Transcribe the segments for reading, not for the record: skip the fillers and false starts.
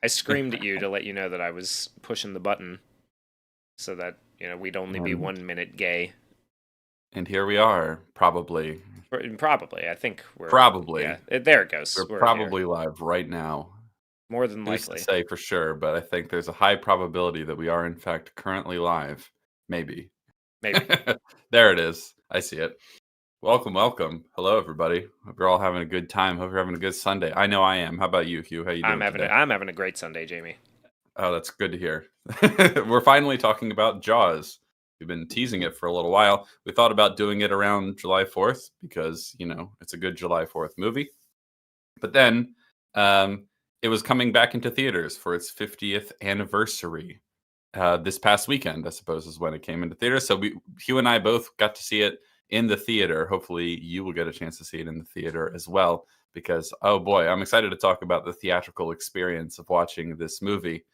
I screamed at you to let you know that I was pushing the button so that, we'd only be And 1 minute gay. and here we are, probably. Probably. I think Probably. there it goes. We're We're here. probably live right now. More than Who's to likely. say for sure, but I think there's a high probability that we are in fact currently live. Maybe. Maybe. There it is. I see it. Welcome, welcome. Hello, everybody. Hope you're all having a good time. Hope you're having a good Sunday. I know I am. How about you, Hugh? How you doing today? I'm having a great Sunday, Jamie. Oh, that's good to hear. We're finally talking about Jaws. We've been teasing it for a little while. We thought about doing it around July 4th because, it's a good July 4th movie. But then um, it was coming back into theaters for its 50th anniversary. This past weekend, I suppose, is when it came into theaters. So Hugh and I both got to see it in the theater. Hopefully, you will get a chance to see it in the theater as well. Because, oh boy, I'm excited to talk about the theatrical experience of watching this movie.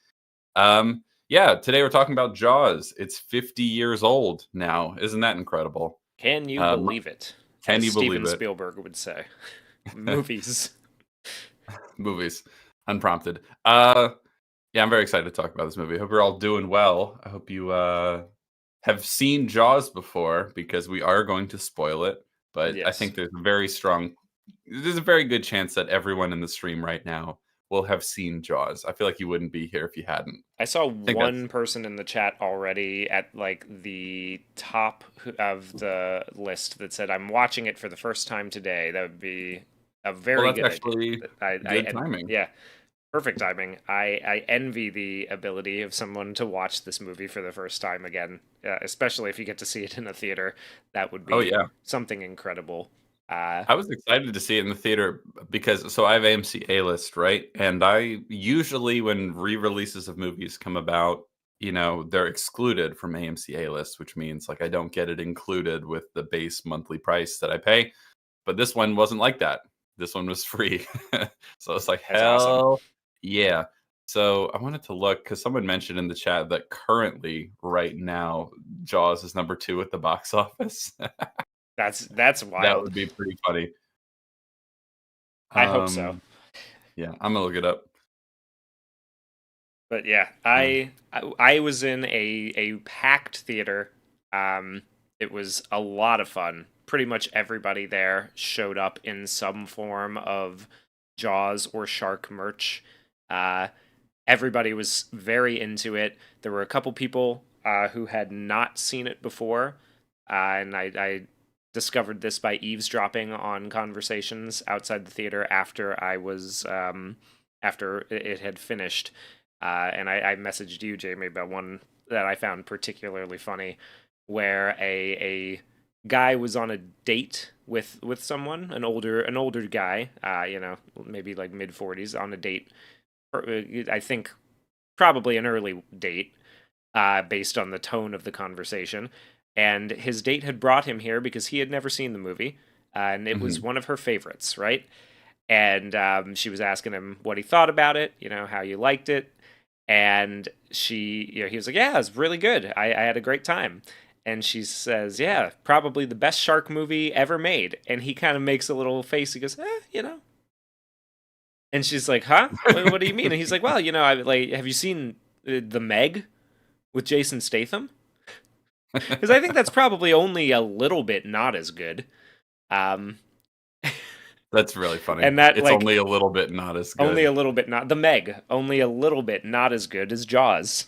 Yeah, today we're talking about Jaws. It's 50 years old now. Isn't that incredible? Can you Um, believe it? can As you believe Steven it? Spielberg would say. Movies. Movies, unprompted. Yeah, I'm very excited to talk about this movie. I hope you're all doing well. I hope you have seen Jaws before because we are going to spoil it. But I Yes. think there's a very good chance that everyone in the stream right now will have seen Jaws. I feel like you wouldn't be here if you hadn't. I saw I think that's one person in the chat already at like the top of the list that said, "I'm watching it for the first time today." That would be a well, very that's good idea. actually good And timing. yeah, perfect timing. I envy the ability of someone to watch this movie for the first time again, especially if you get to see it in a theater. That would Oh be yeah. something incredible. I was excited to see it in the theater because I have AMC A list, right? And I usually when re-releases of movies come about, they're excluded from AMC A list, which means like I don't get it included with the base monthly price that I pay. But this one wasn't like that. This one was free. So it's like That's awesome. hell yeah. So I wanted to look because someone mentioned in the chat that currently, right now, Jaws is number 2 at the box office. That's That wild. would be pretty funny. I hope so. Um, yeah, I'm gonna look it up. But yeah, Uh, I was in a packed theater. It was a lot of fun. Pretty much everybody there showed up in some form of Jaws or shark merch. Uh, Everybody was very into it. There were a couple people who had not seen it before, and I discovered this by eavesdropping on conversations outside the theater after I was after it had finished. And I messaged you, Jamie, about one that I found particularly funny, where a guy was on a date with someone, an older guy, maybe like mid 40s, on a date. I think probably an early date, based on the tone of the conversation. And his date had brought him here because he had never seen the movie, and it was mhm. one of her favorites, right? And she was asking him what he thought about it, how you liked it, and he was like, "Yeah, it was really good. I had a great time." And she says, "Yeah, probably the best shark movie ever made." And he kind of makes a little face. He goes, And she's like, "Huh? What do you mean?" And he's like, "Well, I like. Have you seen the Meg with Jason Statham? Because I think that's probably only a little bit not as good." Um, That's really funny. and that It's like only a little bit not as only a good. little bit not the Meg, only a little bit not as good as Jaws.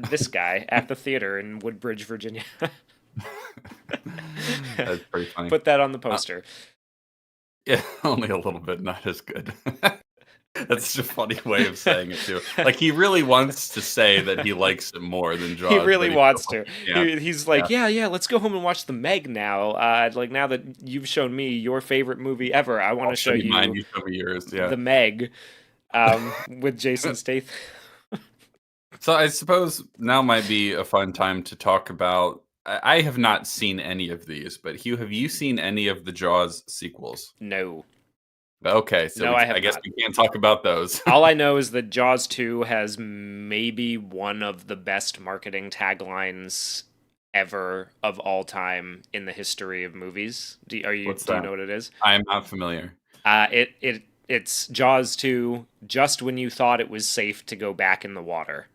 This guy at the theater in Woodbridge, Virginia. That's pretty funny. Put that on the Uh, poster. yeah, only a little bit not as good. That's such a funny way of saying it too. Like he really wants to say that he likes it more than He Jaws, really but he wants feels like to. he can't. He's Yeah, like, yeah, let's go home and watch the Meg now. Like now that you've shown me your favorite movie ever, I want I'll to show show you mine. you You show me yours. Yeah. the Meg, with Jason Statham. So I suppose now might be a fun time to talk about. I have not seen any of these, but Hugh, have you seen any of the Jaws sequels? No, Okay, so no, I I have guess not. we can't talk about those. All I know is that Jaws 2 has maybe one of the best marketing taglines ever of all time in the history of movies. What's Do you that? know what it is? I am not familiar. It It's Jaws 2, just when you thought it was safe to go back in the water.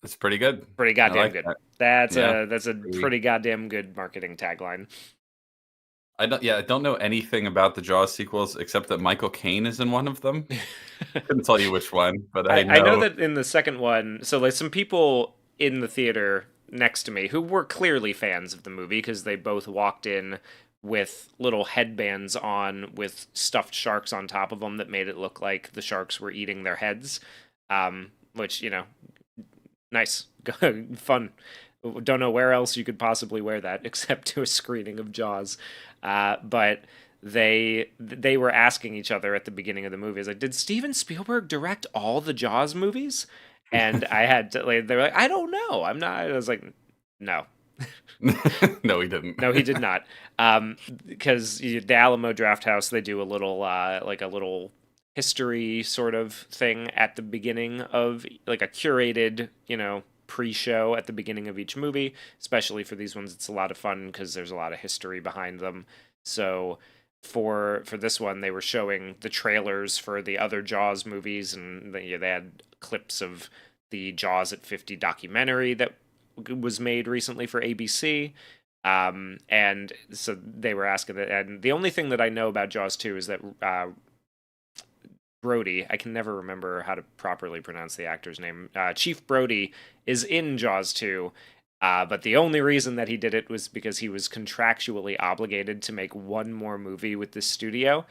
It's pretty good. Pretty I goddamn like good. that. That's Yeah. a Pretty- pretty goddamn good marketing tagline. I don't know anything about the Jaws sequels except that Michael Caine is in one of them. Couldn't tell you which one, but I I know know. that in the second one, so like some people in the theater next to me who were clearly fans of the movie because they both walked in with little headbands on with stuffed sharks on top of them that made it look like the sharks were eating their heads. Which, nice, fun. Don't know where else you could possibly wear that except to a screening of Jaws. But they were asking each other at the beginning of the movie, like, did Steven Spielberg direct all the Jaws movies? And I had to, like, they were like, I don't know. I'm not. I was like, no, No, he didn't. no, he did not. Because the Alamo Drafthouse, they do a little, like a little history sort of thing at the beginning of like a curated, pre-show at the beginning of each movie. Especially for these ones, it's a lot of fun because there's a lot of history behind them. So for this one, they were showing the trailers for the other Jaws movies, and they had clips of the Jaws at 50 documentary that was made recently for ABC. And so they were asking that, and the only thing that I know about Jaws 2 is that Brody, I can never remember how to properly pronounce the actor's name. Chief Brody is in Jaws 2, but the only reason that he did it was because he was contractually obligated to make one more movie with the studio,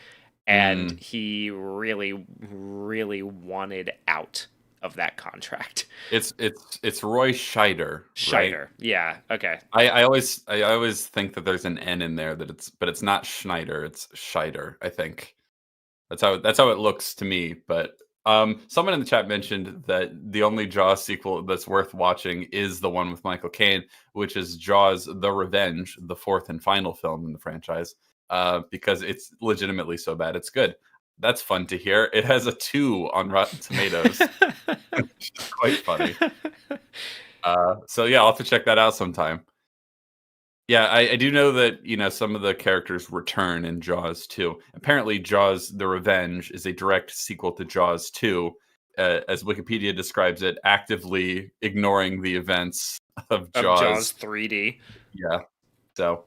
and Mm. he really, really wanted out of that contract. It's Roy Scheider, right? Scheider, yeah, okay, I always think that there's an N in there but it's not Schneider, it's Scheider, I think. That's how it looks to me. But someone in the chat mentioned that the only Jaws sequel that's worth watching is the one with Michael Caine, which is Jaws: The Revenge, the fourth and final film in the franchise, because it's legitimately so bad it's good. That's fun to hear. It has a 2 on Rotten Tomatoes, which is quite funny. So yeah, I'll have to check that out sometime. Yeah, I do know that, some of the characters return in Jaws too. Apparently, Jaws: The Revenge is a direct sequel to Jaws 2, as Wikipedia describes it, actively ignoring the events of of Jaws Jaws. 3D. Yeah, so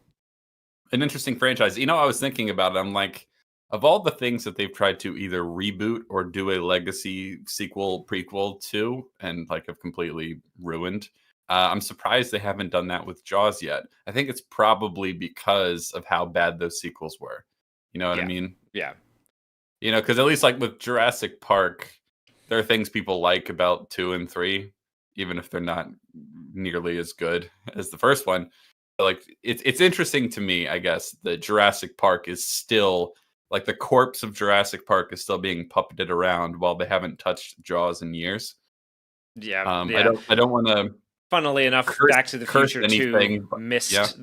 an interesting franchise. I was thinking about it. I'm like, of all the things that they've tried to either reboot or do a legacy sequel, prequel to, and like have completely ruined, I'm surprised they haven't done that with Jaws yet. I think it's probably because of how bad those sequels were. You know what I Yeah, mean? yeah, Because at least like with Jurassic Park, there are things people like about 2 and 3, even if they're not nearly as good as the first one. But, like it's interesting to me, I guess, that Jurassic Park is still like the corpse of Jurassic Park is still being puppeted around while they haven't touched Jaws in years. yeah, I yeah. don't want to Funnily enough, curse Back to the curse Future 2 anything, but yeah. missed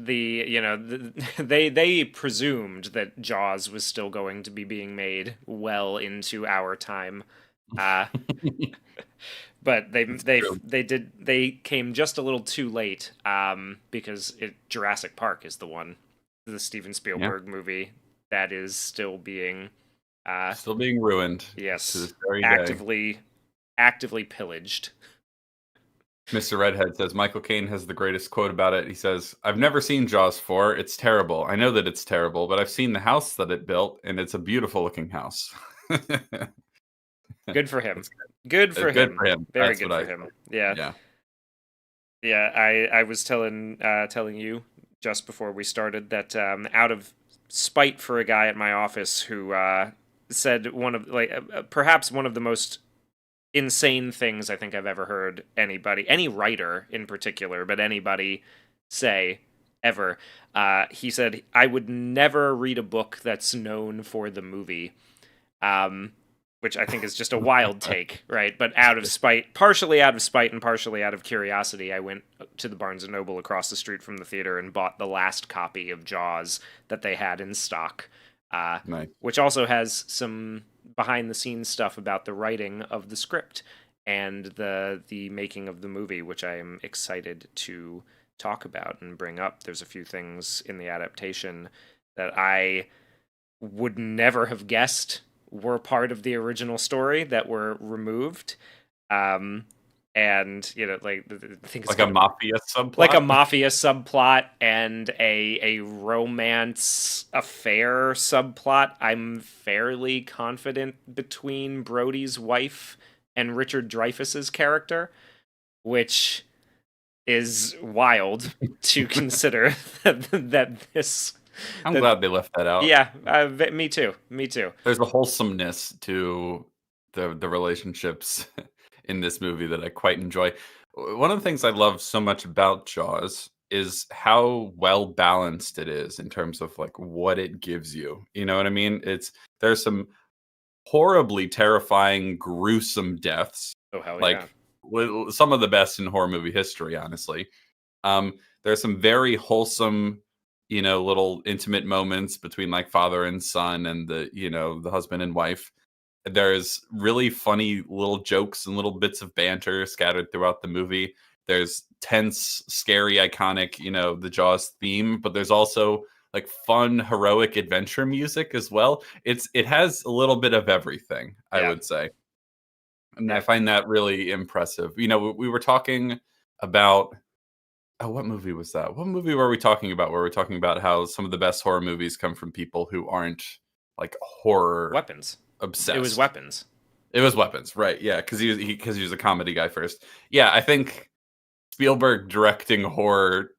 they presumed that Jaws was still going to be being made well into our time. Uh but It's true. they came just a little too late because Jurassic Park is the Steven Yeah, Spielberg movie that is still being uh still being ruined to yes, this very day. actively pillaged. Mr. Redhead says Michael Caine has the greatest quote about it. He says, "I've never seen Jaws 4. It's terrible. I know that it's terrible, but I've seen the house that it built, and it's a beautiful looking house." Good for him. That's Good good. for Good him. for him. Very That's good what I for say. him. Yeah. Yeah. Yeah, I was telling you just before we started that out of spite for a guy at my office who said one of perhaps one of the most insane things I think I've ever heard any writer in particular, but anybody say ever. He said I would never read a book that's known for the movie. Um, which I think is just a wild take, right? But out of spite, partially out of spite and partially out of curiosity, I went to the Barnes and Noble across the street from the theater and bought the last copy of Jaws that they had in stock, Nice. which also has some behind the scenes stuff about the writing of the script and the making of the movie, which I am excited to talk about and bring up. There's a few things in the adaptation that I would never have guessed were part of the original story that were removed. Um, and like I think it's Like a called mafia like a subplot. mafia subplot and a romance affair subplot. I'm fairly confident between Brody's wife and Richard Dreyfuss's character, which is wild to consider that this I'm that glad they left that out. yeah, me too, me too. There's a wholesomeness to the relationships in this movie that I quite enjoy. One of the things I love so much about Jaws is how well balanced it is in terms of like what it gives you. You know what I mean? There's some horribly terrifying, gruesome deaths, Oh hell yeah. like some of the best in horror movie history, honestly. There's some very wholesome, little intimate moments between like father and son and the husband and wife. There's really funny little jokes and little bits of banter scattered throughout the movie. There's tense, scary, iconic, the Jaws theme, but there's also like fun, heroic adventure music as well. It has a little bit of everything, I Yeah. would say. And I Yeah. find that really impressive. We were talking about what movie was that? What movie were we talking about? Where we're talking about how some of the best horror movies come from people who aren't like horror Weapons. It was obsessed. Weapons. It was Weapons, right? Yeah, because he was a comedy guy first. Yeah, I think Spielberg directing horror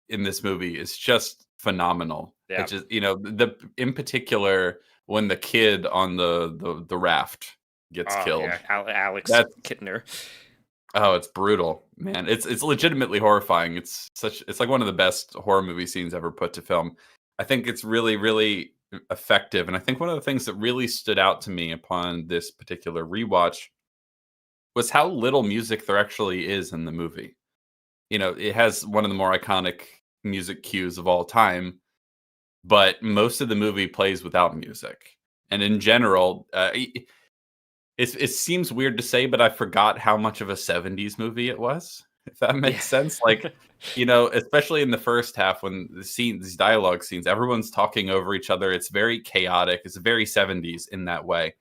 in this movie is just phenomenal. It Yeah. just the in particular when the kid on the raft gets Oh killed. yeah, Alex That's Kittner. Oh, it's brutal, man. It's legitimately horrifying. It's like one of the best horror movie scenes ever put to film. I think it's really, really effective. And I think one of the things that really stood out to me upon this particular rewatch was how little music there actually is in the movie. It has one of the more iconic music cues of all time, but most of the movie plays without music. And in general, it seems weird to say, but I forgot how much of a '70s movie it was, if that Yeah. makes sense. Like, especially in the first half when these dialogue scenes, everyone's talking over each other. It's very chaotic. It's very '70s in that way.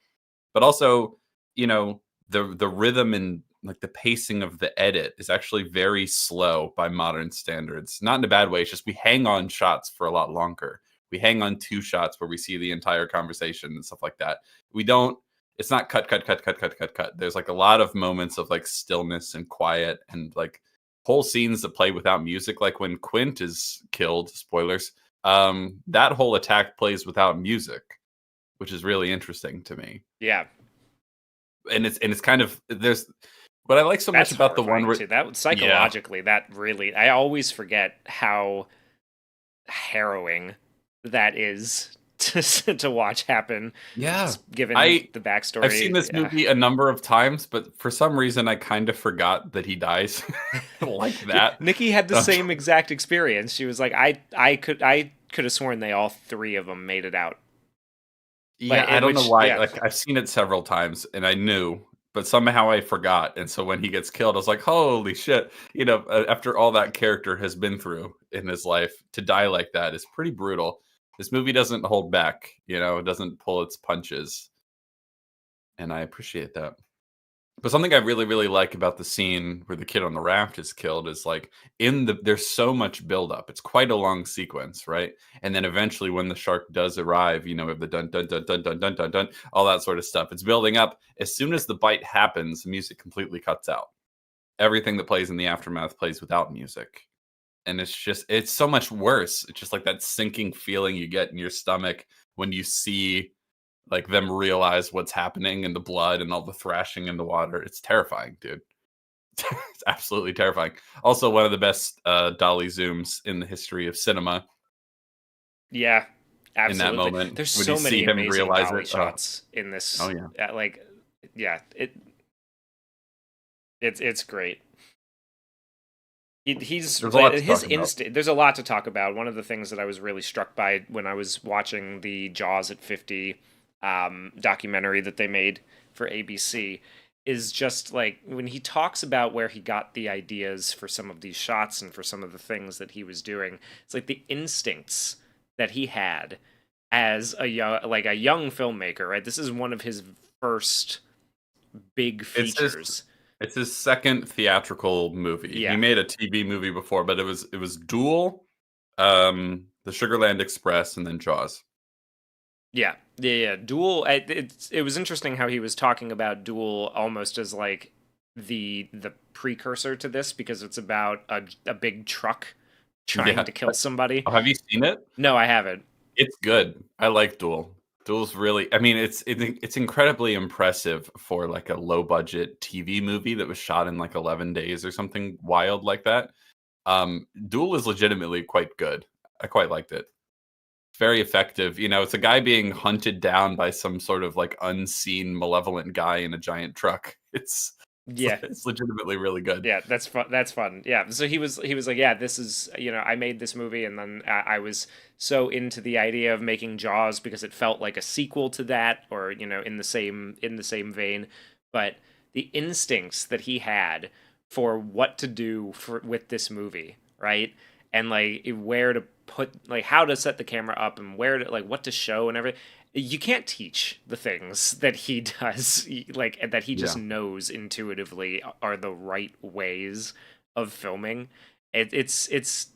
But also, the rhythm and like the pacing of the edit is actually very slow by modern standards. Not in a bad way. It's just we hang on shots for a lot longer. We hang on two shots where we see the entire conversation and stuff like that. We don't It's not cut, cut, cut, cut, cut, cut, cut. There's like a lot of moments of like stillness and quiet and like whole scenes that play without music. Like when Quint is killed, spoilers, that whole attack plays without music, which is really interesting to me. Yeah. And it's kind of there's what I like so much That's about the one horrifying where too. That yeah. psychologically, that really, I always forget how harrowing that is to watch happen. Yeah. Given I the I've seen backstory, this movie a number of times, but for some reason I kind of forgot that he dies like that. Nikki had the Um, same exact experience. She was like, I could have sworn they all three of them made it out. Yeah, I don't know Which why. yeah, Like I've seen it several times and I knew, but somehow I forgot. And so when he gets killed, I was like, "Holy shit." After all that character has been through in his life, to die like that is pretty brutal. This movie doesn't hold back, it doesn't pull its punches, and I appreciate that. But something I really, really like about the scene where the kid on the raft is killed is like there's so much buildup. It's quite a long sequence, right? And then eventually when the shark does arrive, we have the dun dun dun dun dun dun dun dun, all that sort of stuff. It's building up. As soon as the bite happens, the music completely cuts out. Everything that plays in the aftermath plays without music. And it's so much worse. It's just like that sinking feeling you get in your stomach when you see like them realize what's happening and the blood and all the thrashing in the water. It's terrifying, dude. It's absolutely terrifying. Also, one of the best dolly zooms in the history of cinema. yeah, In that absolutely. moment, There's when you so see many him amazing realize dolly it. Oh, shots in oh this. yeah. Yeah, it's great. He's There's a lot to his talk about. instinct. There's a lot to talk about. One of the things that I was really struck by when I was watching the Jaws at 50 documentary that they made for ABC is just like when he talks about where he got the ideas for some of these shots and for some of the things that he was doing. It's like the instincts that he had as a young filmmaker, right? This is one of his first big It's his features. it's his second theatrical movie. He Yeah. made a TV movie before, but it was Duel, The Sugarland Express, and then Jaws. Yeah. Duel. It was interesting how he was talking about Duel almost as like the precursor to this, because it's about a big truck trying Yeah. to kill somebody. Oh, have you seen it? No, I haven't. It's good. I like Duel. Duel's really, I mean, it's incredibly impressive for like a low budget TV movie that was shot in like 11 days or something wild like that. Duel is legitimately quite good. I quite liked it. It's very effective. It's a guy being hunted down by some sort of like unseen malevolent guy in a giant truck. It's, Yeah. it's legitimately really good. Yeah, that's fun. That's fun. Yeah. So he was like, yeah, this is, I made this movie, and then I was so into the idea of making Jaws because it felt like a sequel to that, or in the same vein. But the instincts that he had for what to do with this movie, right? And like where to put, like how to set the camera up, and where to, like what to show and everything. You can't teach the things that he does, like that he just Yeah. knows intuitively are the right ways of filming. It's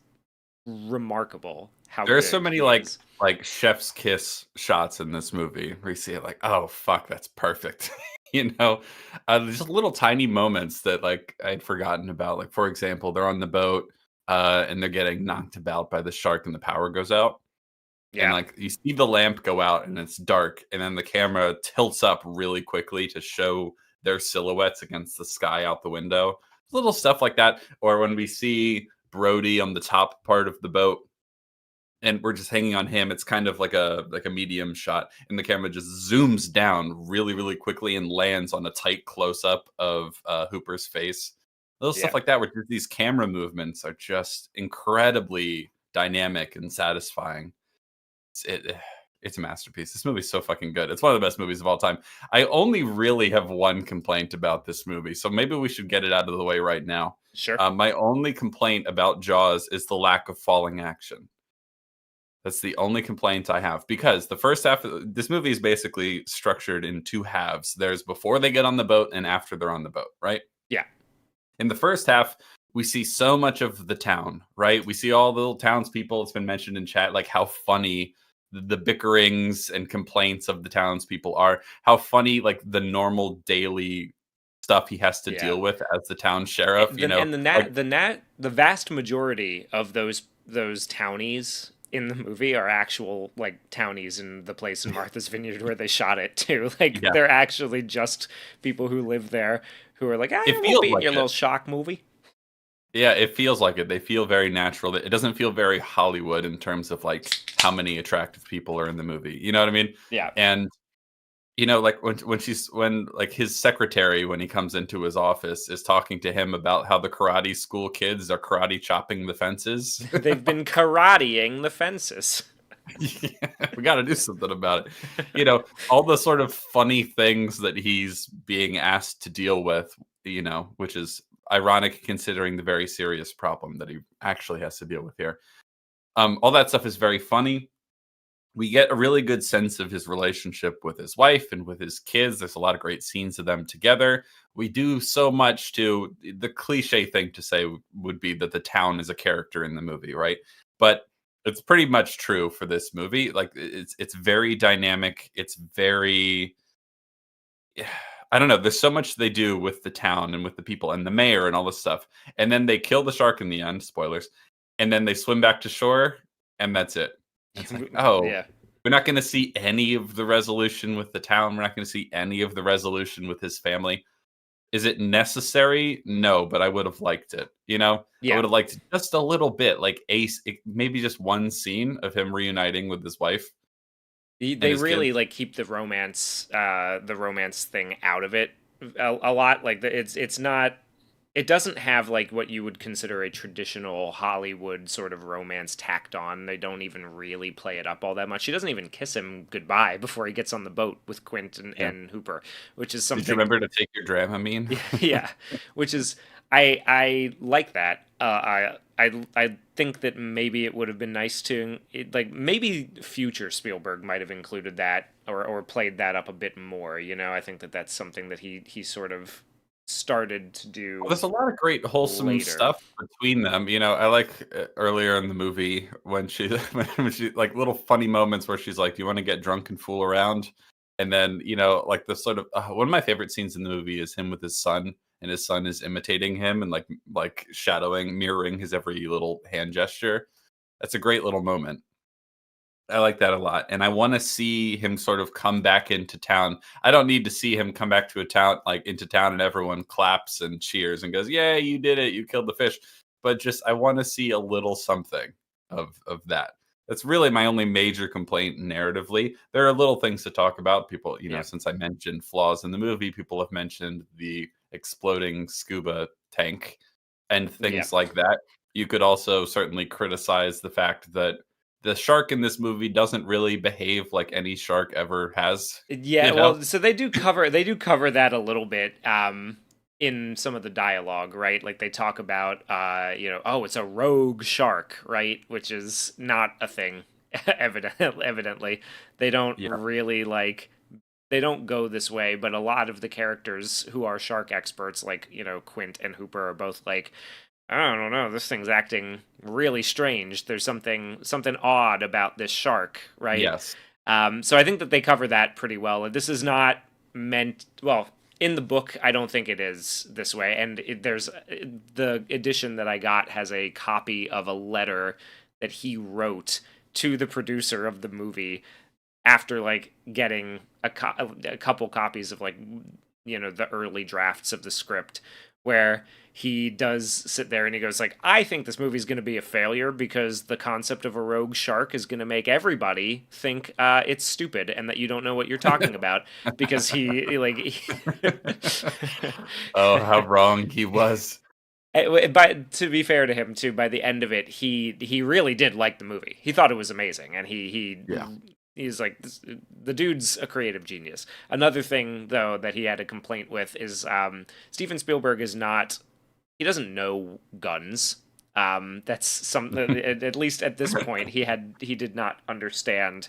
remarkable how There are so good many he is. like chef's kiss shots in this movie where you see it like, oh fuck, that's perfect. Just little tiny moments that like I'd forgotten about. Like for example, they're on the boat and they're getting knocked about by the shark and the power goes out. And Yeah, like you see the lamp go out and it's dark, and then the camera tilts up really quickly to show their silhouettes against the sky out the window. Little stuff like that. Or when we see Brody on the top part of the boat and we're just hanging on him, it's kind of like a medium shot, and the camera just zooms down really really quickly and lands on a tight close up of Hooper's face. Little stuff yeah. like that, where these camera movements are just incredibly dynamic and satisfying. It's a masterpiece. This movie's so fucking good. It's one of the best movies of all time. I only really have one complaint about this movie, so maybe we should get it out of the way right now. Sure. My only complaint about Jaws is the lack of falling action. That's the only complaint I have, because the first half of this movie is basically structured in two halves. There's before they get on the boat and after they're on the boat, right? Yeah, In the first half, we see so much of the town, right? We see all the little townspeople. It's been mentioned in chat, like how funny the bickerings and complaints of the townspeople are, how funny, like the normal daily stuff he has to yeah. deal with as the town sheriff, And like, the vast majority of those townies in the movie are actual like townies in the place in Martha's Vineyard where they shot it too. Like yeah, they're actually just people who live there who are like, it I won't feels be in like your it. little shock movie. Yeah, it feels like it. They feel very natural. It doesn't feel very Hollywood in terms of like how many attractive people are in the movie. You know what I mean? Yeah. And like when like his secretary, when he comes into his office, is talking to him about how the karate school kids are karate chopping the fences. They've been karateing the fences. Yeah, we got to do something about it. All the sort of funny things that he's being asked to deal with, which is ironic considering the very serious problem that he actually has to deal with here. All that stuff is very funny. We get a really good sense of his relationship with his wife and with his kids. There's a lot of great scenes of them together. We do so much to the cliche thing to say would be that the town is a character in the movie, right? But it's pretty much true for this movie. Like it's very dynamic. It's very I don't know. There's so much they do with the town and with the people and the mayor and all this stuff. And then they kill the shark in the end, spoilers. And then they swim back to shore and that's it. It's like, oh, Yeah. we're not going to see any of the resolution with the town. We're not going to see any of the resolution with his family. Is it necessary? No, but I would have liked it. I Yeah. would have liked just a little bit, like maybe just one scene of him reuniting with his wife and They his kids. really like keep the romance thing out of it a lot. Like it's not, it doesn't have like what you would consider a traditional Hollywood sort of romance tacked on. They don't even really play it up all that much. She doesn't even kiss him goodbye before he gets on the boat with Quint Yeah. and Hooper, which is Did you something. remember to take your Dramamine? Yeah, which is, I like that. I think that maybe it would have been nice to like maybe future Spielberg might have included that or played that up a bit more. You know, I think that that's something that he sort of started to Well, do there's a lot of great wholesome later. stuff between them. I like earlier in the movie when she when she like little funny moments where she's like, "Do you want to get drunk and fool around?" And then like the sort of one of my favorite scenes in the movie is him with his son, and his son is imitating him and like shadowing, mirroring his every little hand gesture. That's a great little moment. I like that a lot, and I wanna see him sort of come back into town. I don't need to see him come back to a town like, into town and everyone claps and cheers and goes, "Yay, you did it, you killed the fish." But just I wanna see a little something of that. That's really my only major complaint narratively. There are little things to talk about. People, Yeah, since I mentioned flaws in the movie, people have mentioned the exploding scuba tank and yeah. things like that. You could also certainly criticize the fact that the shark in this movie doesn't really behave like any shark ever has, Yeah, you know? well, so they do cover that a little bit in some of the dialogue, right? Like they talk about oh, it's a rogue shark, right? Which is not a thing evidently. They don't Yeah. really like they don't go this way, but a lot of the characters who are shark experts like, Quint and Hooper are both like I don't know, this thing's acting really strange. There's something odd about this shark, right? Yes. So I think that they cover that pretty well. This is not meant well in the book. I don't think it is this way. And there's the edition that I got has a copy of a letter that he wrote to the producer of the movie after like getting a couple copies of like the early drafts of the script where he does sit there and he goes like I think this movie's going to be a failure because the concept of a rogue shark is going to make everybody think it's stupid and that you don't know what you're talking about because Oh, how wrong he was. but to be fair to him too, by the end of it, he really did like the movie. He thought it was amazing, and Yeah. he's like the dude's a creative genius. Another thing though that he had a complaint with is Steven Spielberg is not he doesn't know guns. That's some at least at this point he did not understand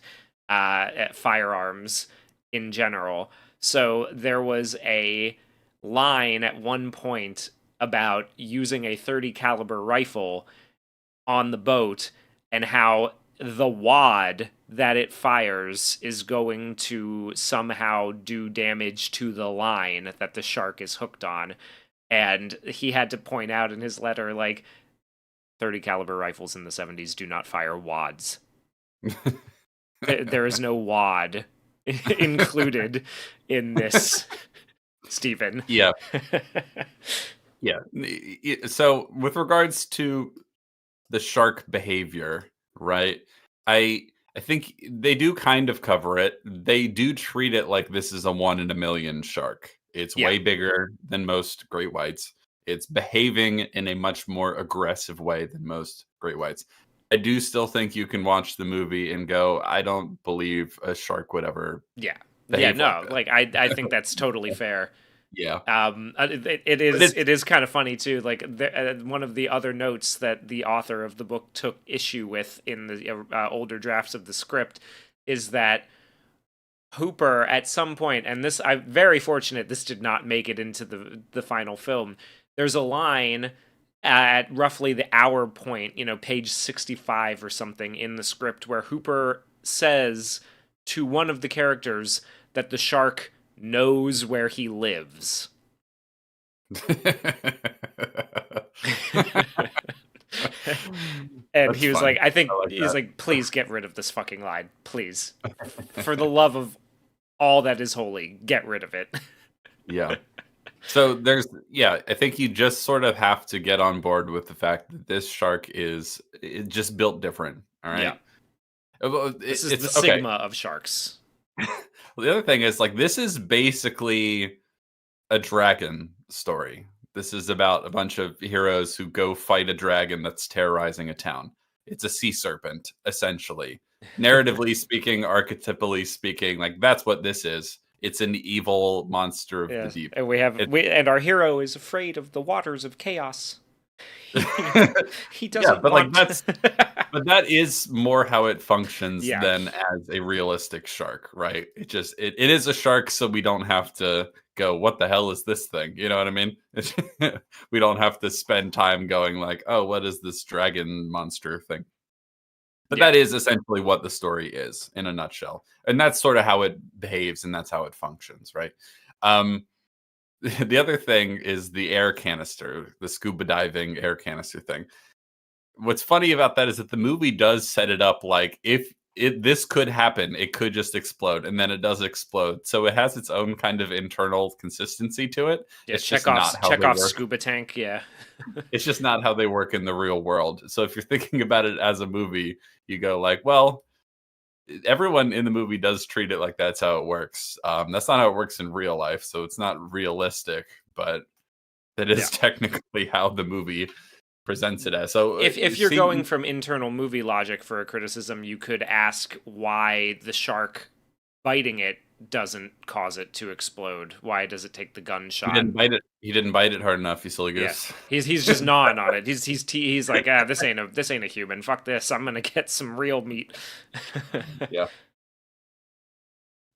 firearms in general. So there was a line at one point about using a 30 caliber rifle on the boat and how the wad that it fires is going to somehow do damage to the line that the shark is hooked on. And he had to point out in his letter like 30 caliber rifles in the 70s do not fire wads. There is no wad included in this, Stephen. Yeah. Yeah. So with regards to the shark behavior, right? I I think they do kind of cover it. They do treat it like this is a 1 in a million shark. It's Yeah. way bigger than most great whites. It's behaving in a much more aggressive way than most great whites. I do still think you can watch the movie and go, I don't believe a shark would ever Yeah. Yeah, behave like no, this. like I think that's totally fair. Yeah. But It is kind of funny too. Like one of the other notes that the author of the book took issue with in the older drafts of the script is that Hooper at some point, and this I'm very fortunate this did not make it into the final film. There's a line at roughly the hour point, page 65 or something in the script where Hooper says to one of the characters that the shark knows where he lives. And That's he was funny. like, I think I like he's that. like, please get rid of this fucking line. Please. For the love of all that is holy, get rid of it. Yeah. So I think you just sort of have to get on board with the fact that this shark is just built different. All Yeah. right. Well, This is the it's okay. Sigma of sharks. Well, the other thing is like this is basically a dragon story. This is about a bunch of heroes who go fight a dragon that's terrorizing a town. It's a sea serpent, essentially. Narratively speaking, archetypally speaking, like that's what this is. It's an evil monster of the Yeah. deep. And It, and our hero is afraid of the waters of chaos. He Yeah, doesn't but like want. but that is more how it functions Yeah, than as a realistic shark, right? It is a shark, so we don't have to go, what the hell is this thing? You know what I mean? We don't have to spend time going like, oh, what is this dragon monster thing? But yeah, that is essentially what the story is in a nutshell. And that's sort of how it behaves and that's how it functions, right? Um, the other thing is the air canister, the scuba diving air canister thing. What's funny about that is that the movie does set it up like if this could happen, it could just explode, and then it does explode. So it has its own kind of internal consistency to it. yeah. It's just not how they Chekhov's work. scuba tank. Yeah, It's just not how they work in the real world. So if you're thinking about it as a movie, you go like, well, everyone in the movie does treat it like that's how it works. That's not how it works in real life, so it's not realistic, but that yeah. is technically how the movie presents it as. So If you're see, going from internal movie logic for a criticism, you could ask why the shark biting it doesn't cause it to explode. Why does it take the he gunshot? didn't bite it. He didn't bite it hard enough. You silly Yeah, goose. he's just gnawing on it. He's like, this ain't a human. Fuck this. I'm gonna get some real meat. Yeah.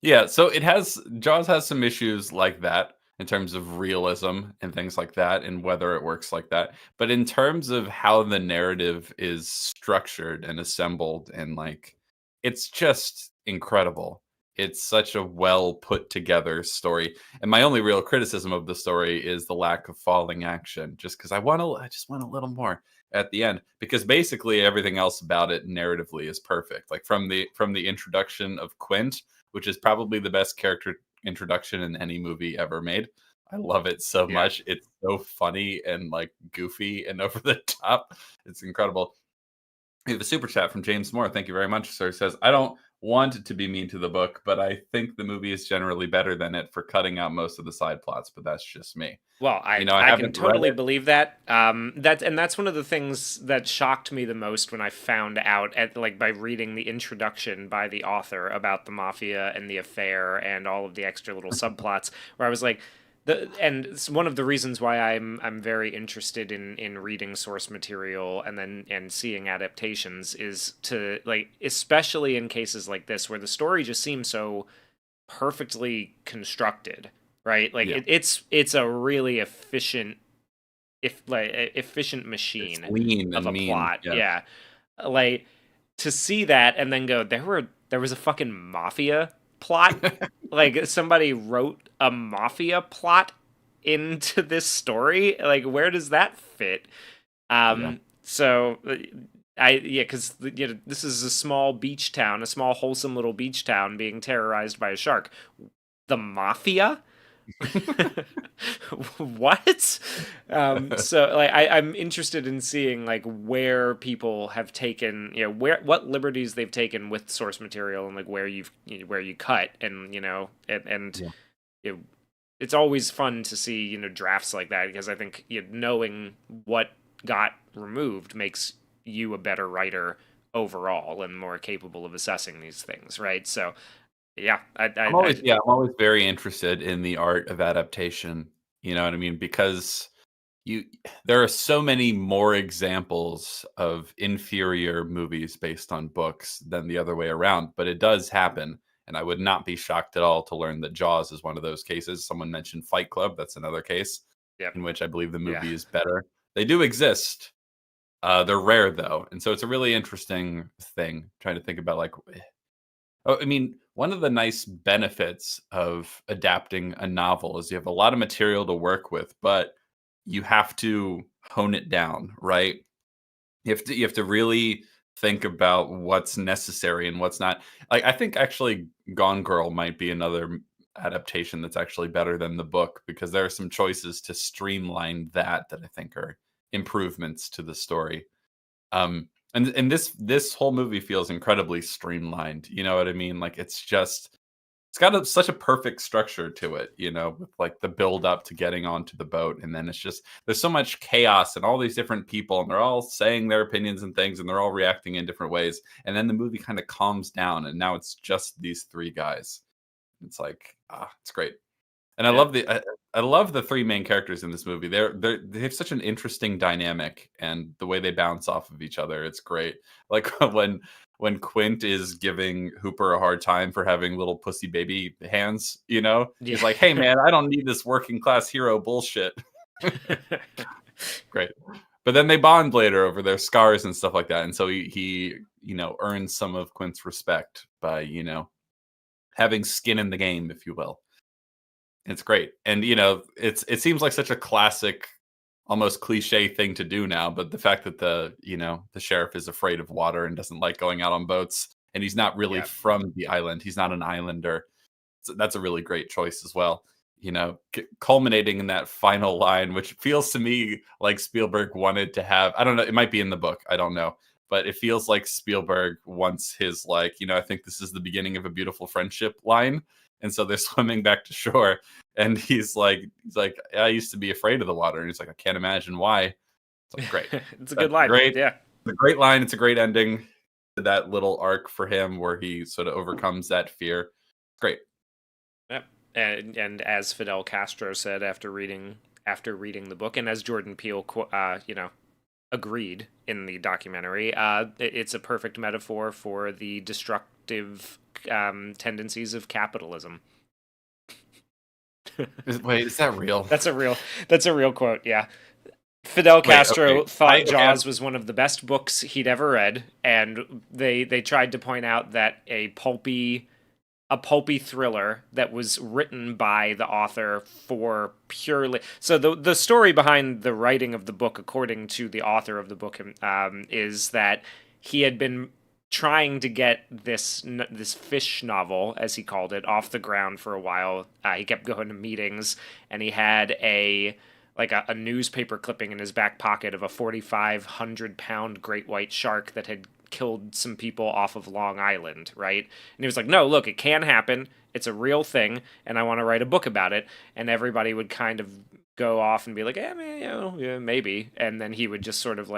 Yeah, so it has Jaws has some issues like that in terms of realism and things like that and whether it works like that. But in terms of how the narrative is structured and assembled and like it's just incredible. It's such a well put together story. And my only real criticism of the story is the lack of falling action just cuz I just want a little more at the end because basically everything else about it narratively is perfect. Like from the introduction of Quint, which is probably the best character introduction in any movie ever made. I love it so Yeah. much. It's so funny and like goofy and over the top. It's incredible. We have a super chat from James Moore. Thank you very much, sir. Says, I don't want to be mean to the book, but I think the movie is generally better than it for cutting out most of the side plots, but that's just me. Well, You know, I I can haven't read totally it. believe that. That's one of the things that shocked me the most when I found out at like by reading the introduction by the author about the mafia and the affair and all of the extra little subplots. Where I was like, it's one of the reasons why I'm very interested in reading source material and seeing adaptations is to like, especially in cases like this where the story just seems so perfectly constructed, right? Like Yeah. it's a really efficient It's machine lean of and a mean. plot. Yeah. Yeah. Like to see that and then go there was a fucking mafia plot. Like somebody wrote a mafia plot into this story. Like where does that fit? Yeah. So because this is a small beach town, a small wholesome little beach town being terrorized by a shark. The mafia? What? So like I'm interested in seeing like where people have taken, what liberties they've taken with source material and like where you cut and Yeah. you know, it's always fun to see drafts like that because I think knowing what got removed makes you a better writer overall and more capable of assessing these things, right? So yeah, I'm always very interested in the art of adaptation. You know what I mean? Because you there are so many more examples of inferior movies based on books than the other way around, but it does happen. And I would not be shocked at all to learn that Jaws is one of those cases. Someone mentioned Fight Club. That's another case yep, in which I believe the yeah. movie is better. They do exist. They're rare though. And so it's a really interesting thing trying to think about like oh, I mean, one of the nice benefits of adapting a novel is you have a lot of material to work with, but you have to hone it down, right? You have to really think about what's necessary and what's not. Like I think actually Gone Girl might be another adaptation that's actually better than the book because there are some choices to streamline that I think are improvements to the story. And this whole movie feels incredibly streamlined. You know what I mean? Like it's got such a perfect structure to it. You know, with like the build up to getting onto the boat, and then it's just there's so much chaos and all these different people, and they're all saying their opinions and things, and they're all reacting in different ways. And then the movie kind of calms down, and now it's just these three guys. It's like it's great. And I Yeah. love I love the three main characters in this movie. They have such an interesting dynamic, and the way they bounce off of each other, it's great. Like when Quint is giving Hooper a hard time for having little pussy baby hands, you know, Yeah. he's like, "Hey man, I don't need this working class hero bullshit." Great. But then they bond later over their scars and stuff like that, and so he earns some of Quint's respect by having skin in the game, if you will. It's great. And it seems like such a classic, almost cliche thing to do now, but the fact that the sheriff is afraid of water and doesn't like going out on boats, and he's not really Yeah. from the island. He's not an islander. So that's a really great choice as well. Culminating in that final line, which feels to me like Spielberg wanted to have. I don't know. It might be in the book. I don't know. But it feels like Spielberg wants his, I think this is the beginning of a beautiful friendship line. And so they're swimming back to shore. And he's like, I used to be afraid of the water. And he's like, I can't imagine why. It's like, great. It's a good That's line. great. Yeah. It's a great line. It's a great ending to that little arc for him where he sort of overcomes that fear. Great. Yeah. And as Fidel Castro said after reading the book, and as Jordan Peele, agreed in the documentary, it's a perfect metaphor for the destructive tendencies of capitalism. Wait, is that real? That's a real quote. Yeah. Fidel Wait, Castro okay. I thought okay, Jaws was one of the best books he'd ever read, and they tried to point out that a pulpy thriller that was written by the author for purely. So the story behind the writing of the book, according to the author of the book, is that he had been trying to get this fish novel, as he called it, off the ground for a while. He kept going to meetings, and he had a newspaper clipping in his back pocket of a 4,500-pound great white shark that had killed some people off of Long Island, right? And he was like, no, look, it can happen. It's a real thing, and I want to write a book about it. And everybody would kind of go off and be like, yeah, maybe. And then he would just sort of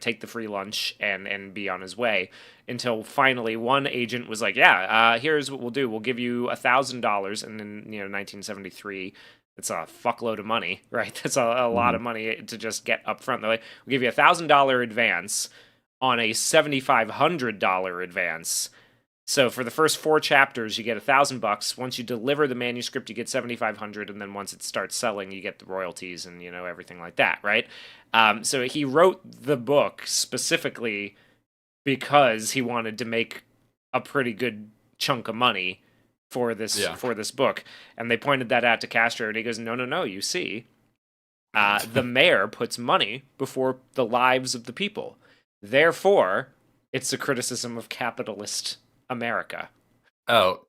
take the free lunch and be on his way until finally one agent was like, yeah, here's what we'll do. We'll give you $1,000. And in 1973, it's a fuckload of money, right? That's a lot mhm. of money to just get up front. They're like, we'll give you $1,000 advance on a $7,500 advance. So for the first 4 chapters, you get $1,000. Once you deliver the manuscript, you get 7,500, and then once it starts selling, you get the royalties and everything like that, right? So he wrote the book specifically because he wanted to make a pretty good chunk of money for this Yeah. for this book, and they pointed that out to Castro, and he goes, no, you see, the mayor puts money before the lives of the people. Therefore, it's a criticism of capitalist America. Oh,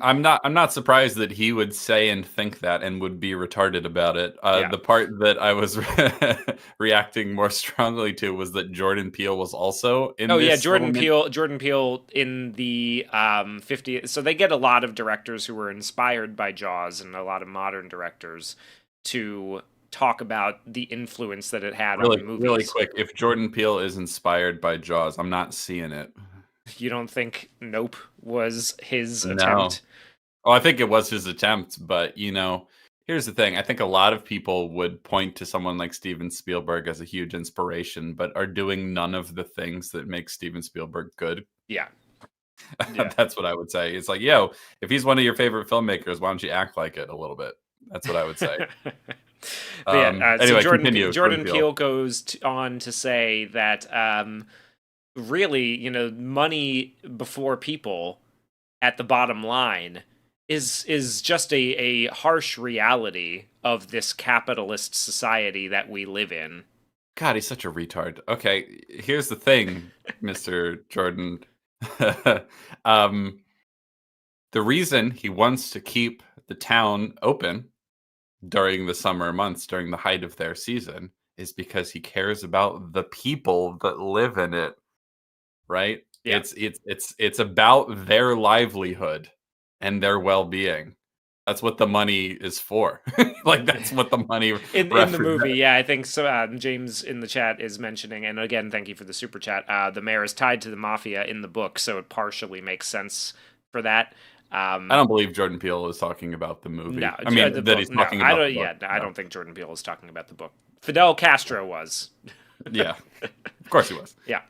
I'm not surprised that he would say and think that and would be retarded about it. Yeah. The part that I was reacting more strongly to was that Jordan Peele was also in Oh yeah, this little Jordan Peele. Jordan Peele in the 50. So they get a lot of directors who were inspired by Jaws and a lot of modern directors to talk about the influence that it had on the really movies. quick. If Jordan Peele is inspired by Jaws, I'm not seeing it. You don't think Nope was his No. attempt? Oh, I think it was his attempt, but here's the thing. I think a lot of people would point to someone like Steven Spielberg as a huge inspiration, but are doing none of the things that make Steven Spielberg good. Yeah, yeah. That's what I would say. It's like, yo, if he's one of your favorite filmmakers, why don't you act like it a little bit? That's what I would say. But yeah, so Anyway, continue. Jordan Jordan Peele. Peele goes on to say that really, money before people at the bottom line is just a harsh reality of this capitalist society that we live in. God, he's such a retard. Okay, here's the thing, Mr. Jordan. um, the reason he wants to keep the town open during the summer months, during the height of their season, is because he cares about the people that live in it, right? Yeah. It's about their livelihood and their well-being. That's what the money is for. Like that's what the money In the movie, represents. yeah, I think so. James in the chat is mentioning, and again, thank you for the super chat. The mayor is tied to the mafia in the book, so it partially makes sense for that. I don't believe Jordan Peele is talking about the No, movie. I mean, the that book. he's No, talking I about don't. the book. Yeah, no, I No. don't think Jordan Peele is talking about the book. Fidel Castro was. Yeah, of course he was. Yeah.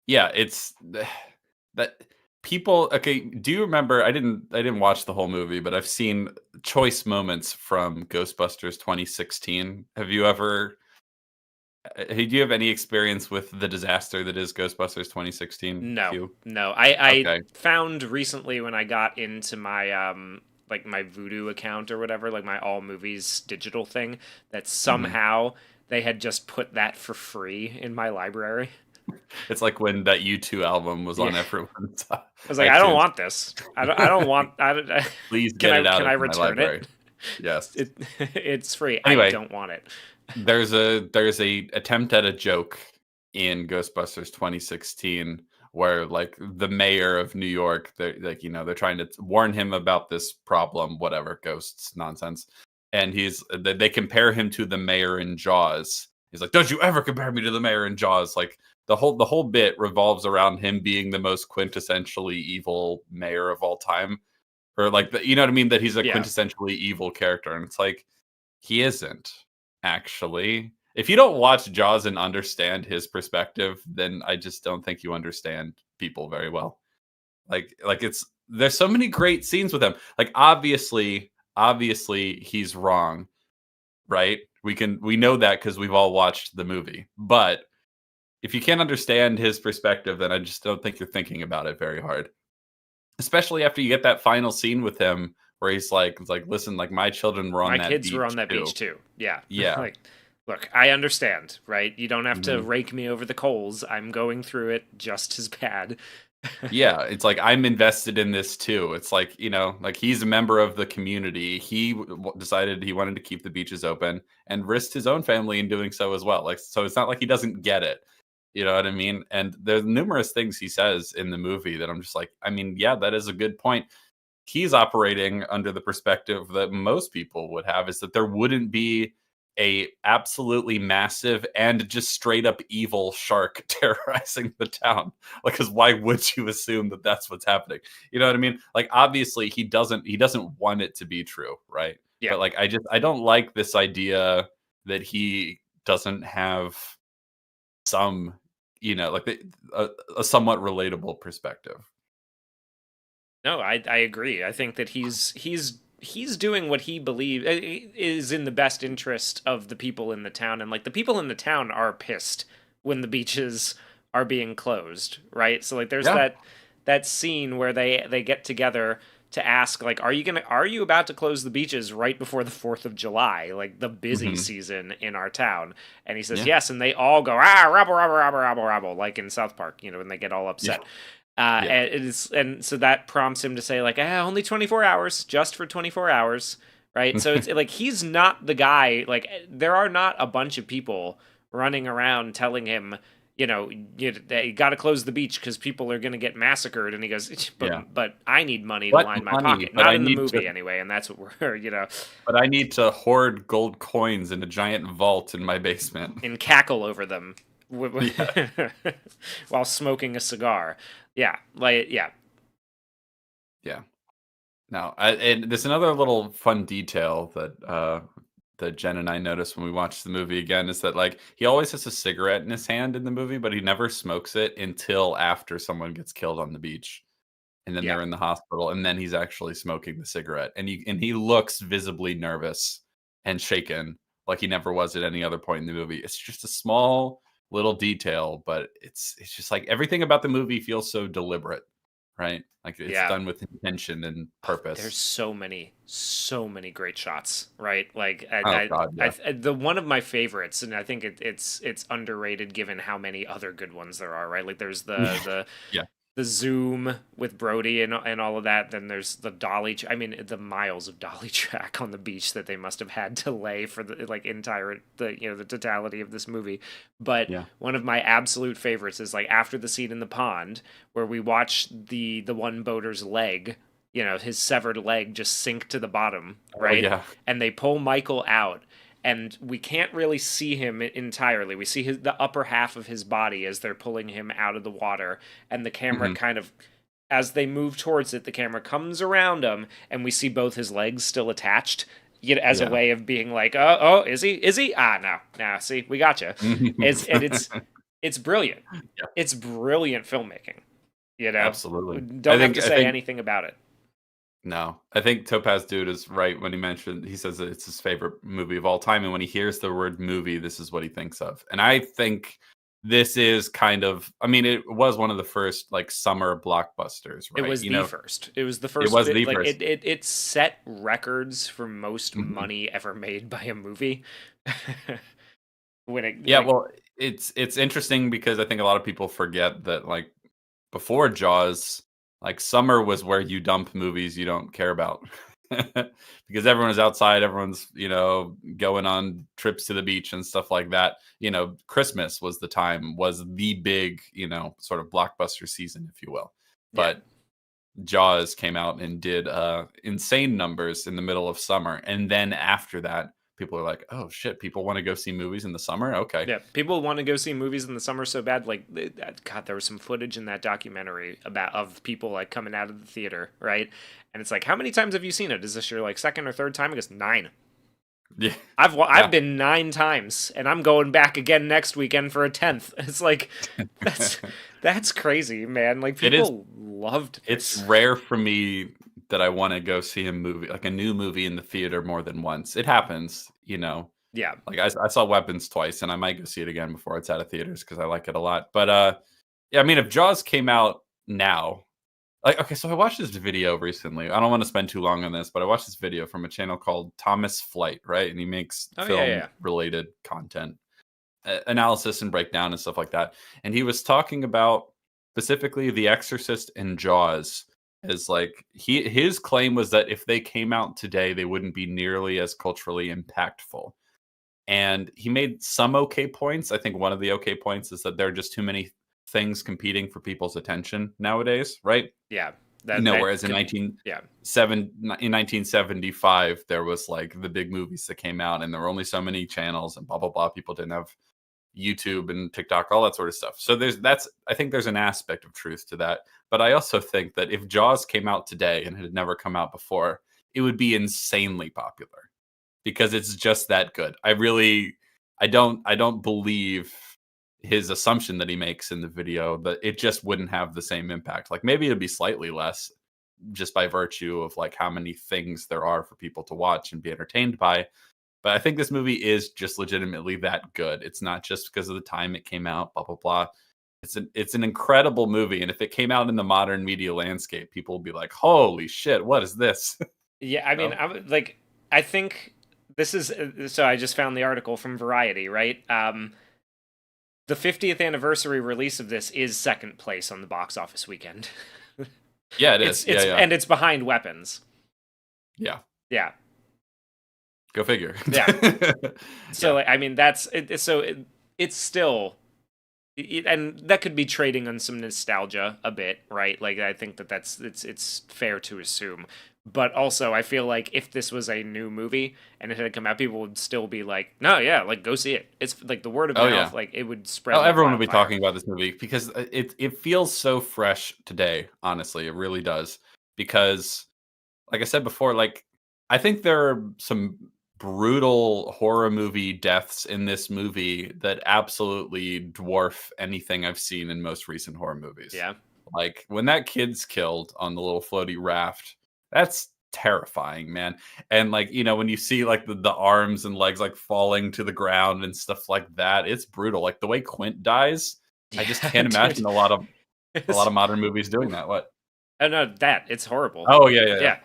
Yeah, it's that people. Okay, do you remember? I didn't watch the whole movie, but I've seen choice moments from Ghostbusters 2016. Have you ever? Do you have any experience with the disaster that is Ghostbusters 2016? No, Q. no. I Okay. found recently when I got into my like my Voodoo account or whatever, like my All Movies digital thing, that Mhm. somehow they had just put that for free in my library. It's like when that U2 album was Yeah. on everyone's I was like, I don't iTunes. want this. I don't want. Please get it out Can I of my return library. it? Yes. It it's free. I Anyway, don't want it. there's a attempt at a joke in Ghostbusters 2016 where like the mayor of New York, they're like, they're trying to warn him about this problem, whatever, ghosts nonsense. And they compare him to the mayor in Jaws. He's like, "Don't you ever compare me to the mayor in Jaws?" Like the whole bit revolves around him being the most quintessentially evil mayor of all time. Or like you know what I mean? That he's a Yeah. quintessentially evil character. And it's like he isn't actually. If you don't watch Jaws and understand his perspective, then I just don't think you understand people very well. Like it's there's so many great scenes with him. Like obviously he's wrong, right? We know that because we've all watched the movie. But if you can't understand his perspective, then I just don't think you're thinking about it very hard. Especially after you get that final scene with him where it's like, listen, like my children were on My that kids were beach on that too. beach too. Yeah. Yeah. Like, look, I understand, right? You don't have to Mhm. rake me over the coals. I'm going through it just as bad. Yeah, it's like I'm invested in this too. It's like, like he's a member of the community. He decided he wanted to keep the beaches open and risked his own family in doing so as well. Like, so it's not like he doesn't get it. You know what I mean? And there's numerous things he says in the movie that I'm just like, I mean, yeah, that is a good point. He's operating under the perspective that most people would have is that there wouldn't be a absolutely massive and just straight up evil shark terrorizing the town. Like, because why would you assume that that's what's happening? You know what I mean? Like, obviously he doesn't want it to be true, right? Yeah. But like I don't like this idea that he doesn't have some, like a somewhat relatable perspective. No, I agree. I think that he's doing what he believes is in the best interest of the people in the town, and like the people in the town are pissed when the beaches are being closed, right? So like there's Yeah. that scene where they get together to ask like are you about to close the beaches right before the 4th of July, like the busy Hmm. season in our town? And he says Yeah. yes, and they all go ah rabble rabble rabble rabble rabble like in South Park, when they get all Yeah. upset. Yeah. And so that prompts him to say like, only 24 hours, just for 24 hours, right? So it's like he's not the guy. Like there are not a bunch of people running around telling him, you got to close the beach because people are going to get massacred. And he goes, Yeah. but I need money to What line my money? pocket, But not I in the need to movie anyway. And that's what we're, but I need to hoard gold coins in a giant vault in my basement. and cackle over them Yeah. while smoking a cigar. Yeah, like yeah, Yeah. Now, and there's another little fun detail that Jen and I noticed when we watched the movie again is that like he always has a cigarette in his hand in the movie, but he never smokes it until after someone gets killed on the beach. And then yeah. they're in the hospital, and then he's actually smoking the cigarette. And he looks visibly nervous and shaken, like he never was at any other point in the movie. It's just a small little detail, but it's just like everything about the movie feels so deliberate, right? Like it's Yeah. done with intention and There's purpose. so many great shots, right? Like Oh God, yeah, the one of my favorites, and I think it's underrated given how many other good ones there are, right? Like there's yeah, yeah, the zoom with Brody and all of that. Then there's the dolly. I mean, the miles of dolly track on the beach that they must have had to lay for the like entire the totality of this movie. But yeah. one of my absolute favorites is like after the scene in the pond where we watch the one boater's leg, his severed leg just sink to the bottom, Oh right? yeah, And they pull Michael out, and we can't really see him entirely. We see the upper half of his body as they're pulling him out of the water, and the camera hmm kind of as they move towards it, the camera comes around him, and we see both his legs still attached, as a Yeah. way of being like, oh, is he? Is he? Ah, no, no. See, we got you. It's brilliant. Yeah, It's brilliant filmmaking. absolutely. Don't have to I say think anything about it. no. I think Topaz Dude is right when he says that it's his favorite movie of all time, and when he hears the word movie, this is what he thinks of. And I think this is kind of, I mean, it was one of the first like summer blockbusters, It right? was the first. It was the It first was bit. the Like first. it set records for most Mhm. money ever made by a movie. when it Yeah, like well, it's interesting because I think a lot of people forget that like before Jaws, like summer was where you dump movies you don't care about. Because everyone is outside, everyone's, going on trips to the beach and stuff like that. Christmas was the big, sort of blockbuster season, if you will. yeah. But Jaws came out and did insane numbers in the middle of summer. And then after that, people are like, oh shit, people want to go see movies in the summer? Okay. Yeah, people want to go see movies in the summer so bad. Like, God, there was some footage in that documentary of people like coming out of the theater, right? And it's like, how many times have you seen it? Is this your like second or third time? I guess 9. Yeah. I've Yeah. been 9 times, and I'm going back again next weekend for a 10th. It's like, that's crazy, man. Like It is. people loved It's this. rare for me that I want to go see a movie, like a new movie in the theater more than once. It happens. Yeah. Like I saw Weapons twice, and I might go see it again before it's out of theaters because I like it a lot. But yeah, I mean, if Jaws came out now, like, okay, so I watched this video recently. I don't want to spend too long on this, but I watched this video from a channel called Thomas Flight, right? And he makes Oh yeah, film yeah. related content, analysis and breakdown and stuff like that. And he was talking about specifically The Exorcist and Jaws as like his claim was that if they came out today, they wouldn't be nearly as culturally impactful. And he made some okay points. I think one of the okay points is that there are just too many things competing for people's attention nowadays, right? Yeah. That Whereas in could. Yeah. 1975, there was like the big movies that came out, and there were only so many channels, and blah blah blah. People didn't have YouTube and TikTok, all that sort of stuff. So I think there's an aspect of truth to that. But I also think that if Jaws came out today and had never come out before, it would be insanely popular because it's just that good. I don't believe his assumption that he makes in the video that it just wouldn't have the same impact. Like maybe it'd be slightly less just by virtue of like how many things there are for people to watch and be entertained by. But I think this movie is just legitimately that good. It's not just because of the time it came out, blah blah blah. It's an incredible movie, and if it came out in the modern media landscape, people would be like, "Holy shit, what is this?" Yeah, I mean, So, I think this is so. I just found the article from Variety, right? The 50th anniversary release of this is second place on the box office weekend. yeah, it it's is. Yeah, it's yeah, and it's behind Weapons. yeah. Yeah, Go figure. yeah. So Yeah, like, I mean, it's still, and that could be trading on some nostalgia a bit, right? Like I think it's fair to assume. But also, I feel like if this was a new movie and it had come out, people would still be like, "No, yeah, like go see it." It's like the word of oh yeah. mouth, like it would spread Oh, like everyone will be wildfire. talking about this movie because it feels so fresh today. Honestly, it really does. Because, like I said before, like I think there are some brutal horror movie deaths in this movie that absolutely dwarf anything I've seen in most recent horror movies. Yeah, Like when that kid's killed on the little floaty raft, that's terrifying, man. And like, when you see like the arms and legs like falling to the ground and stuff like that, it's brutal. Like the way Quint dies, I just yeah, can't dude. imagine a lot It's, of modern movies doing oof. that. What? Oh no, that it's horrible. Oh yeah, yeah, yeah. Yeah,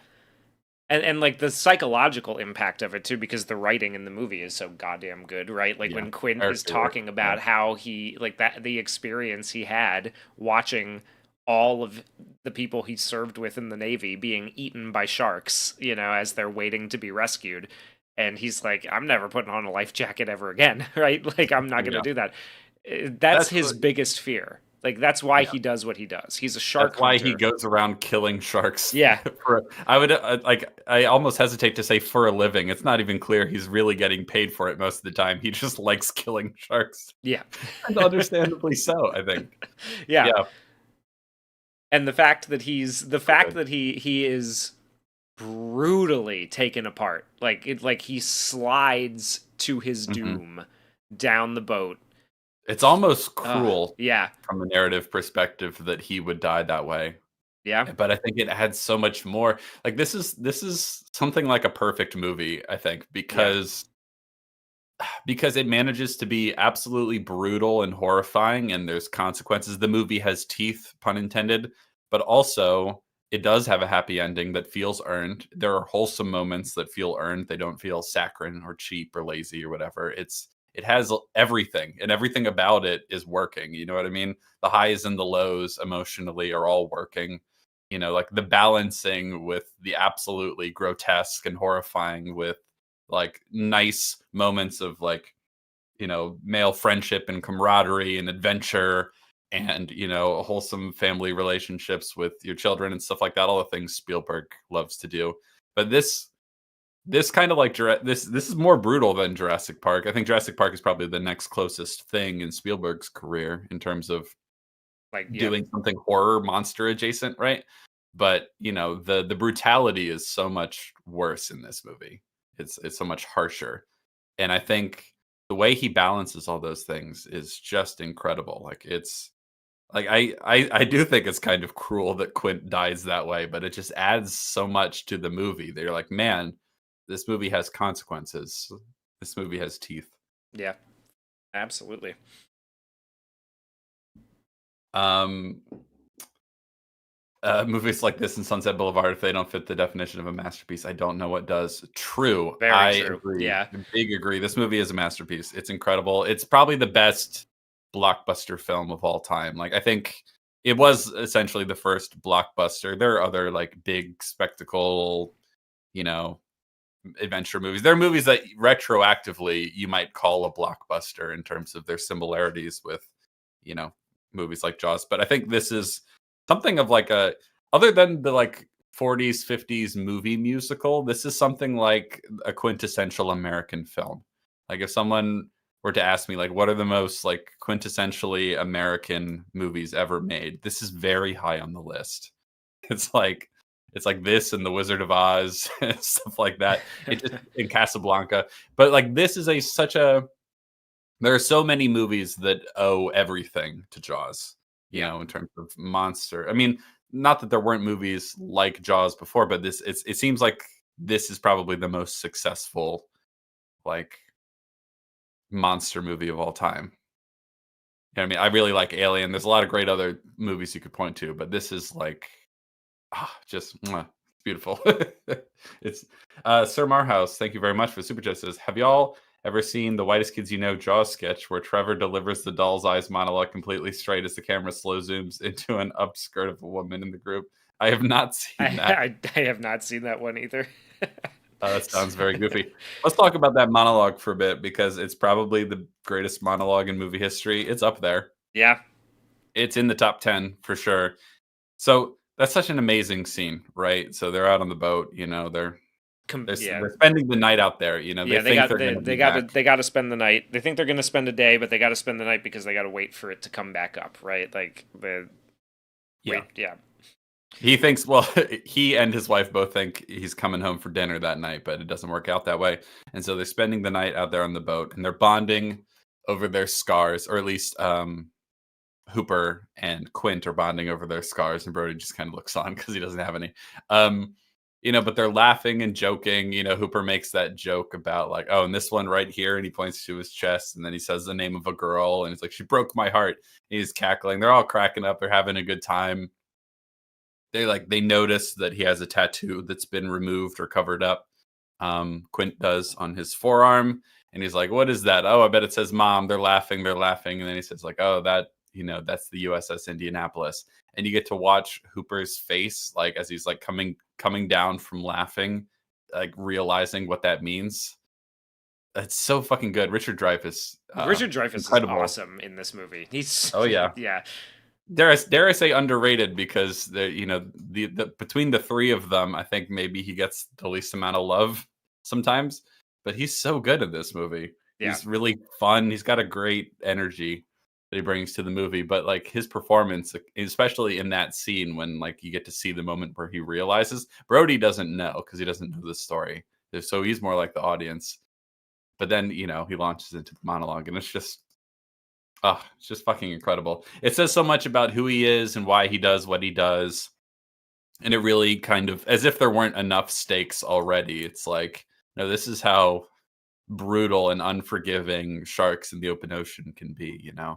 and like the psychological impact of it too, because the writing in the movie is so goddamn good, right? Like Yeah. when Quint is Character work. talking Yeah. about how he like that the experience he had watching all of the people he served with in the Navy being eaten by sharks, as they're waiting to be rescued. And he's like, I'm never putting on a life jacket ever again, right? Like, I'm not going to Yeah. do that. That's That's his what biggest fear. Like, that's why yeah. he does what he does. He's a That's shark why he hunter. goes around killing sharks Yeah, I would I almost hesitate to say for a living. It's not even clear he's really getting paid for it most of the time. He just likes killing sharks. yeah. And understandably so, I think. Yeah. Yeah. And the fact that Good. he is brutally taken apart. Like he slides to his Hmm. doom down the boat. It's almost cruel Yeah. from a narrative perspective that he would die that way. Yeah. But I think it adds so much more. Like this is something like a perfect movie, I think, Yeah. because it manages to be absolutely brutal and horrifying, and there's consequences. The movie has teeth, pun intended, but also it does have a happy ending that feels earned. There are wholesome moments that feel earned. They don't feel saccharine or cheap or lazy or whatever. It has everything, and everything about it is working. You know what I mean? The highs and the lows emotionally are all working. Like the balancing with the absolutely grotesque and horrifying with like nice moments of like male friendship and camaraderie and adventure and wholesome family relationships with your children and stuff like that, all the things Spielberg loves to do. But this kind of like this is more brutal than Jurassic Park. I think Jurassic Park is probably the next closest thing in Spielberg's career in terms of Like, yeah. doing something horror monster adjacent, right? But the brutality is so much worse in this movie. It's so much harsher, and I think the way he balances all those things is just incredible. Like it's like I do think it's kind of cruel that Quint dies that way, but it just adds so much to the movie that you're like, man, this movie has consequences. This movie has teeth. Yeah. Absolutely. Um, movies like this and Sunset Boulevard, if they don't fit the definition of a masterpiece, I don't know what does. True, Very I true. agree. Yeah. Big agree. This movie is a masterpiece. It's incredible. It's probably the best blockbuster film of all time. Like I think it was essentially the first blockbuster. There are other like big spectacle, you know, adventure movies. There are movies that retroactively you might call a blockbuster in terms of their similarities with, you know, movies like Jaws. But I think this is something of like a other than the like 40s, 50s movie musical, this is something like a quintessential American film. Like if someone were to ask me like what are the most like quintessentially American movies ever made, this is very high on the list. It's like it's like this and The Wizard of Oz and stuff like that. It just in Casablanca. But like this is a such a there are so many movies that owe everything to Jaws, Yeah. in terms of monster. I mean, not that there weren't movies like Jaws before, but it seems like this is probably the most successful like monster movie of all time. You know what I mean? I really like Alien. There's a lot of great other movies you could point to, but this is like just mwah, beautiful. It's Sir Marhouse. Thank you very much for super chat. Says, have y'all ever seen the Whitest Kids You Know Jaws sketch where Trevor delivers the doll's eyes monologue completely straight as the camera slow zooms into an upskirt of a woman in the group? I have not seen that. I have not seen that one either. That sounds very goofy. Let's talk about that monologue for a bit because it's probably the greatest monologue in movie history. It's up there. Yeah. It's in the top 10 for sure. So that's such an amazing scene, right? So they're out on the boat, Yeah. they're spending the night out there. They Yeah, think they're going to be back. they got to spend the night. They think they're going to spend a day, but they got to spend the night because they got to wait for it to come back up, right? Like the Yeah, wait, yeah. he thinks. Well, he and his wife both think he's coming home for dinner that night, but it doesn't work out that way. And so they're spending the night out there on the boat, and they're bonding over their scars, or at least Hooper and Quint are bonding over their scars, and Brody just kind of looks on because he doesn't have any. Um, but they're laughing and joking. Hooper makes that joke about like, oh, and this one right here, and he points to his chest, and then he says the name of a girl, and it's like she broke my heart. And he's cackling. They're all cracking up. They're having a good time. They notice that he has a tattoo that's been removed or covered up. Quint does on his forearm, and he's like, "What is that?" "Oh, I bet it says mom." They're laughing, and then he says, like, "Oh, that's the USS Indianapolis." And you get to watch Hooper's face, like as he's like coming down from laughing, like realizing what that means. It's so fucking good. Richard Dreyfuss, Richard Dreyfuss is incredible. awesome in this movie. He's Oh yeah, yeah. dare I say underrated because the between the three of them, I think maybe he gets the least amount of love sometimes, but he's so good in this movie. Yeah. He's really fun. He's got a great energy. that he brings to the movie. But like his performance, especially in that scene when like you get to see the moment where he realizes Brody doesn't know because he doesn't know the story, so he's more like the audience. But then he launches into the monologue, and it's just it's just fucking incredible. It says so much about who he is and why he does what he does. And it really kind of, as if there weren't enough stakes already, it's like, no, this is how brutal and unforgiving sharks in the open ocean can be. And I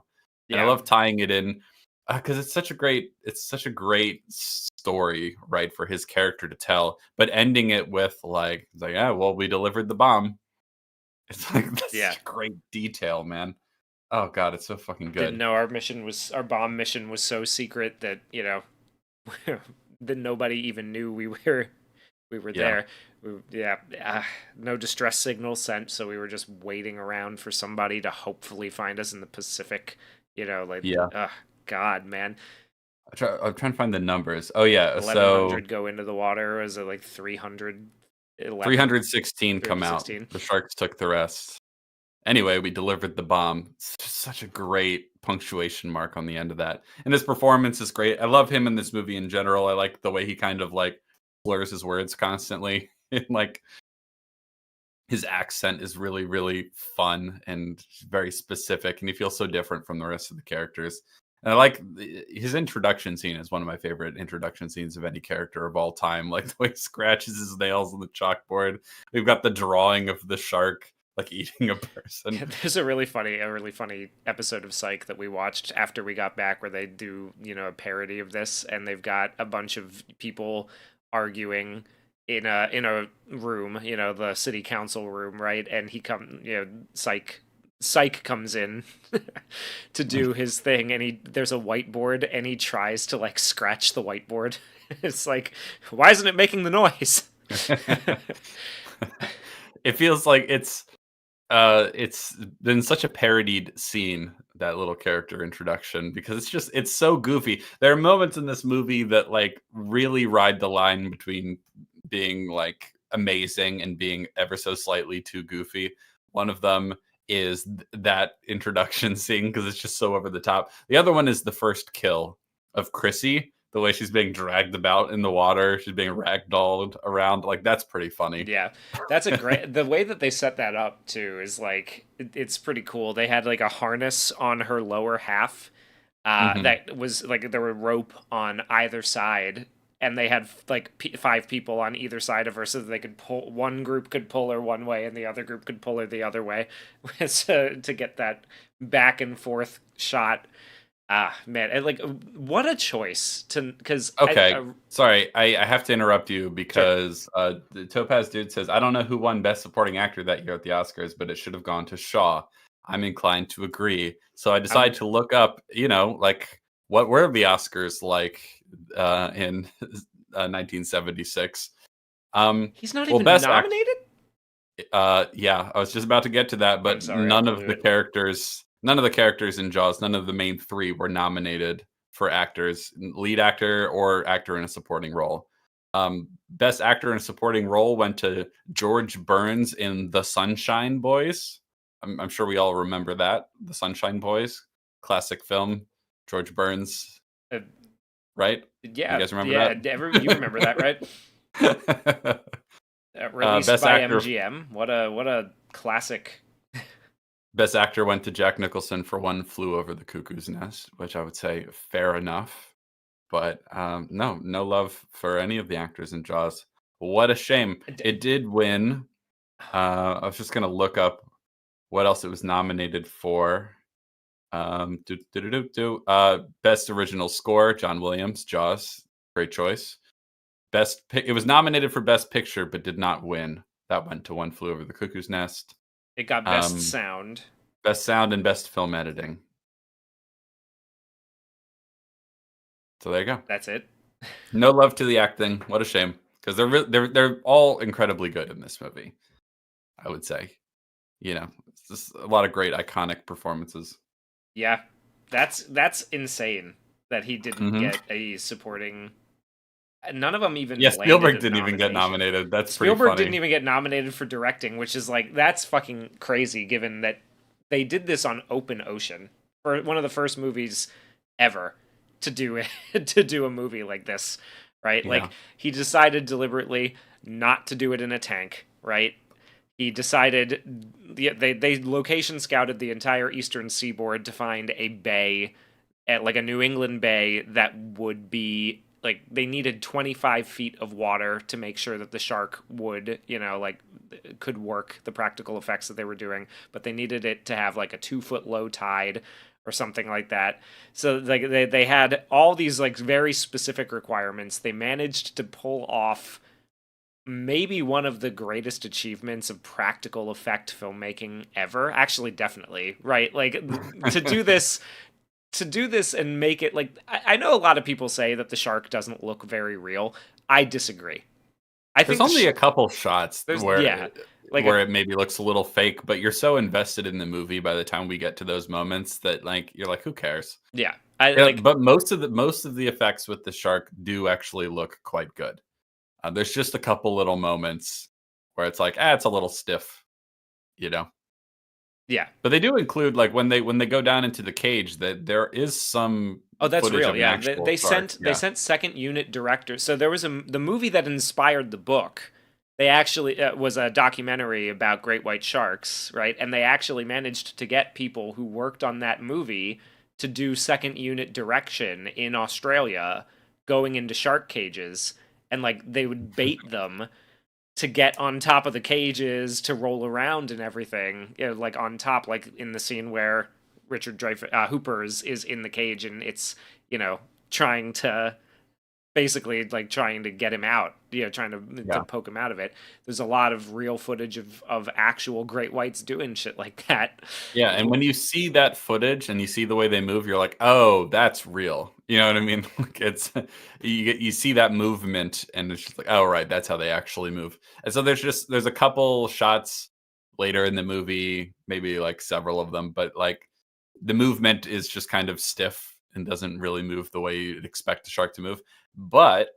Yeah. love tying it in because it's such a great story, right, for his character to tell, but ending it with like, yeah, well, we delivered the bomb. It's like, that's Yeah. such a great detail, man. Oh god, it's so fucking Didn't good. know our bomb mission was so secret that, that nobody even knew we were Yeah, there. Yeah, no distress signal sent, so we were just waiting around for somebody to hopefully find us in the Pacific. Like, yeah. God, man, I'm trying to find the numbers. Oh yeah, so 1100 go into the water. Was it like 300? 11 316 come out. 316. The sharks took the rest. Anyway, we delivered the bomb. It's just such a great punctuation mark on the end of that. And his performance is great. I love him in this movie in general. I like the way he kind of like slurs his words constantly. And like his accent is really, really fun and very specific. And he feels so different from the rest of the characters. And I like his introduction scene is one of my favorite introduction scenes of any character of all time. Like the way he scratches his nails on the chalkboard. We've got the drawing of the shark like eating a person. There's a really funny episode of Psych that we watched after we got back where they do, a parody of this, and they've got a bunch of people arguing in a room, the city council room, right? And Psych comes in to do his thing, and there's a whiteboard, and he tries to like scratch the whiteboard. It's like, why isn't it making the noise? It feels like it's been such a parodied scene, that little character introduction, because it's so goofy. There are moments in this movie that like really ride the line between being like amazing and being ever so slightly too goofy. One of them is that introduction scene because it's just so over the top. The other one is the first kill of Chrissy, the way she's being dragged about in the water, she's being ragdolled around. Like that's pretty funny. Yeah, that's a great. The way that they set that up too is like it's pretty cool. They had like a harness on her lower half, Hmm. that was like there were rope on either side, and they had like 5 people on either side of her, so that they could pull. One group could pull her one way, and the other group could pull her the other way, so, to get that back and forth shot. Ah, man, and like what a choice to because Okay. Sorry, I have to interrupt you sure. because the Topaz dude says, I don't know who won Best Supporting Actor that year at the Oscars, but it should have gone to Shaw. I'm inclined to agree. So I decided I'm to look up, like what were the Oscars like in 1976. He's not Well, even Best Act. nominated. Yeah, I was just about to get to that, I'm but sorry, I blew it. none of the characters in Jaws, none of the main three were nominated for actors, lead actor or actor in a supporting role. Best actor in a supporting role went to George Burns in The Sunshine Boys. I'm sure we all remember that, The Sunshine Boys, classic film. George Burns, Uh, right? You yeah, guys remember yeah. that? You remember that, right? Released Best by actor MGM. What a classic. Best actor went to Jack Nicholson for One Flew Over the Cuckoo's Nest, which I would say fair enough. But no love for any of the actors in Jaws. What a shame. It did win. I was just gonna look up what else it was nominated for. Best original score, John Williams, Jaws, great choice. It was nominated for Best Picture, but did not win. That went to One Flew Over the Cuckoo's Nest. It got best Um, sound. Best sound and best film editing. So there you go. That's it. No love to the acting. What a shame, because they're all incredibly good in this movie. I would say, it's just a lot of great iconic performances. Yeah, that's insane that he didn't Hmm. get a supporting. None of them even Yeah, landed Spielberg a didn't even get nomination. nominated. That's pretty Spielberg didn't funny. even get nominated for directing, which is like that's fucking crazy given that they did this on open ocean. for one of the first movies ever to do to do a movie like this, right? Yeah. Like he decided deliberately not to do it in a tank, right? He decided they location scouted the entire eastern seaboard to find a bay at like a New England bay that would be like they needed 25 feet of water to make sure that the shark would, like could work the practical effects that they were doing, but they needed it to have like a 2 foot low tide or something like that. So like they had all these like very specific requirements. They managed to pull off maybe one of the greatest achievements of practical effect filmmaking ever. Actually, definitely, right? Like to do this and make it like I know a lot of people say that the shark doesn't look very real. I disagree. I There's think only a couple shots there's yeah, like where it maybe looks a little fake, but you're so invested in the movie by the time we get to those moments that like you're like, who cares? yeah, I Yeah, like but most of the effects with the shark do actually look quite good. There's just a couple little moments where it's like, it's a little stiff, you know. yeah. But they do include like when they go down into the cage that there is some Oh, that's footage real. of an Yeah, actual they shark. sent they Yeah. sent second unit directors. So there was the movie that inspired the book. They actually was a documentary about great white sharks, right? And they actually managed to get people who worked on that movie to do second unit direction in Australia, going into shark cages, and like they would bait them to get on top of the cages to roll around and everything, like on top, like in the scene where Richard Dreyfuss, Hooper is in the cage and it's you know trying to basically like trying to get him out, trying to Yeah. poke him out of it. There's a lot of real footage of actual great whites doing shit like that. Yeah, and when you see that footage and you see the way they move, you're like, "Oh, that's real." You know what I mean? Like it's you see that movement and it's just like, "Oh, right, that's how they actually move." And so there's a couple shots later in the movie, maybe like several of them, but like the movement is just kind of stiff and doesn't really move the way you'd expect a shark to move. But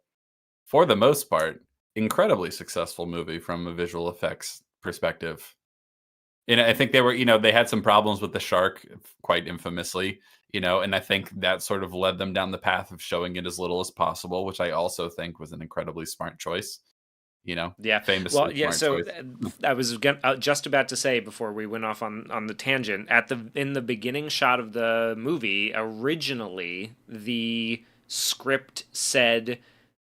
for the most part, incredibly successful movie from a visual effects perspective. And I think they had some problems with the shark quite infamously, and I think that sort of led them down the path of showing it as little as possible, which I also think was an incredibly smart choice, Yeah. Well, famously yeah. smart So choice. I was just about to say before we went off on the tangent in the beginning shot of the movie. Originally, the script said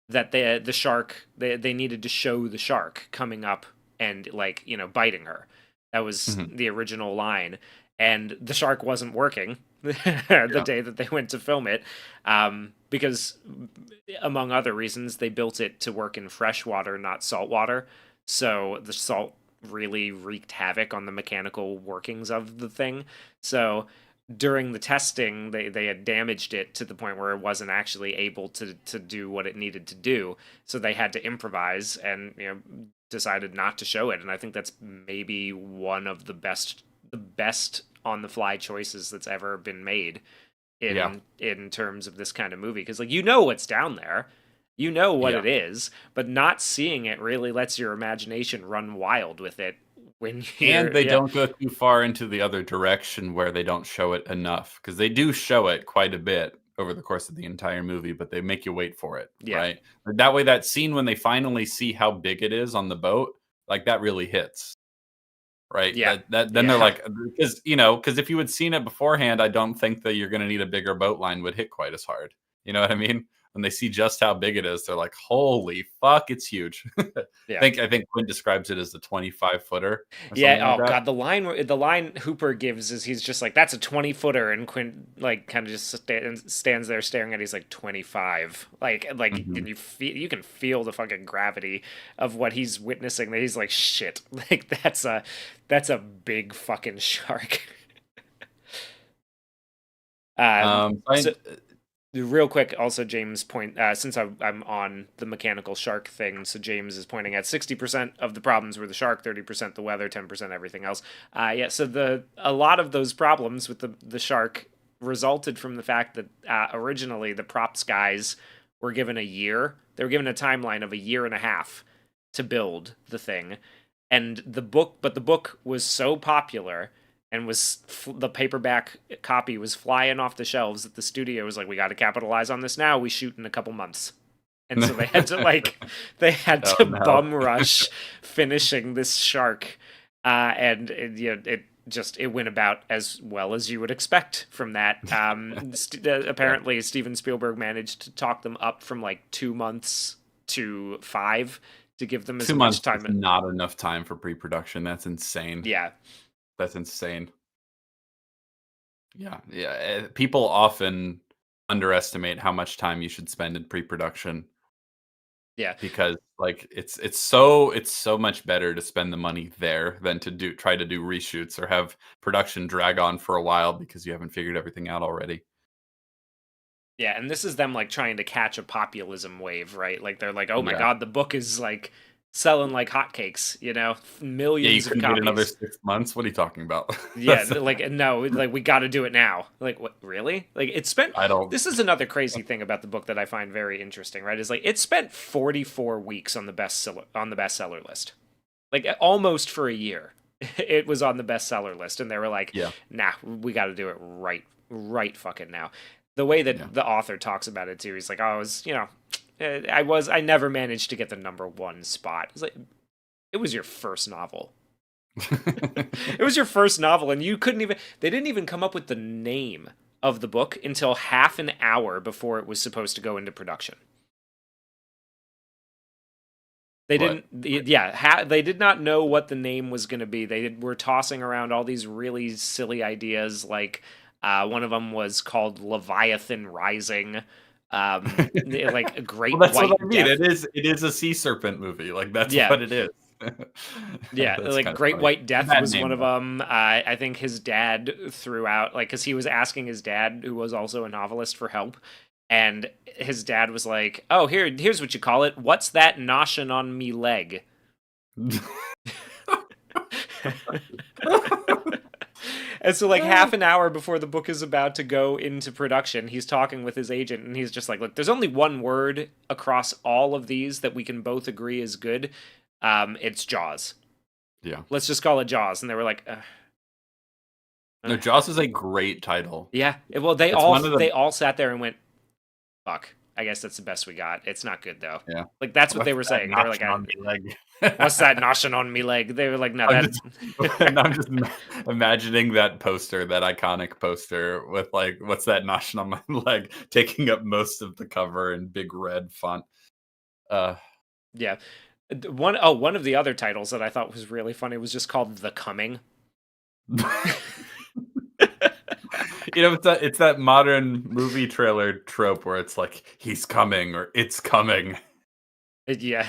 that the shark they needed to show the shark coming up and like biting her. That was Mhm. the original line, and the shark wasn't working the Yeah, day that they went to film it, because among other reasons, they built it to work in fresh water, not salt water. So the salt really wreaked havoc on the mechanical workings of the thing. So during the testing, they had damaged it to the point where it wasn't actually able to do what it needed to do. So they had to improvise and decided not to show it. And I think that's maybe one of the best on the fly choices that's ever been made yeah, in terms of this kind of movie, because like what's down there, what yeah. it is, but not seeing it really lets your imagination run wild with it when And you're they yeah, don't go too far into the other direction where they don't show it enough because they do show it quite a bit over the course of the entire movie, but they make you wait for it, yeah, right? That way, that scene when they finally see how big it is on the boat, like that really hits. Right, yeah, that then they're yeah. like because if you had seen it beforehand, I don't think that you're gonna need a bigger boat line would hit quite as hard. You know what I mean? When they see just how big it is, they're like, "Holy fuck, it's huge." Yeah. I think Quint describes it as the 25-footer or Yeah. something like Oh that. God, the line Hooper gives is he's just like that's a 20-footer, and Quint like kind of just stands there staring at. He's like 25. Like Mhm. you can feel the fucking gravity of what he's witnessing. That he's like shit. Like that's a big fucking shark. I So real quick, also James point since I'm on the mechanical shark thing, so James is pointing at 60% of the problems were the shark, 30% the weather, 10% everything else. Yeah, so a lot of those problems with the shark resulted from the fact that originally the props guys were given a year. They were given a timeline of a year and a half to build the thing, but the book was so popular and the paperback copy was flying off the shelves at the studio. Was like, we got to capitalize on this now. We shoot in a couple months. And so they had to Oh no. bum rush finishing this shark, and it went about as well as you would expect from that. Yeah. Apparently, Steven Spielberg managed to talk them up from like 2 months to 5 to give them as 2 months much is time. not enough time for pre-production. That's insane. Yeah, That's insane. Yeah, yeah. People often underestimate how much time you should spend in pre-production yeah. because, like, it's so much better to spend the money there than to try to do reshoots or have production drag on for a while because you haven't figured everything out already. Yeah, and this is them like trying to catch a populism wave, right? Like they're like, "Oh my Yeah. god, the book is like selling like hotcakes, Yeah, you millions of couldn't wait another copies." 6 months? What are you talking about? Yeah, That's like no, like we got to do it now. Like what? Really? Like it spent. I don't This is another crazy thing about the book that I find very interesting, right? Is like it spent 44 weeks on the bestseller list, like almost for a year. It was on the bestseller list, and they were like, Yeah, "Nah, we got to do it right fucking now." The way yeah. that the author talks about it too, he's like, "Oh, I was, I never managed to get the #1 spot." It's like it was your first novel. It was your first novel, and you couldn't even. They didn't even come up with the name of the book until half an hour before it was supposed to go into production. They What? didn't. Yeah, they did not know what the name was going to be. Were tossing around all these really silly ideas. Like one of them was called Leviathan Rising. Like a Well, great that's what white I mean. death. It is a sea serpent movie. Like, that's Yeah, what it is. yeah, That's like kind of Great funny. White It's a Death bad was one name, of though. them. I think his dad threw out, like, because he was asking his dad, who was also a novelist, for help, and his dad was like, "Oh, here's what you call it. What's that noshin' on me leg?" And so, like, half an hour before the book is about to go into production, he's talking with his agent, and he's just like, "Look, there's only one word across all of these that we can both agree is good. It's Jaws. Yeah. Let's just call it Jaws." And they were like, No, uh. Jaws is a great title. Yeah. Well, they It's all one of the they all sat there and went, "Fuck. I guess that's the best we got. It's not good though." yeah. Like that's what they What's were that saying. They were like, notching on me leg? "What's that noshing on me leg?" They were like, "No, I'm that." just now I'm just imagining that poster, that iconic poster with, like, "What's that noshing on my leg?" taking up most of the cover in big red font. Uh, Yeah. One of the other titles that I thought was really funny was just called The Coming. it's that modern movie trailer trope where it's like, "He's coming," or "It's coming." Yeah.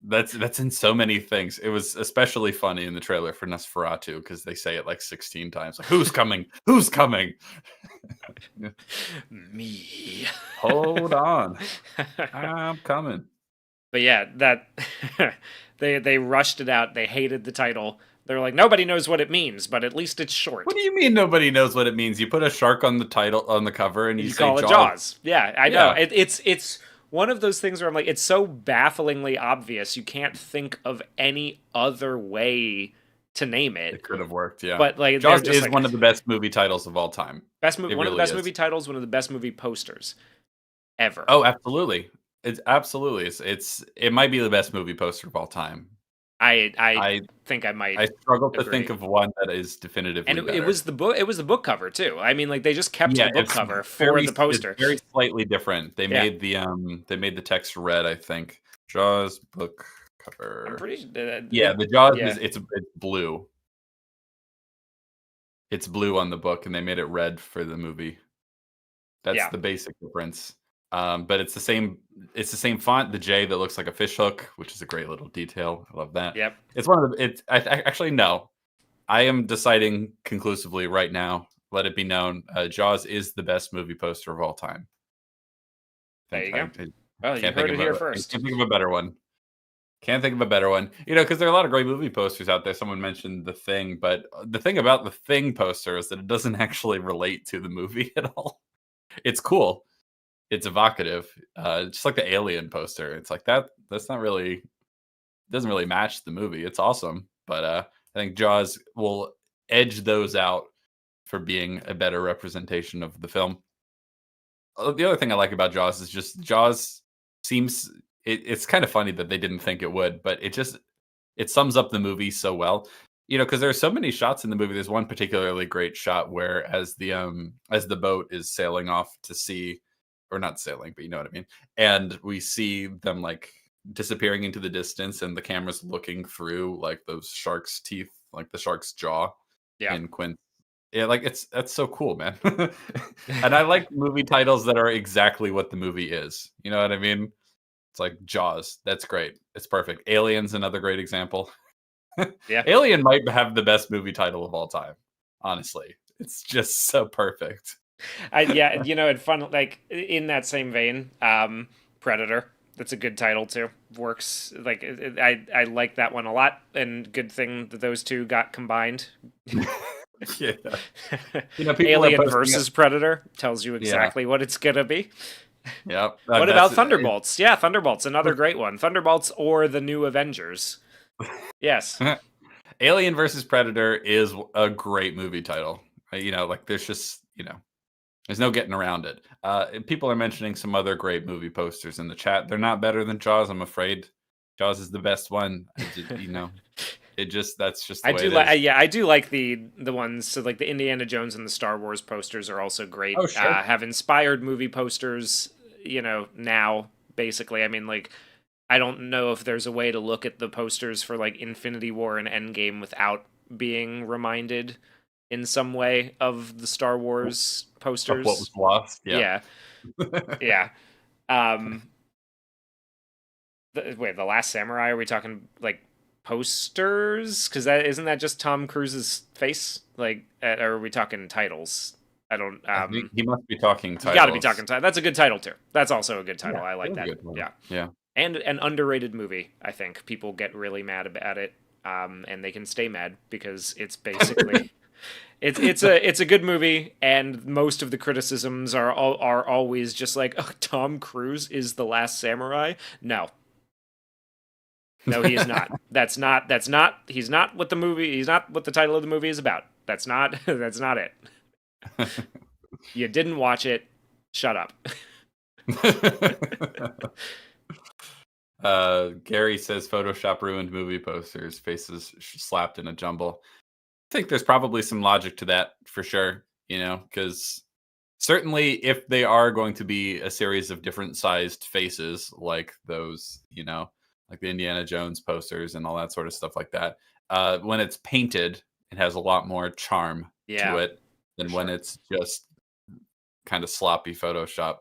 That's in so many things. It was especially funny in the trailer for Nosferatu because they say it like 16 times. Like, "Who's coming? Who's coming?" Yeah. Me. Hold on. I'm coming. But yeah, that they rushed it out. They hated the title. They were like, "Nobody knows what it means, but at least it's What short." do you mean nobody knows what it means? You put a shark on the title on the cover and you You say call it Jaws. Jaws. Yeah, I know. Yeah, It's one of those things where I'm like, it's so bafflingly obvious. You can't think of any other way to name it. it could have worked. Yeah. But like, they're Jaws just is like one of the best movie titles of all time. It one of the really best is. movie titles, one of the best movie posters ever. Oh, absolutely. It's absolutely. It might be the best movie poster of all time. I I think I I might struggle to think agree. of one that is And definitively it better. was the book. It was the book cover too. I mean, like they just kept Yeah, the book cover for very the it's poster. very slightly different. Yeah, They made the text red, I think. Jaws book I'm cover. pretty. Yeah, the Jaws Yeah, is it's blue. It's blue on the book, and they made it red for the movie. That's yeah, the basic difference. But it's the same font, the J that looks like a fish hook, which is a great little detail. I love that. yep. It's one of the it's I actually no. I am deciding conclusively right now, let it be known, Jaws is the best movie poster of all time. There Think you I go. Well, you can't think heard of it here I first. can't think of a better one. Can't think of a better one. Because there are a lot of great movie posters out there. Someone mentioned The Thing, but the thing about The Thing poster is that it doesn't actually relate to the movie at all. It's cool. It's evocative. Just like the Alien poster. It's like that's not really doesn't really match the movie. It's awesome, but I think Jaws will edge those out for being a better representation of the film. The other thing I like about Jaws is just Jaws seems it's kind of funny that they didn't think it would, but it sums up the movie so well. Because there are so many shots in the movie. There's one particularly great shot where as the boat is sailing off to sea, or not sailing, but you know what I mean. And we see them like disappearing into the distance, and the camera's looking through like those shark's teeth, like the shark's jaw Yeah. in Quint. Yeah, like that's so cool, man. And I like movie titles that are exactly what the movie is. You know what I mean? It's like Jaws. That's great. It's perfect. Alien's another great example. Yeah. Alien might have the best movie title of all time. Honestly, it's just so perfect. Yeah, and fun, like in that same vein, Predator. That's a good title too. Works like I like that one a lot, and good thing that those two got combined. Yeah. Alien versus Predator tells you exactly what it's gonna be. Yep. What about Thunderbolts? Yeah, Thunderbolts, another great one. Thunderbolts or the new Avengers. Yes. Alien versus Predator is a great movie title. Like there's just, there's no getting around it. People are mentioning some other great movie posters in the chat. They're not better than Jaws, I'm afraid. Jaws is the best one. That's just the way it is. Yeah, I do like the ones. So like the Indiana Jones and the Star Wars posters are also great. Oh, sure. Have inspired movie posters. Now basically, I mean, like I don't know if there's a way to look at the posters for like Infinity War and Endgame without being reminded in some way of the Star Wars posters. Of what was lost? Yeah. Yeah. The Last Samurai, are we talking like posters? Because isn't that just Tom Cruise's face? Like, or are we talking titles? I don't. I think he must be talking titles. You got to be talking titles. That's a good title too. That's also a good title. Yeah, I like that. Yeah. Yeah. And an underrated movie. I think people get really mad about it, and they can stay mad because it's basically. It's a good movie, and most of the criticisms are always just like, oh, Tom Cruise is the Last Samurai. No, he is not. That's not. He's not what the movie. He's not what the title of the movie is about. That's not. That's not it. You didn't watch it. Shut up. Gary says Photoshop ruined movie posters. Faces slapped in a jumble. I think there's probably some logic to that for sure. Because certainly if they are going to be a series of different sized faces, like those, like the Indiana Jones posters and all that sort of stuff like that, when it's painted, it has a lot more charm to it than when it's just kind of sloppy Photoshop.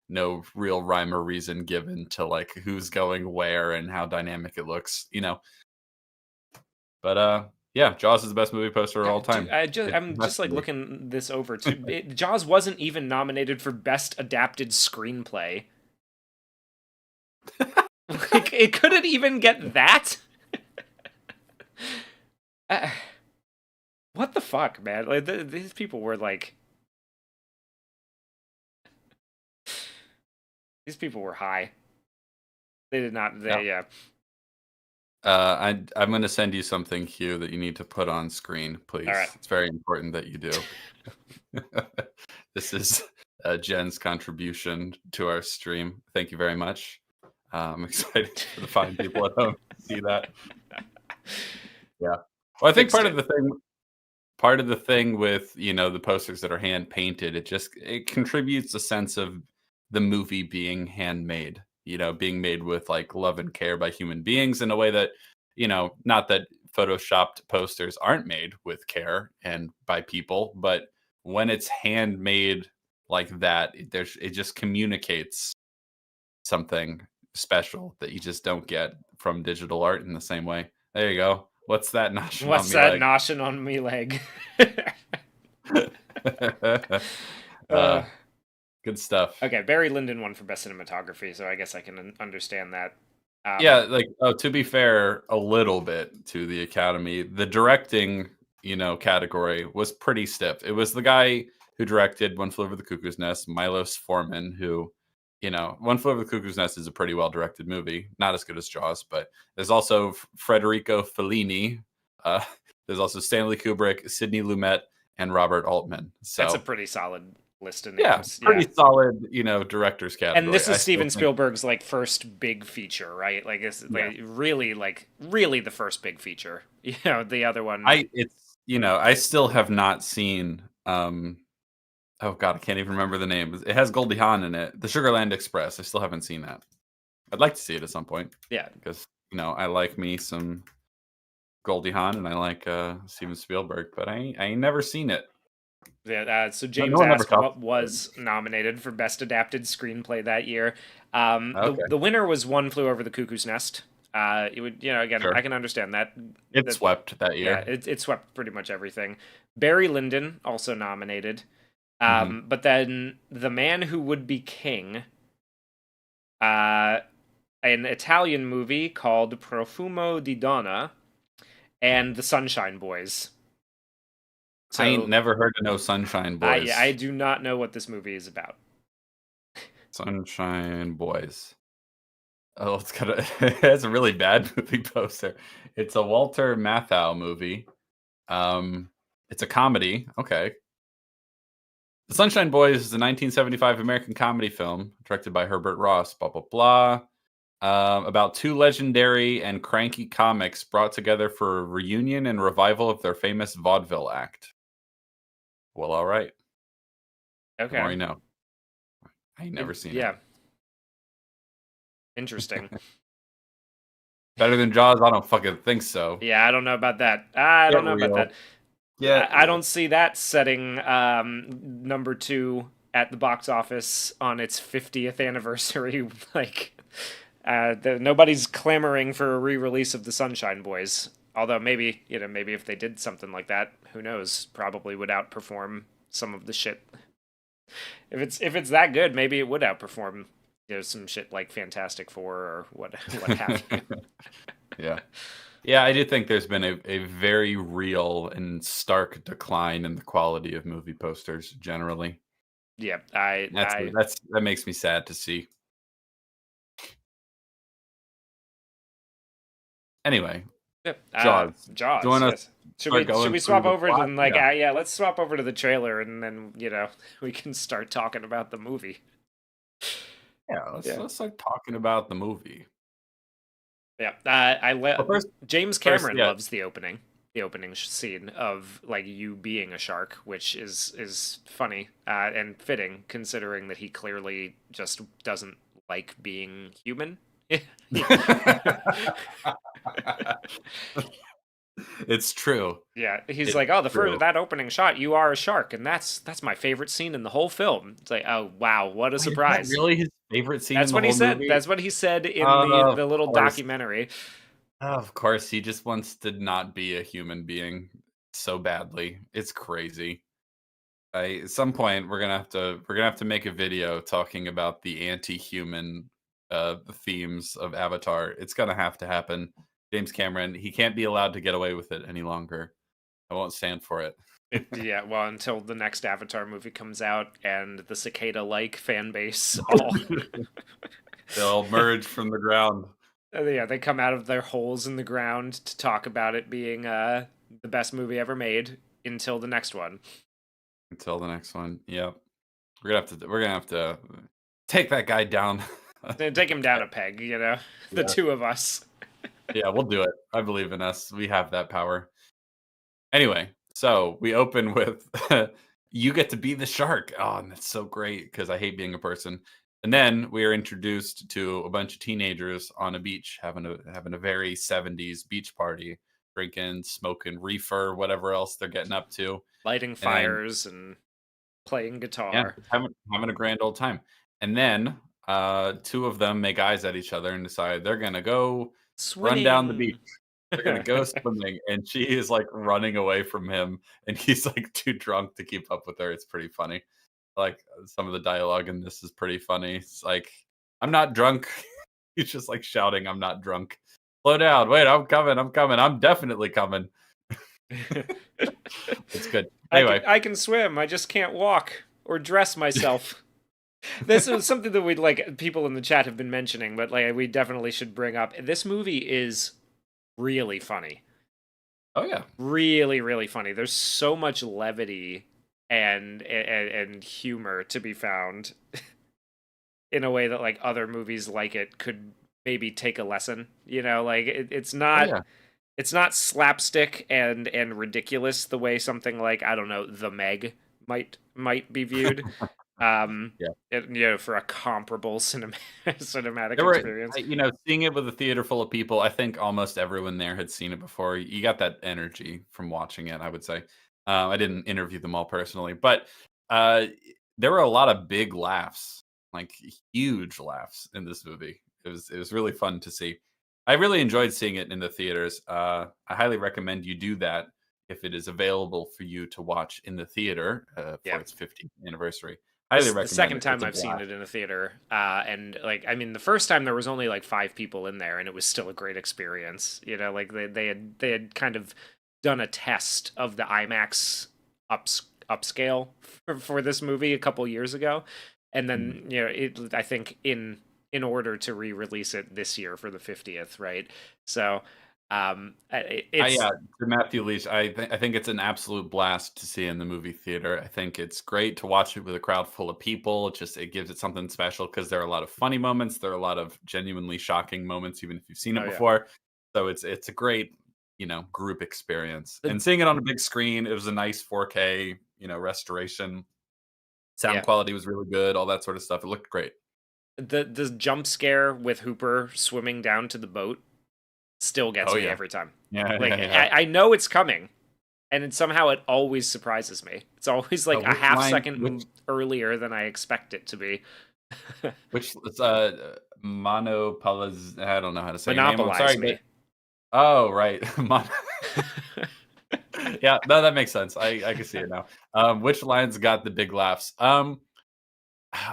No real rhyme or reason given to like who's going where and how dynamic it looks, But yeah, Jaws is the best movie poster of all time. I'm just like looking this over too. Jaws wasn't even nominated for Best Adapted Screenplay. Like, it couldn't even get that. What the fuck, man? Like these people were like, these people were high. They did not. Yeah. I'm going to send you something, Hugh, that you need to put on screen, please. All right. It's very important that you do. This is Jen's contribution to our stream. Thank you very much. I'm excited for the fine people at home to see that. Yeah. Well, I think part of the thing with, the posters that are hand painted, it contributes a sense of the movie being handmade. Being made with like love and care by human beings in a way that, not that photoshopped posters aren't made with care and by people, but when it's handmade like that, it just communicates something special that you just don't get from digital art in the same way. There you go. What's that noshing What's on me that leg? noshing on me leg? Good stuff. Okay, Barry Lyndon won for best cinematography, so I guess I can understand that. Yeah, like to be fair, a little bit to the Academy, the directing, category was pretty stiff. It was the guy who directed One Flew Over the Cuckoo's Nest, Milos Forman, who, One Flew Over the Cuckoo's Nest is a pretty well directed movie, not as good as Jaws, but there's also Federico Fellini, There's also Stanley Kubrick, Sidney Lumet, and Robert Altman. That's a So pretty solid list of yeah, names. Yeah. pretty solid, directors And category. this I is still Steven think, Spielberg's like first big feature, right? yeah, Like really the first big feature. The other one. I still have not seen. Oh God, I can't even remember the name. It has Goldie Hawn in it. The Sugarland Express. I still haven't seen that. I'd like to see it at some point Yeah. because I like me some Goldie Hawn and I like Steven Spielberg, but I ain't never seen it. Yeah, so No James one ever asked talks what about was nominated for Best Adapted Screenplay that year. it. The Okay, winner was One Flew Over the Cuckoo's Nest. It would, again, sure. I can understand that. It That swept that yeah, year. it swept pretty much everything. Barry Lyndon also nominated. Hmm. But then The Man Who Would Be King, uh, an Italian movie called Profumo di Donna, and The Sunshine Boys. I ain't So never heard of no Sunshine I Boys. do not know what this movie is about. Sunshine Boys. Oh, it's got a it has a really bad movie poster. It's a Walter Matthau movie. Um, it's a comedy. Okay. The Sunshine Boys is a 1975 American comedy film directed by Herbert Ross. Blah blah blah. About two legendary and cranky comics brought together for a reunion and revival of their famous vaudeville act. Well, all right. The more Okay. you know. I ain't never seen it. Yeah, interesting. Better than Jaws? I don't fucking think so. Yeah, I don't know about that. I Get don't know about real. that. Get I real. don't see that setting number two at the box office on its 50th anniversary. Nobody's clamoring for a re-release of the Sunshine Boys. Although maybe if they did something like that, who knows? Probably would outperform some of the shit. If it's that good, maybe it would outperform some shit like Fantastic Four or what have you. Yeah. Yeah, I do think there's been a very real and stark decline in the quality of movie posters generally. Yeah, I That makes me sad to see. Anyway, Yep. Jaws. Do you Jaws. wanna Yes. Should start we going through swap the over to plot? Yeah. yeah? Let's swap over to the trailer and then we can start talking about the movie. Yeah, let's Yeah. let's start talking about the movie. Yeah. Well, James first, Cameron yeah. loves the opening scene of like you being a shark, which is funny and fitting considering that he clearly just doesn't like being human. It's true. Yeah, he's It's like, oh, the first true. that opening shot, you are a shark, and that's my favorite scene in the whole film. It's like, oh wow, what a Wait, is that surprise! really his favorite scene in That's the what he whole said. movie? That's what he said in Of the little course. documentary. Of course, he just wants to not be a human being so badly. It's crazy. At some point we're gonna have to make a video talking about the anti-human themes of Avatar. It's gonna have to happen. James Cameron, he can't be allowed to get away with it any longer. I won't stand for it. Yeah, well, until the next Avatar movie comes out and the cicada-like fan base all, They'll merge from the ground yeah, they come out of their holes in the ground to talk about it being the best movie ever made until the next one. until the next one. Yep. We're gonna have to take that guy down. They take him down a peg, the Yeah. two of us. Yeah, we'll do it. I believe in us. We have that power. Anyway, so we open with you get to be the shark. Oh, and that's so great because I hate being a person. And then we are introduced to a bunch of teenagers on a beach having a very 70s beach party, drinking, smoking reefer, whatever else they're getting up to. Lighting And fires and playing yeah, guitar. having a grand old time. And then two of them make eyes at each other and decide they're gonna go run down the beach. Swimming. They're gonna go swimming, and she is like running away from him, and he's like too drunk to keep up with her. It's pretty funny. Like some of the dialogue in this is pretty funny. It's like, I'm not drunk. He's just like shouting, I'm not drunk. Slow down. Wait, I'm coming. I'm coming. I'm definitely coming. It's good. Anyway, I can swim. I just can't walk or dress myself. This is something that we'd like people in the chat have been mentioning, but like we definitely should bring up. This movie is really funny. Oh yeah. Really, really funny. There's so much levity and humor to be found in a way that like other movies like it could maybe take a lesson. You know, like Oh yeah. it's not slapstick and ridiculous the way something like, I don't know, The Meg might be viewed. Yeah. You know, for a comparable cinematic There were, experience. seeing it with a theater full of people, I think almost everyone there had seen it before. You got that energy from watching it, I would say. I didn't interview them all personally, but uh, there were a lot of big laughs, like huge laughs in this movie. It was really fun to see. I really enjoyed seeing it in the theaters. I highly recommend you do that if it is available for you to watch in the theater for Yeah. its 50th anniversary. This Highly is the recommend second it. time It's a I've seen blast. it in a theater, and like, I mean, the first time there was only like 5 people in there, and it was still a great experience. You know, like they had kind of done a test of the IMAX upscale for this movie a couple years ago, and Mhm. then, you know, I think in order to re-release it this year for the 50th, right? So, it's Yeah, to Matthew Leach, I think it's an absolute blast to see in the movie theater. I think it's great to watch it with a crowd full of people. It gives it something special because there are a lot of funny moments. There are a lot of genuinely shocking moments, even if you've seen it oh yeah. before. So it's a great, group experience. The And seeing it on a big screen, it was a nice 4K, restoration. Sound Yeah. quality was really good, all that sort of stuff. It looked great. The jump scare with Hooper swimming down to the boat still gets Oh me yeah. every time. Yeah, Like, yeah, yeah. I know it's coming, and somehow it always surprises me. It's always like a Which half line second which earlier than I expect it to be. Which Monopoliz I don't know how to say your name. I'm Monopolize sorry, but me. oh, right. Yeah, no, that makes sense. I can see it now. Which lines got the big laughs?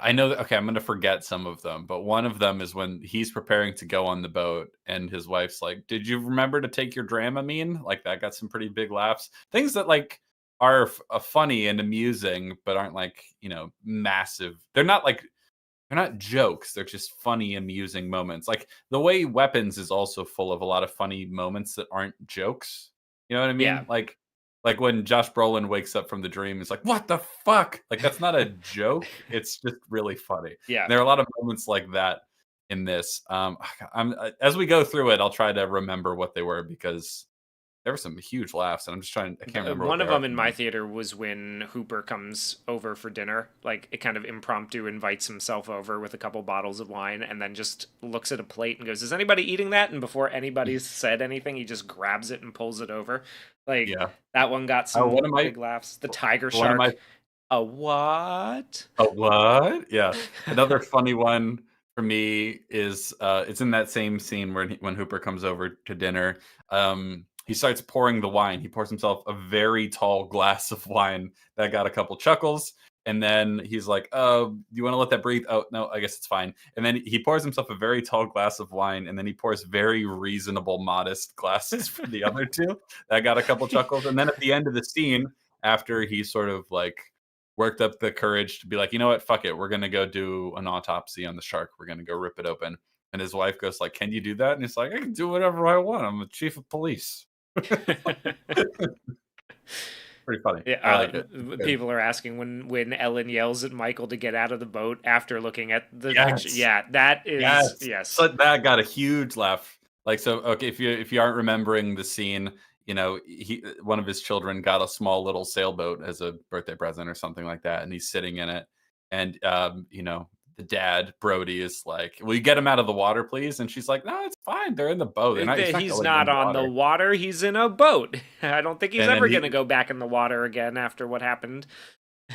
I know that okay, I'm gonna forget some of them, but one of them is when he's preparing to go on the boat and his wife's like, "Did you remember to take your Dramamine?" Like that got some pretty big laughs. Things that like are funny and amusing, but aren't like, massive. They're not jokes, they're just funny, amusing moments. Like, the way Weapons is also full of a lot of funny moments that aren't jokes. You know what I Yeah. mean? Like when Josh Brolin wakes up from the dream, he's like, "What the fuck?" Like, that's not a joke, it's just really funny. Yeah. There are a lot of moments like that in this. As we go through it, I'll try to remember what they were because there were some huge laughs, and I can't remember what One they of are them at the in my moment. theater was when Hooper comes over for dinner. Like, it kind of impromptu invites himself over with a couple bottles of wine and then just looks at a plate and goes, "Is anybody eating that?" And before anybody's said anything, he just grabs it and pulls it over. Like, Yeah. that one got Oh, some big laughs. The tiger one of my shark. A what? A what? Yeah. Another funny one for me is, it's in that same scene when Hooper comes over to dinner. He starts pouring the wine. He pours himself a very tall glass of wine that got a couple chuckles, and then he's like, "Oh, do you wanna let that breathe? Oh, no, I guess it's fine." And then he pours himself a very tall glass of wine, and then he pours very reasonable, modest glasses for the other 2. That got a couple chuckles, and then at the end of the scene, after he sort of, like, worked up the courage to be like, you know what, fuck it, we're gonna go do an autopsy on the shark. We're gonna go rip it open. And his wife goes like, "Can you do that?" And he's like, "I can do whatever I want. I'm the chief of police." Pretty funny. Yeah, I like it. It's good. people are asking when Ellen yells at Michael to get out of the boat after looking at the picture. Yes, Yeah, that is, yes. yes. So that got a huge laugh. Like, so okay, if you aren't remembering the scene, he one of his children got a small little sailboat as a birthday present or something like that, and he's sitting in it, and the dad Brody is like, "Will you get him out of the water, please?" And she's like, "No, it's fine. They're in the boat. He's not He's going in not the on the water." water. He's in a boat. I don't think he's And then ever he going to go back in the water again after what happened.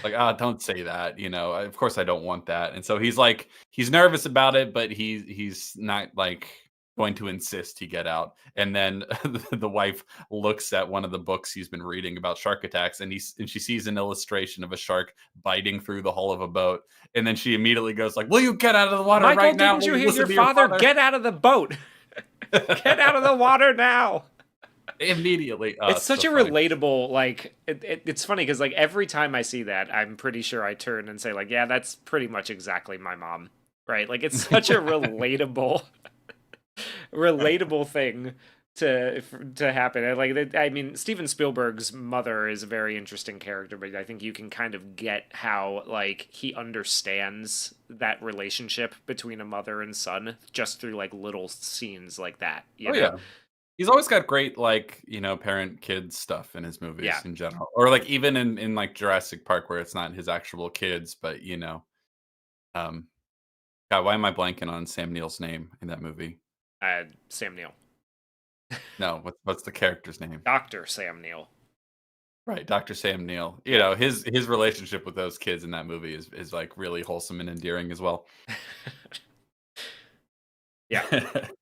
like, "Ah, don't say that, of course I don't want that." And so he's like he's nervous about it, but he's not like going to insist he get out. And then the wife looks at one of the books he's been reading about shark attacks, and she sees an illustration of a shark biting through the hull of a boat. And then she immediately goes like, "Will you get out of the water Michael, right now? didn't Will you you hear your listen to your father? father?" Get out of the boat. Get out of the water now. Immediately. Oh, It's it's such so a funny. relatable, like, it's funny because, like, every time I see that, I'm pretty sure I turn and say, like, yeah, that's pretty much exactly my mom, right? Like, it's such a relatable thing to happen. I mean, Steven Spielberg's mother is a very interesting character, but I think you can kind of get how like he understands that relationship between a mother and son just through like little scenes like that, you Oh know? yeah. He's always got great, like, parent kid stuff in his Yeah. movies in general. Or like even in like Jurassic Park where it's not his actual kids, but um God, why am I blanking on Sam Neill's name in that movie? Sam Neill. No, what's the character's name? Dr. Sam Neill. Right, Dr. Sam Neill. Yeah. His relationship with those kids in that movie is like really wholesome and endearing as well. Yeah.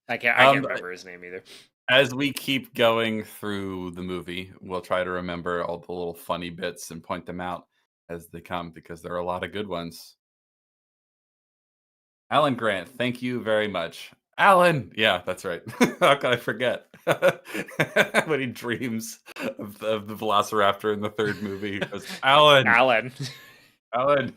I can't um, remember his name either. as we keep going through the movie, we'll try to remember all the little funny bits and point them out as they come because there are a lot of good ones. Alan Grant, thank you very much. Alan! Yeah, that's right. How could I forget? When he dreams of the Velociraptor in the third movie, he goes, Alan! Alan. Alan!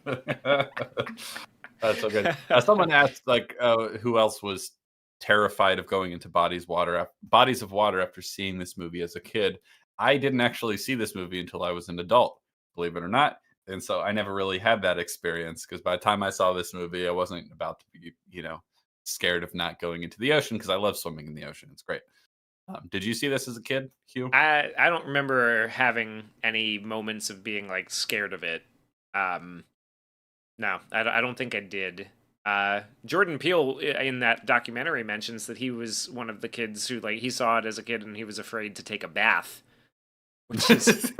That's so good. Someone asked, like, who else was terrified of going into bodies of water after seeing this movie as a kid. I didn't actually see this movie until I was an adult, believe it or not. And so I never really had that experience because by the time I saw this movie, I wasn't about to be, scared of not going into the ocean because I love swimming in the ocean. It's great. Did you see this as a kid, Hugh? I don't remember having any moments of being like scared of it. Um, no, I don't think I did. Jordan Peele in that documentary mentions that he was one of the kids who like he saw it as a kid and he was afraid to take a bath, which is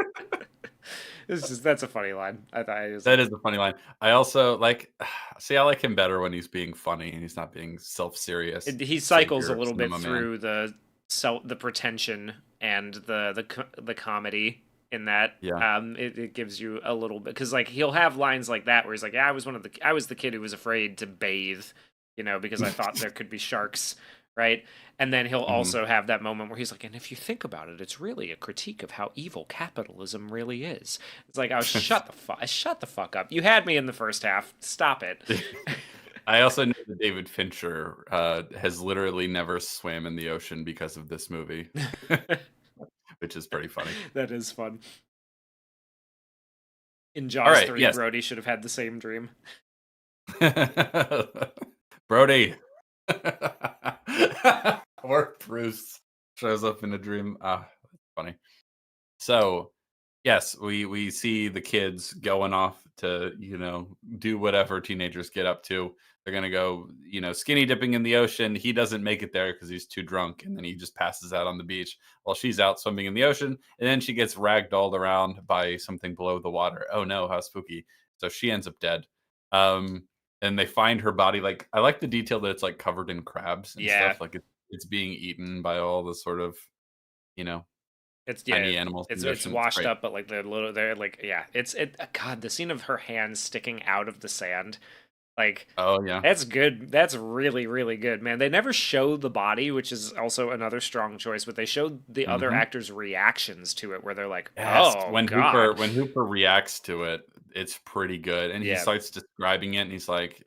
that's a funny line. I thought it was That like, is a funny line. I also like see, I like him better when he's being funny and he's not being self-serious he cycles a savior of little bit cinema man. through the pretension and the comedy in that. Yeah. It gives you a little bit because like he'll have lines like that where he's like, yeah, I was the kid who was afraid to bathe, because I thought there could be sharks, right? And then he'll Mhm. also have that moment where he's like, and if you think about it, it's really a critique of how evil capitalism really is. It's like, oh, shut the fuck up. You had me in the first half. Stop it. I also know that David Fincher has literally never swam in the ocean because of this movie, which is pretty funny. That is fun. In All Jaws right, 3, yes. Brody should have had the same dream. Brody. Or Bruce shows up in a dream. Ah, that's funny. So, yes, we see the kids going off to, do whatever teenagers get up to. They're gonna go, skinny dipping in the ocean. He doesn't make it there because he's too drunk, and then he just passes out on the beach while she's out swimming in the ocean, and then she gets ragdolled around by something below the water. Oh no, how spooky. So she ends up dead. Um, and they find her body. Like I like the detail that it's like covered in crabs and Yeah, stuff. Like it's being eaten by all the sort of, you know, it's tiny animals in the it's ocean. It's washed great. up, but like they're like yeah, it. God, the scene of her hands sticking out of the sand, like Oh yeah. that's good. That's really really good, man. They never show the body, which is also another strong choice, but they showed the other Mhm. actors' reactions to it, where they're like, Yes, "Oh when Hooper God, when Hooper reacts to it, it's pretty good, and he yeah, starts describing it, and he's like,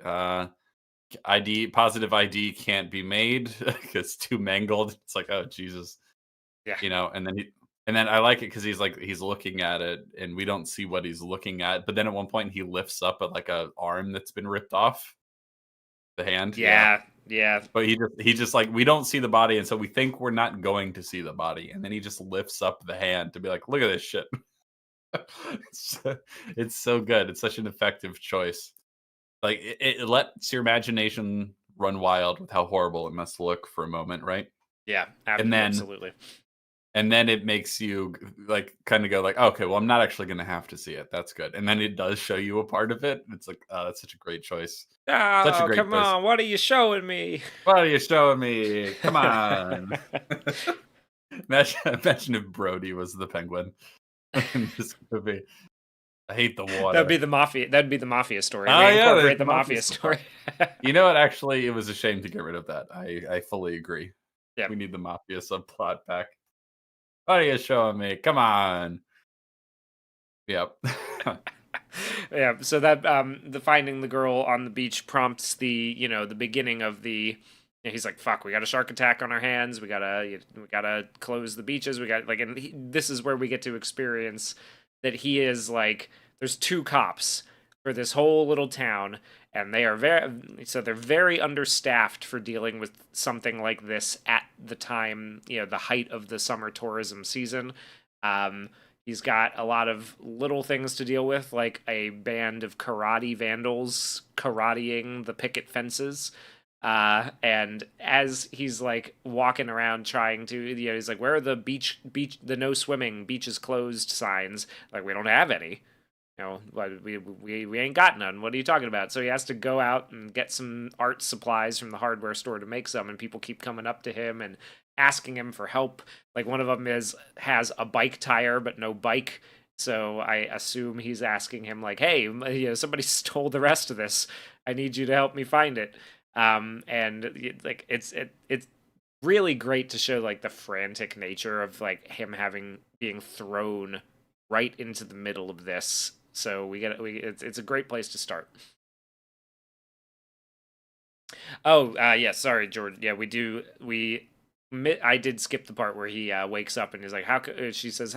"ID positive ID can't be made 'cause it's too mangled." It's like, "Oh, Jesus." yeah, And then I like it because he's looking at it, and we don't see what he's looking at, but then at one point, he lifts up at, like, a arm that's been ripped off, the hand, yeah. yeah, yeah, But he just like we don't see the body, and so we think we're not going to see the body, and then he just lifts up the hand to be like, "Look at this shit." It's so good. It's such an effective choice. Like it lets your imagination run wild with how horrible it must look for a moment, right? yeah, And then absolutely. it makes you like kind of go like, okay, well, I'm not actually going to have to see it. That's good. And then it does show you a part of it. It's like, oh, that's such a great choice. Such a Oh, great come choice. on, what are you showing me? What are you showing me? Come on. Imagine if Brody was the penguin in this movie. I hate the That'd be water. the mafia. That'd be the mafia story. Oh yeah, there's Reincorporate the the mafia mafia stuff. story. You know what? Actually, it was a shame to get rid of that. I fully agree. Yeah, We need the mafia subplot back. What are you showing me? Come on. Yep. yeah. So that the finding the girl on the beach prompts the the beginning of the Yeah, he's like, "Fuck, we got a shark attack on our hands. We gotta close the beaches. We got like," and this is where we get to experience that he is like, there's two cops for this whole little town, and they're very understaffed for dealing with something like this at the time, the height of the summer tourism season. Um, he's got a lot of little things to deal with, like a band of karate vandals karateing the picket fences. And as he's like walking around trying to, he's like, "Where are the the no swimming, beaches closed signs?" Like, we don't have any. We ain't got none. What are you talking about? So he has to go out and get some art supplies from the hardware store to make some, and people keep coming up to him and asking him for help. Like, one of them has a bike tire but no bike. So I assume he's asking him like, "Hey, somebody stole the rest of this. I need you to help me find it." And like it's really great to show like the frantic nature of like him being thrown right into the middle of this. So it's a great place to start. Oh, yeah, sorry, George. Yeah, I did skip the part where he wakes up and he's like, she says,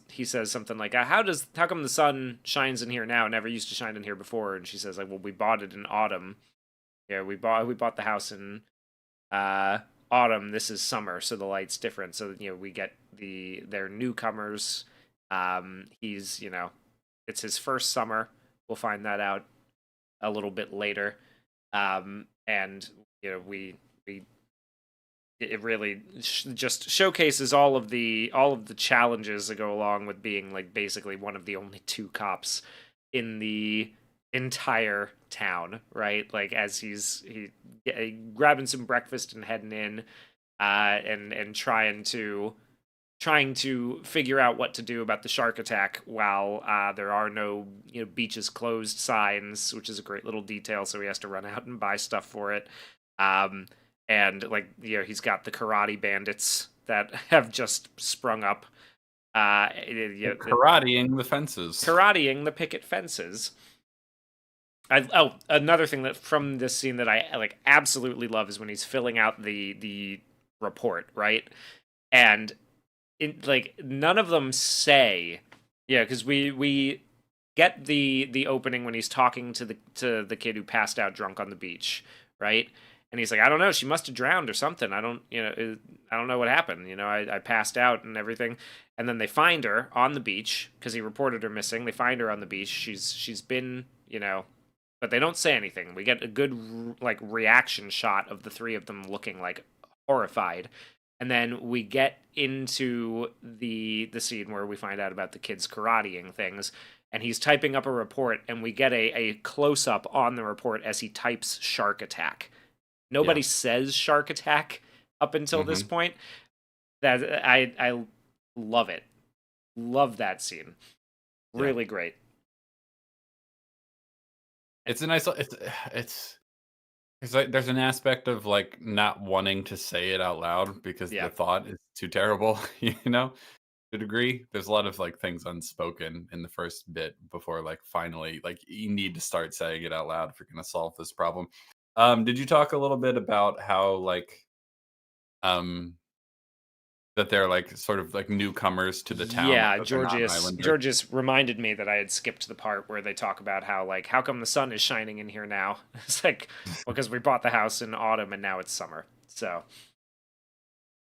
he says something like, how come the sun shines in here now? It never used to shine in here before. And she says like, well, we bought it in autumn. Yeah, we bought the house in uh autumn. This is summer, so the light's different. So we get their newcomers. He's it's his first summer. We'll find that out a little bit later. And we it really just showcases all of the challenges that go along with being like basically one of the only two cops in the entire town, right? Like, as grabbing some breakfast and heading in, and trying to figure out what to do about the shark attack while there are no beaches closed signs, which is a great little detail. So he has to run out and buy stuff for it. Um, and like he's got the karate bandits that have just sprung up. Karateing the fences. Karateing the picket fences. Another thing that from this scene that I like absolutely love is when he's filling out the report, right? And like none of them say, yeah, because we get the opening when he's talking to the kid who passed out drunk on the beach, right? And he's like, I don't know, she must have drowned or something. I don't know what happened. I passed out and everything. And then they find her on the beach because he reported her missing. They find her on the beach. She's been, but they don't say anything. We get a good like reaction shot of the three of them looking like horrified. And then we get into the scene where we find out about the kids karateing things, and he's typing up a report, and we get a close up on the report as he types shark attack. Nobody Yeah. says shark attack up until this Mhm. point. That I love it. Love that scene. Yeah. Really great. It's a nice it's like there's an aspect of like not wanting to say it out loud because Yeah. the thought is too terrible, to a degree. There's a lot of like things unspoken in the first bit before like finally like you need to start saying it out loud if you're gonna solve this problem. Did you talk a little bit about how like um that they're like sort of like newcomers to the town, like Yeah, that they're not an islander? Georges reminded me that I had skipped the part where they talk about how like how come the sun is shining in here now? It's like, well, because we bought the house in autumn and now it's summer. So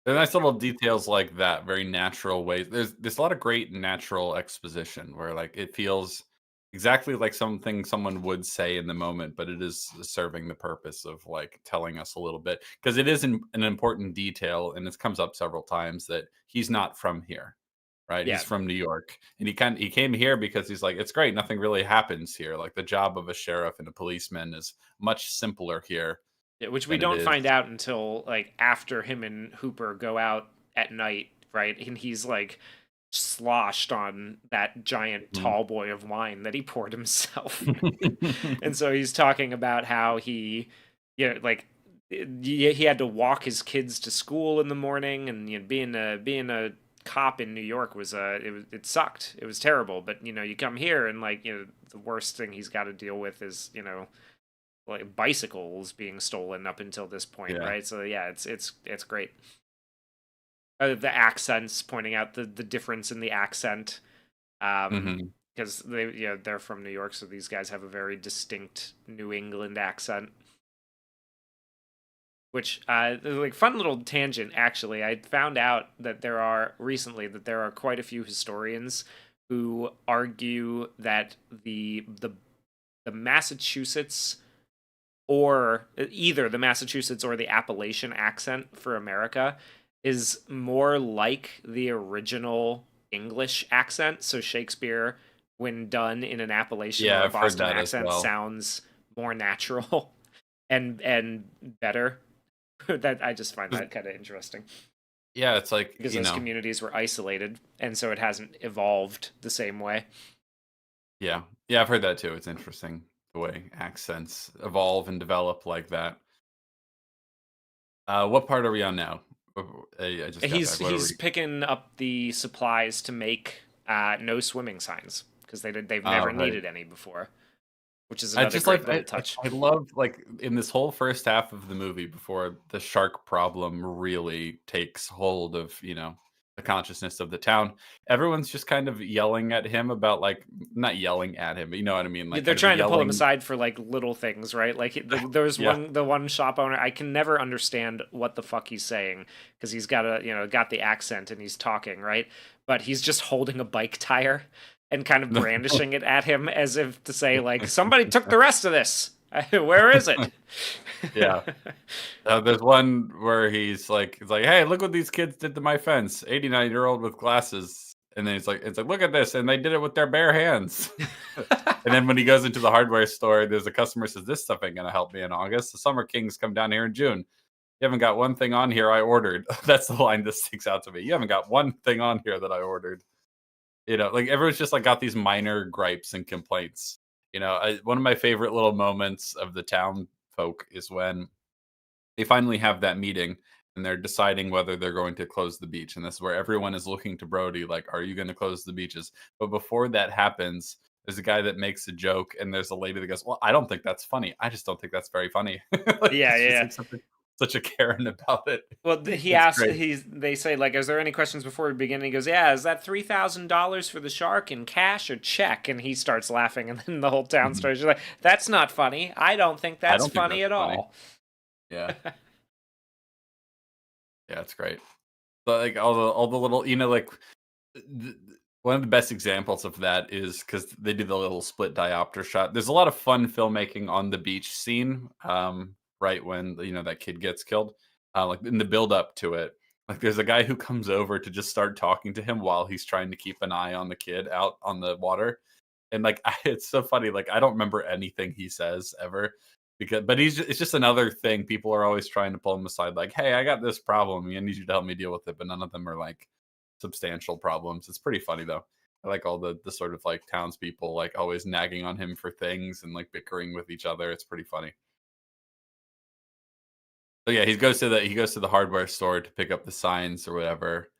They're nice little details like that, very natural ways. There's a lot of great natural exposition where like it feels exactly like something someone would say in the moment, but it is serving the purpose of like telling us a little bit because it is an important detail, and it comes up several times that he's not from here, right? He's yeah, from New York, and he came here because he's like it's great, nothing really happens here. Like the job of a sheriff and a policeman is much simpler here yeah, which we than it don't is. find out until like after him and Hooper go out at night, right? And he's like sloshed on that giant Mhm. tall boy of wine that he poured himself. And so he's talking about how like he had to walk his kids to school in the morning, and being a cop in New York it sucked. It was terrible. But you come here and like the worst thing he's got to deal with is like bicycles being stolen up until this point, Yeah. right? So yeah, it's great. The accents, pointing out the difference in the accent, Hmm. because they're from New York, so these guys have a very distinct New England accent. Which like fun little tangent actually. I found out that there are quite a few historians who argue that the Massachusetts, or either the Massachusetts or the Appalachian accent for America, is more like the original English accent. So Shakespeare, when done in an Appalachian or Yeah, a I've heard Boston that as accent, well. sounds more natural and better. That I just find 'Cause- that kind of interesting Yeah, it's like, because those communities were isolated, and so it hasn't evolved the same way. yeah. Yeah, I've heard that too. It's interesting the way accents evolve and develop like that. What part are we on now? I just got back. What are He's we? picking up the supplies to make no swimming signs because they've never Right. needed any before, which is I another just like great little touch. I love like in this whole first half of the movie before the shark problem really takes hold of, the consciousness of the town. Everyone's just kind of yelling at him about like not yelling at him, but you know what I mean, Yeah, like they're kind of trying to pull him yelling. aside for like little things, right? Like there's Yeah. the one shop owner. I can never understand what the fuck he's saying because he's got the accent and he's talking, right? But he's just holding a bike tire and kind of brandishing it at him as if to say like somebody took the rest of this. Where is it? Yeah. There's one where he's like, "Hey, look what these kids did to my fence." 89-year-old with glasses, and then it's like, "Look at this," and they did it with their bare hands. And then when he goes into the hardware store, there's a customer says, "This stuff ain't gonna help me in August. The Summer Kings come down here in June. You haven't got one thing on here I ordered." That's the line that sticks out to me. You haven't got one thing on here that I ordered. Like everyone's just like got these minor gripes and complaints. One of my favorite little moments of the town folk is when they finally have that meeting and they're deciding whether they're going to close the beach. And this is where everyone is looking to Brody, like, are you going to close the beaches? But before that happens, there's a guy that makes a joke and there's a lady that goes, well, I don't think that's funny. I just don't think that's very funny. Like, Yeah, it's just yeah. like such a Karen about it. Well, he It's asked. great. They say like, "Is there any questions before we begin?" And he goes, "Yeah, is that $3,000 for the shark in cash or check?" And he starts laughing, and then the whole town Mhm. starts like, "That's not funny. I don't think I that's don't think funny that's at funny. all." Yeah. Yeah, it's great. But like all the little, like th- one of the best examples of that is because they do the little split diopter shot. There's a lot of fun filmmaking on the beach scene, right when that kid gets killed, like in the build up to it. Like there's a guy who comes over to just start talking to him while he's trying to keep an eye on the kid out on the water, and like it's so funny. Like I don't remember anything he says ever, but it's just another thing. People are always trying to pull him aside, like, "Hey, I got this problem. I need you to help me deal with it." But none of them are like substantial problems. It's pretty funny though. I like all the sort of like townspeople like always nagging on him for things and like bickering with each other. It's pretty funny. So yeah, he goes to the hardware store to pick up the signs or whatever.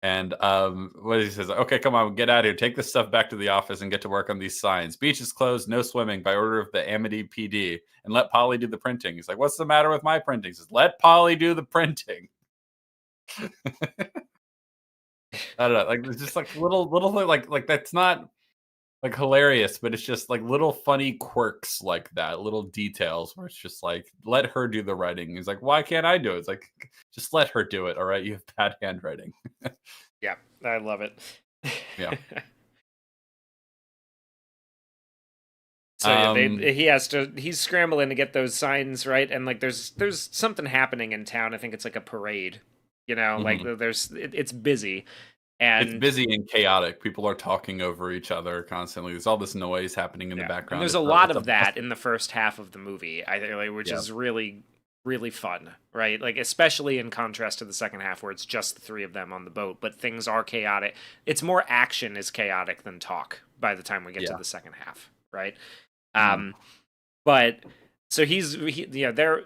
And what he says, okay, come on, get out of here. Take this stuff back to the office and get to work on these signs. Beach is closed, no swimming by order of the Amity PD. And let Polly do the printing. He's like, what's the matter with my printing? He says, let Polly do the printing. I don't know. Like it's just like little like that's not like hilarious, but it's just like little funny quirks like that, little details where it's just like, let her do the writing. He's like, why can't I do it? It's like, just let her do it. All right. You have bad handwriting. Yeah, I love it. Yeah. So yeah, Um, he's scrambling to get those signs right, and like there's something happening in town. I think it's like a parade, like mhm. it's busy, It's and busy and chaotic. People are talking over each other constantly. There's all this noise happening in the yeah, and background. there's a lot It's a of that bustling. in the first half of the movie, I think, like, which Yeah. is really fun, right? Like especially in contrast to the second half where it's just the three of them on the boat, but things are chaotic. It's more action is chaotic than talk by the time we get to Yeah. the second half, right? Mhm. Um, but so the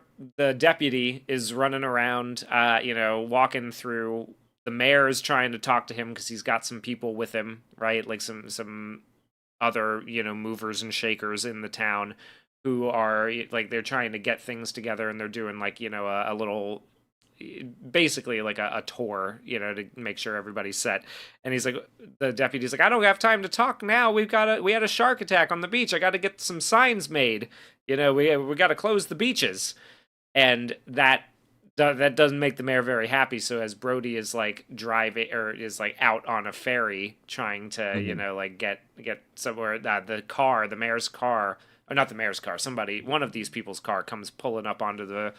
deputy is running around, walking through. The mayor is trying to talk to him because he's got some people with him, right? Like some other movers and shakers in the town who are like they're trying to get things together, and they're doing like a little, basically like a tour, to make sure everybody's set. And he's like, the deputy's like, I don't have time to talk now. We had a shark attack on the beach. I got to get some signs made. We got to close the beaches. And that doesn't make the mayor very happy. So as Brody is like driving, or is like out on a ferry trying to Mhm. like get somewhere, the mayor's car, or not the mayor's car, somebody, one of these people's car comes pulling up onto the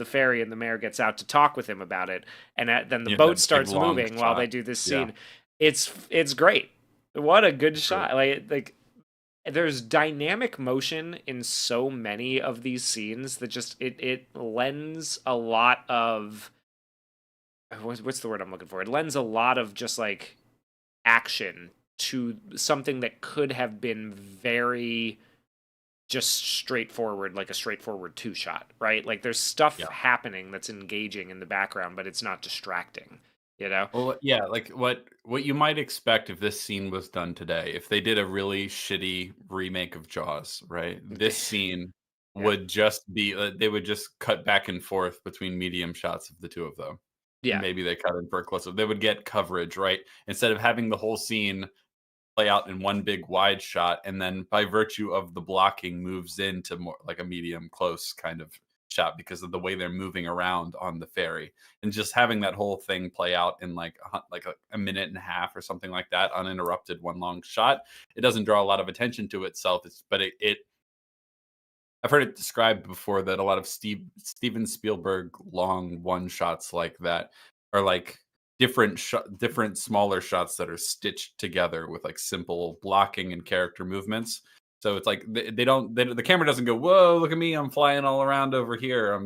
ferry, and the mayor gets out to talk with him about it. And then the Yeah, boat that big starts long moving while they shot. do this Yeah, scene. It's great. What a good it's great. shot. Like there's dynamic motion in so many of these scenes that just it lends a lot of, what's the word I'm looking for? It lends a lot of just like action to something that could have been very just straightforward, like a straightforward two shot, right? Like there's stuff Yeah. happening that's engaging in the background, but it's not distracting, you know? Well, yeah, like what you might expect if this scene was done today, if they did a really shitty remake of Jaws, right? This scene Yeah. would just be they would just cut back and forth between medium shots of the two of them. Yeah. Maybe they cut in for a close up. They would get coverage, right? Instead of having the whole scene play out in one big wide shot, and then by virtue of the blocking moves into more like a medium close kind of shot because of the way they're moving around on the ferry, and just having that whole thing play out in like a minute and a half or something like that, uninterrupted, one long shot. It doesn't draw a lot of attention to itself. But it I've heard it described before that a lot of Steven Spielberg long one shots like that are like different smaller shots that are stitched together with like simple blocking and character movements. So it's like the camera doesn't go, whoa, look at me, I'm flying all around over here.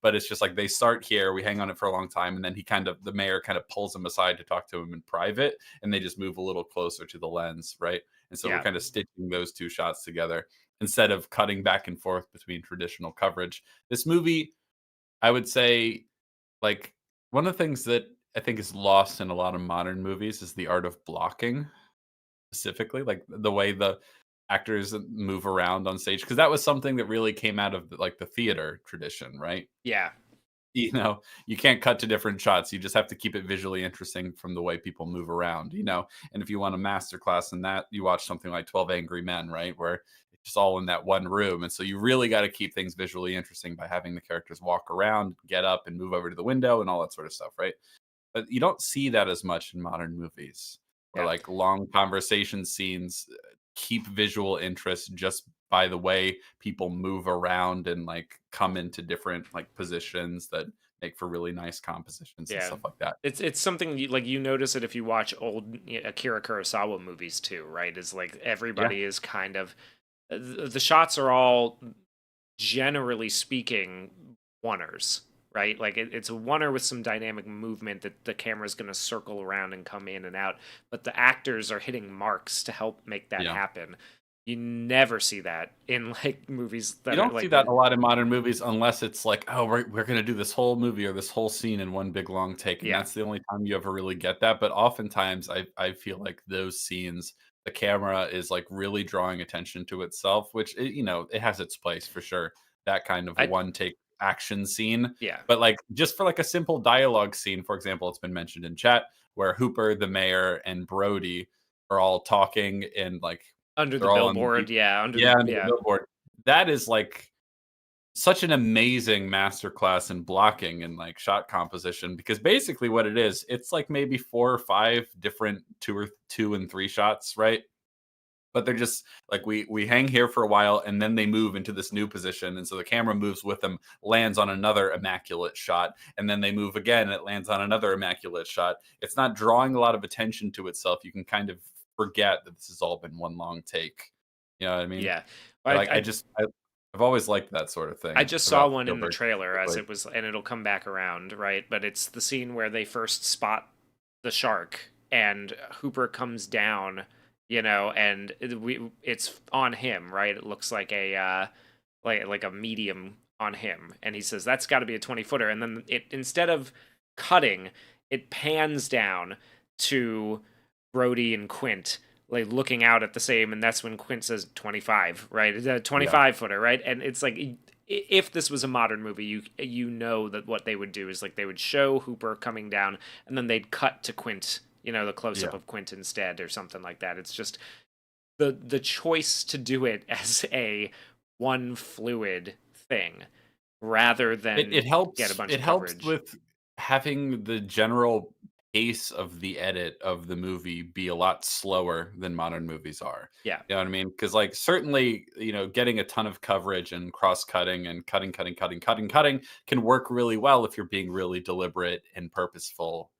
But it's just like they start here, we hang on it for a long time, and then the mayor kind of pulls him aside to talk to him in private, and they just move a little closer to the lens, right? And so we're Yeah. kind of stitching those two shots together instead of cutting back and forth between traditional coverage. This movie, I would say, like, one of the things that I think is lost in a lot of modern movies is the art of blocking, specifically, like the way the actors move around on stage, because that was something that really came out of like the theater tradition, right? Yeah. You can't cut to different shots. You just have to keep it visually interesting from the way people move around. And if you want a master class in that, you watch something like 12 Angry Men, right? Where it's just all in that one room. And so you really got to keep things visually interesting by having the characters walk around, get up and move over to the window and all that sort of stuff, right? But you don't see that as much in modern movies, where Yeah. like long conversation scenes keep visual interest just by the way people move around and like come into different like positions that make for really nice compositions and Yeah. stuff like that. It's something you notice it if you watch old Akira Kurosawa movies too, right? Is like Yeah. everybody is kind of, the shots are all, generally speaking, oneers, right? Like it's a oneer with some dynamic movement that the camera's going to circle around and come in and out, but the actors are hitting marks to help make that Yeah. happen. You never see that in like movies You that are don't see like that a lot in modern movies unless it's like, oh, we're going to do this whole movie or this whole scene in one big long take. And yeah, that's the only time you ever really get that. But oftentimes, I feel like those scenes, the camera is like really drawing attention to itself, which, it has its place for sure. That kind of I one take action scene. yeah, But like just for like a simple dialogue scene, for example, it's been mentioned in chat where Hooper, the mayor, and Brody are all talking and like under the they're all on the beach. billboard, yeah, Yeah, under the yeah, billboard. That is like such an amazing masterclass in blocking and like shot composition because basically what it is, it's like maybe four or five different two and three shots, right? But they're just like we hang here for a while and then they move into this new position. And so the camera moves with them, lands on another immaculate shot, and then they move again, and it lands on another immaculate shot. It's not drawing a lot of attention to itself. You can kind of forget that this has all been one long take. You know what I mean? yeah. Like I I've always liked that sort of I thing just saw about one in the Spielberg trailer as specifically. it was, and it'll come back around, right? But it's the scene where they first spot the shark, and Hooper comes down, and it's on him, right? It looks like a like a medium on him, and he says that's got to be a 20-footer, and then it, instead of cutting, it pans down to Brody and Quint like looking out at the same, and that's when Quint says 25, right? It's a Yeah. 25 footer, right? And it's like if this was a modern movie, you know that what they would do is like they would show Hooper coming down, and then they'd cut to Quint, the close up Yeah. of Quint instead, or something like that. It's just the choice to do it as a one fluid thing rather It than get a helps bunch it of helps coverage. with having the general pace of the edit of the movie be a lot slower than modern movies are. Yeah, You know what I mean? Because like certainly, getting a ton of coverage and cross-cutting and cutting can work really well if you're being really deliberate and purposeful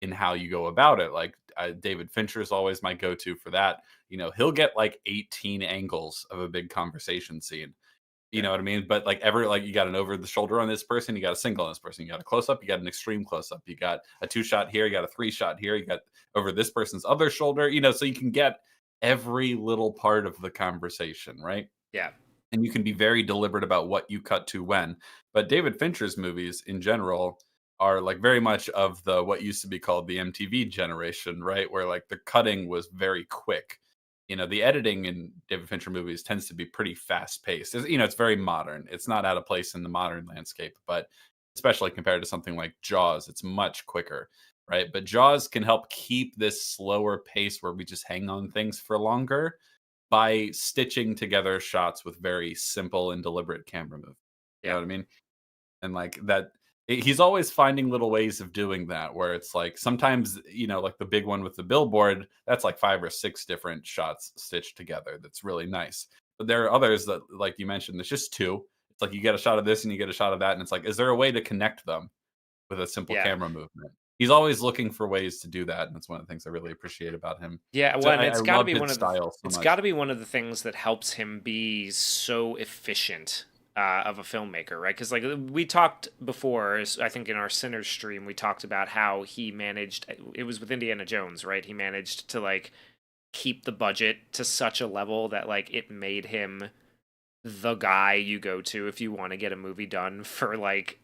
in how you go about it. Like David Fincher is always my go-to for that. He'll get like 18 angles of a big conversation scene, you yeah, know what I mean? But like you got an over the shoulder on this person, you got a single on this person, you got a close up, you got an extreme close up, you got a two shot here, you got a three shot here, you got over this person's other shoulder, so you can get every little part of the conversation, right? yeah, And you can be very deliberate about what you cut to when. But David Fincher's movies in general are like very much of the what used to be called the MTV generation, right? Where like the cutting was very quick. The editing in David Fincher movies tends to be pretty fast paced. It's very modern. It's not out of place in the modern landscape, but especially compared to something like Jaws, it's much quicker, right? But Jaws can help keep this slower pace where we just hang on things for longer by stitching together shots with very simple and deliberate camera movement. You know yeah, what I mean? And like that, he's always finding little ways of doing that. Where it's like sometimes, like the big one with the billboard, that's like 5 or 6 different shots stitched together. That's really nice. But there are others that, like you mentioned, there's just two. It's like you get a shot of this and you get a shot of that, and it's like, is there a way to connect them with a simple yeah. camera movement? He's always looking for ways to do that, and that's one of the things I really appreciate about him. Yeah, So well, and I it's got to love be his one of the style so it's got to much. be one of the things that helps him be so efficient of a filmmaker, right? Because like we talked before, I think in our Sinners stream, we talked about how he managed. It was with Indiana Jones, right? He managed to like keep the budget to such a level that like it made him the guy you go to if you want to get a movie done for like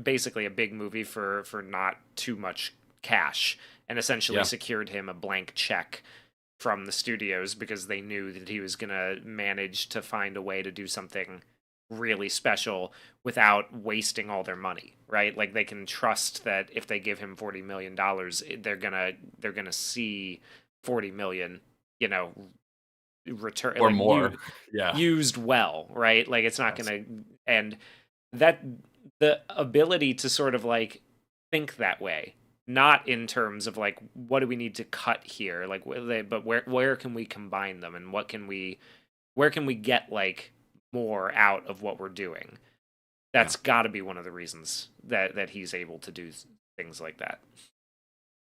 basically a big movie for not too much cash, and essentially Yeah, secured him a blank check from the studios because they knew that he was going to manage to find a way to do something really special without wasting all their money, right? Like they can trust that if they give him 40 million dollars, they're going to see 40 million, you know, return or like more. you Yeah. used well, right? Like it's not Yes. going to, and that the ability to sort of like think that way, not in terms of like what do we need to cut here, like but where can we combine them, and where can we get like more out of what we're doing. Yeah. That's got to be one of the reasons that he's able to do things like that.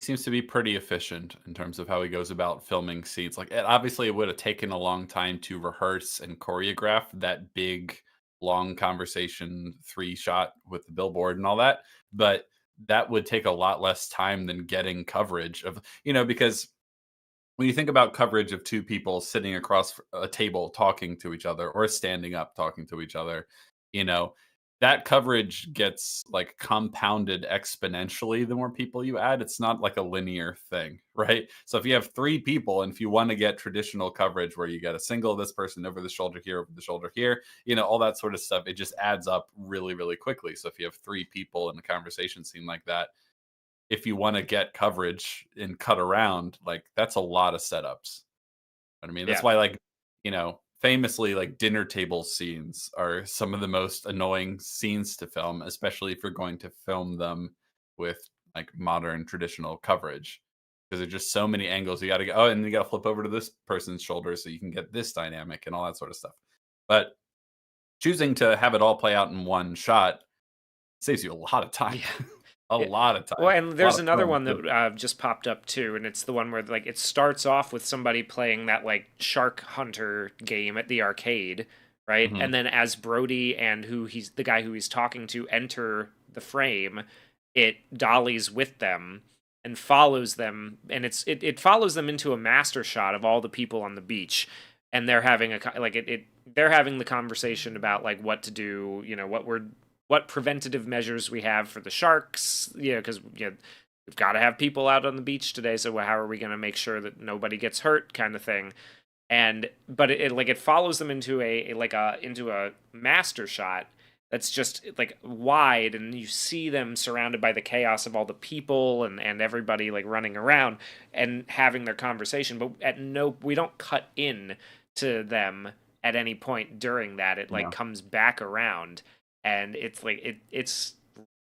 Seems to be pretty efficient in terms of how he goes about filming scenes. Like, obviously, it would have taken a long time to rehearse and choreograph that big, long conversation 3 shot with the billboard and all that. But that would take a lot less time than getting coverage of, because when you think about coverage of two people sitting across a table talking to each other or standing up talking to each other, you know, that coverage gets like compounded exponentially the more people you add. It's not like a linear thing, right? So if you have 3 people and if you want to get traditional coverage where you get a single, this person over the shoulder here, over the shoulder here, all that sort of stuff, it just adds up really, really quickly. So if you have 3 people in a conversation scene like that, if you want to get coverage and cut around, like that's a lot of setups. I mean, that's Yeah, why, like, famously, like dinner table scenes are some of the most annoying scenes to film, especially if you're going to film them with like modern traditional coverage. Because there's just so many angles you got to go. Oh, and you got to flip over to this person's shoulder so you can get this dynamic and all that sort of stuff. But choosing to have it all play out in one shot saves you a lot of time, yeah. a Yeah. lot of Well, time, and a lot there's of another film one too. that just popped up too, and it's the one where like it starts off with somebody playing that like shark hunter game at the arcade, right? And Mhm. then as Brody and the guy who he's talking to enter the frame, it dollies with them and follows them, and it follows them into a master shot of all the people on the beach, and they're having they're having the conversation about like what to do, what preventative measures we have for the sharks, because we've got to have people out on the beach today, so how are we going to make sure that nobody gets hurt, kind of thing. And but it follows them into into a master shot that's just like wide, and you see them surrounded by the chaos of all the people and everybody like running around and having their conversation, but at no we don't cut in to them at any point during that. It like Yeah. comes back around, and it's like it's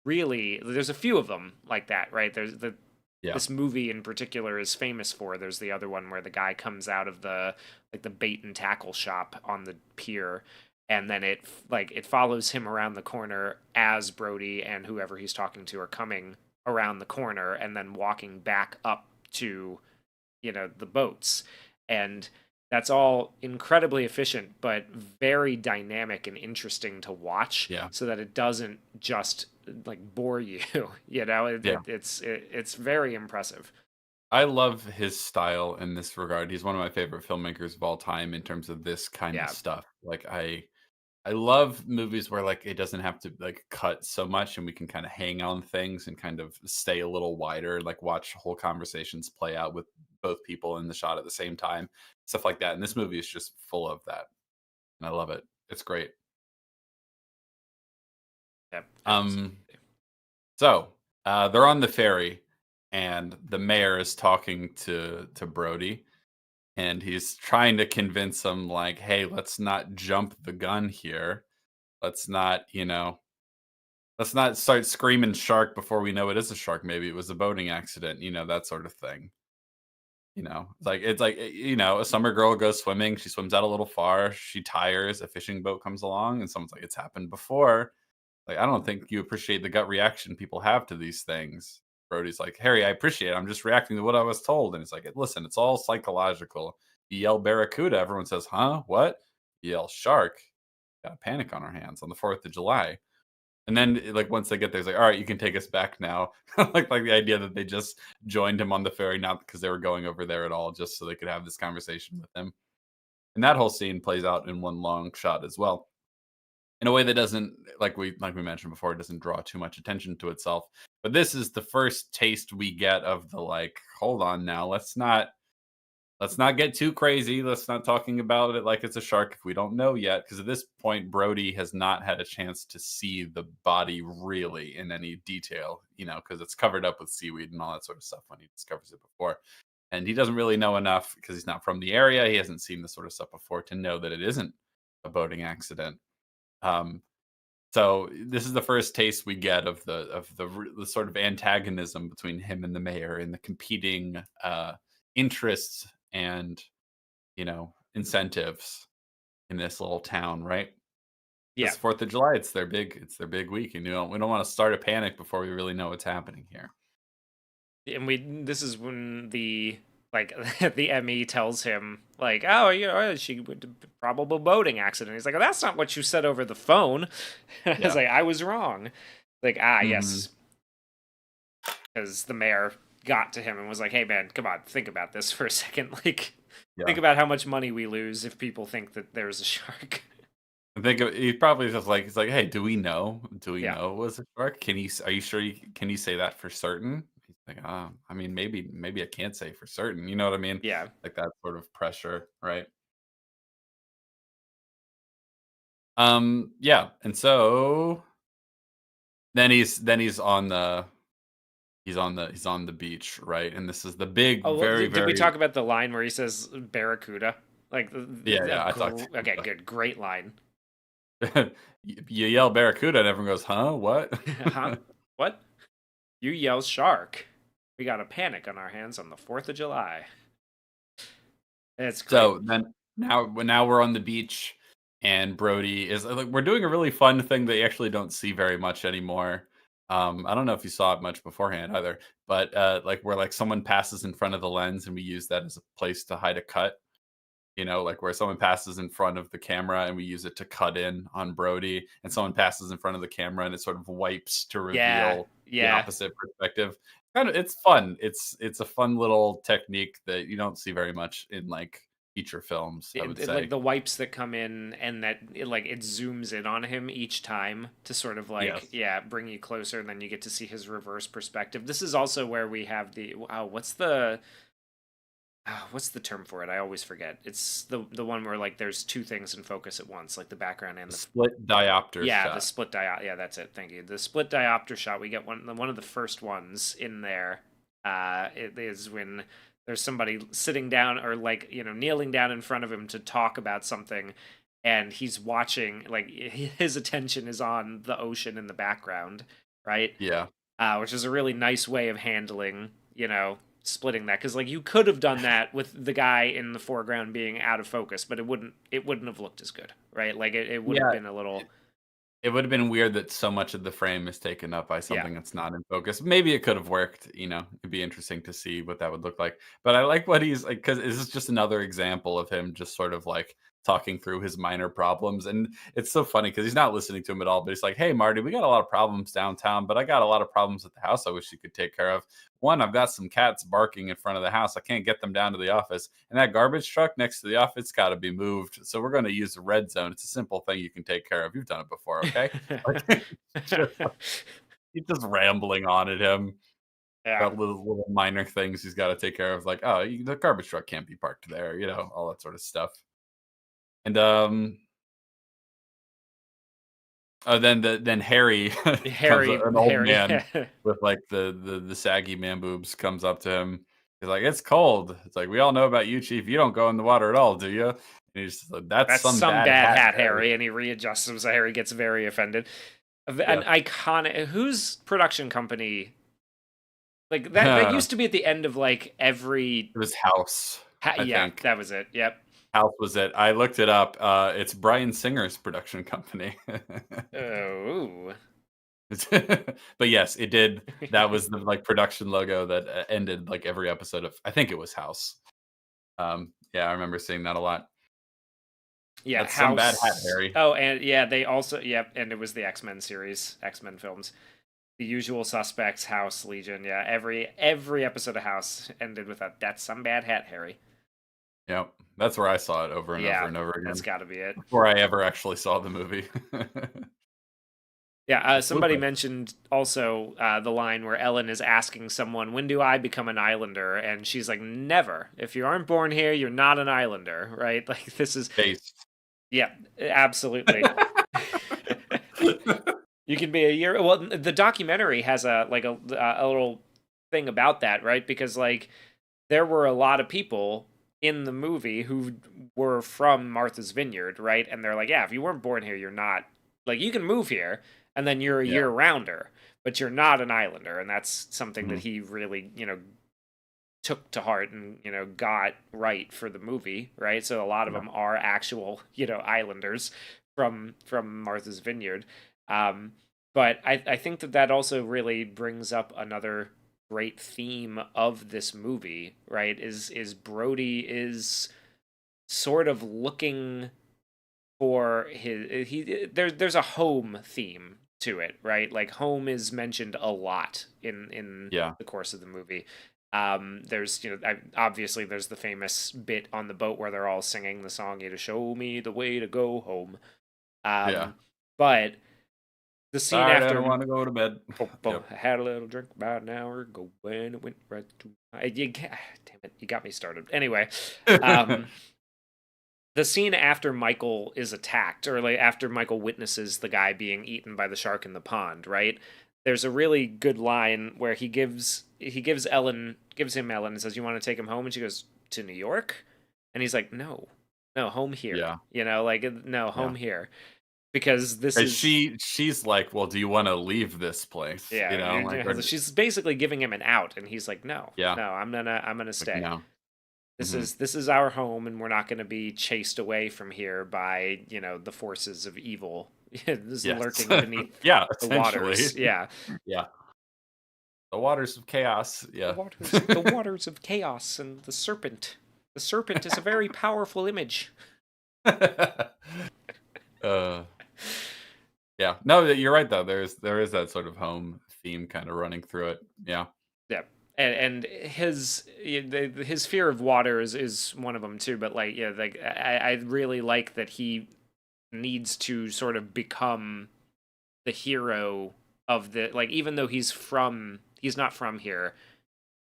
really, there's a few of them like that, right? There's the Yeah. this movie in particular is famous for. There's the other one where the guy comes out of the like the bait and tackle shop on the pier, and then it follows him around the corner as Brody and whoever he's talking to are coming around the corner and then walking back up to, the boats. And that's all incredibly efficient, but very dynamic and interesting to watch, Yeah. so that it doesn't just like bore you. Yeah. It's very impressive. I love his style in this regard. He's one of my favorite filmmakers of all time in terms of this kind of Yeah. stuff. Like I love movies where like it doesn't have to like cut so much and we can kind of hang on things and kind of stay a little wider, like watch whole conversations play out with both people in the shot at the same time, stuff like that. And this movie is just full of that. And I love it. It's great. Yeah, Um absolutely. they're on the ferry and the mayor is talking to Brody and he's trying to convince him like, hey, let's not jump the gun here. Let's not, let's not start screaming shark before we know it is a shark. Maybe it was a boating accident, that sort of thing. A summer girl goes swimming, she swims out a little far, she tires, a fishing boat comes along, and someone's like, it's happened before. Like, I don't think you appreciate the gut reaction people have to these things. Brody's like, Harry, I appreciate it. I'm just reacting to what I was told. And it's like, listen, it's all psychological. You yell barracuda, everyone says, huh? What? You yell shark. Got a panic on our hands on the 4th of July. And then, like, once they get there, it's like, all right, you can take us back now. like the idea that they just joined him on the ferry, not because they were going over there at all, just so they could have this conversation with him. And that whole scene plays out in one long shot as well, in a way that doesn't, like we mentioned before, it doesn't draw too much attention to itself. But this is the first taste we get of the like, hold on now, let's not get too crazy. Let's not talking about it like it's a shark if we don't know yet. Because at this point, Brody has not had a chance to see the body really in any detail, because it's covered up with seaweed and all that sort of stuff when he discovers it before. And he doesn't really know enough because he's not from the area. He hasn't seen this sort of stuff before to know that it isn't a boating accident. Um, so this is the first taste we get of the sort of antagonism between him and the mayor and the competing interests and incentives in this little town, right? Yeah. This 4th of July, it's their big week, and we don't want to start a panic before we really know what's happening here. And this is when the like the ME tells him like, oh, she went to probable boating accident. He's like, oh, that's not what you said over the phone. It's Yeah. like, I was wrong. Like, Mhm. yes, because the mayor got to him and was like, hey man, come on, think about this for a second. Like, think Yeah. about how much money we lose if people think that there's a shark. I think he probably just like he's like, "Hey, do we know? Do we Yeah. know it was a shark? Are you sure can you say that for certain?" He's like, I mean, maybe I can't say for certain." You know what I mean? Yeah. Like that sort of pressure, right? Yeah, and so then he's on the beach, right? And this is the big, Oh, well, very, did we very talk about the line where he says barracuda? Like, yeah, I talked. okay, good, great line. You yell barracuda, and everyone goes, "Huh? What?" Huh? What? You yell shark. We got a panic on our hands on the 4th of July. It's great. So then now we're on the beach, and Brody is like we're doing a really fun thing that you actually don't see very much anymore. I don't know if you saw it much beforehand either, but like where like someone passes in front of the lens, and we use that as a place to hide a cut. Like where someone passes in front of the camera and we use it to cut in on Brody, and someone passes in front of the camera and it sort of wipes to Yeah, reveal the yeah. opposite perspective. It's fun. It's a fun little technique that you don't see very much in like feature films, I would Like say. the wipes that come in and that it zooms in on him each time to sort of like, Yes. yeah, bring you closer, and then you get to see his reverse perspective. This is also where we have the what's the term for it? I always forget. It's the one where like there's two things in focus at once, like the background and the Split diopter yeah, the shot. split diop. Yeah, that's it. Thank you. The split diopter shot. We get one of the first ones in there. It is when there's somebody sitting down or like kneeling down in front of him to talk about something, and he's watching. Like his attention is on the ocean in the background, right? Yeah. Which is a really nice way of handling, splitting that, because like you could have done that with the guy in the foreground being out of focus, but it wouldn't have looked as good, right? Like it would have Yeah. been a little. It would have been weird that so much of the frame is taken up by Yeah. something that's not in focus. Maybe it could have worked, it'd be interesting to see what that would look like. But I like what he's like, because this is just another example of him just sort of like talking through his minor problems. And it's so funny because he's not listening to him at all, but he's like, "Hey, Marty, we got a lot of problems downtown, but I got a lot of problems at the house I wish you could take care of. One, I've got some cats barking in front of the house. I can't get them down to the office. And that garbage truck next to the office got to be moved. So we're going to use the red zone. It's a simple thing you can take care of. You've done it before, okay?" Like, just, he's just rambling on at him Yeah. about little minor things he's got to take care of. Like, oh, the garbage truck can't be parked there, all that sort of stuff. And then Harry comes, an old Harry. man with like the saggy man boobs, comes up to him. He's like, "It's cold." It's like, "We all know about you, Chief. You don't go in the water at all, do you?" And he's just like, "That's That's some some bad bad hat, hat, Harry." Harry, and he readjusts him, so Harry gets very offended. An Yeah. iconic whose production company like that used to be at the end of like every It was House, I yeah, think. that was it. Yep. House was it. I looked it up. It's Bryan Singer's production company. Oh. But yes, it did. That was the like production logo that ended like every episode of. I think it was House. Yeah, I remember seeing that a lot. Yeah, That's some bad hat, House. Harry. Oh, and yeah, they also yep, and it was the X-Men series, X-Men films. The Usual Suspects, House, Legion. Yeah, every episode of House ended with a "That's some bad hat, Harry." Yep, that's where I saw it over and over Yeah, and over that's again got to be it. before I ever actually saw the movie. Yeah, It's somebody Blueprint. mentioned also the line where Ellen is asking someone, "When do I become an islander?" And she's like, "Never. If you aren't born here, you're not an islander." Right? Like this is Based. yeah, absolutely. You can be a year. Well, the documentary has a little thing about that, right? Because like there were a lot of people in the movie who were from Martha's Vineyard, right? And they're like, yeah, if you weren't born here, you're not like you can move here and then you're a Yeah. year rounder, but you're not an islander, and that's something that Mhm. he really took to heart and got right for the movie, right? So a lot of Yeah. them are actual islanders from Martha's Vineyard. Um, but I think that also really brings up another great theme of this movie, right? Is Brody is sort of looking for there's a home theme to it, right? Like home is mentioned a lot in Yeah. the course of the movie. There's obviously there's the famous bit on the boat where they're all singing the song "You to show me the way to go home." Yeah. But the scene Tired and I after wanna go to bed. Yep. I had a little drink about an hour ago when it went right to damn it, you got me started. Anyway, um, the scene after Michael is attacked, or like after Michael witnesses the guy being eaten by the shark in the pond, right? There's a really good line where he gives him Ellen and says, "You want to take him home?" And she goes, "To New York?" And he's like, "No, no, home here." Yeah. Like no, Yeah. home here, because this And is she's like, "Well, do you wanna leave this place?" yeah. Like, or She's basically giving him an out, and he's like, "No, yeah, no, I'm gonna like, stay." no. This Mhm. is this is our home, and we're not going to be chased away from here by the forces of evil. This is Yes. lurking beneath Yeah, the essentially. waters. Yeah, Yeah. The waters of chaos, the yeah. waters of chaos, and the serpent. The serpent is a very powerful image. Uh, yeah. No, you're right, though, there is that sort of home theme kinda running through it, yeah. Yeah, and his fear of water is one of them too. But like, yeah, like I really like that he needs to sort of become the hero of the, like, even though he's not from here,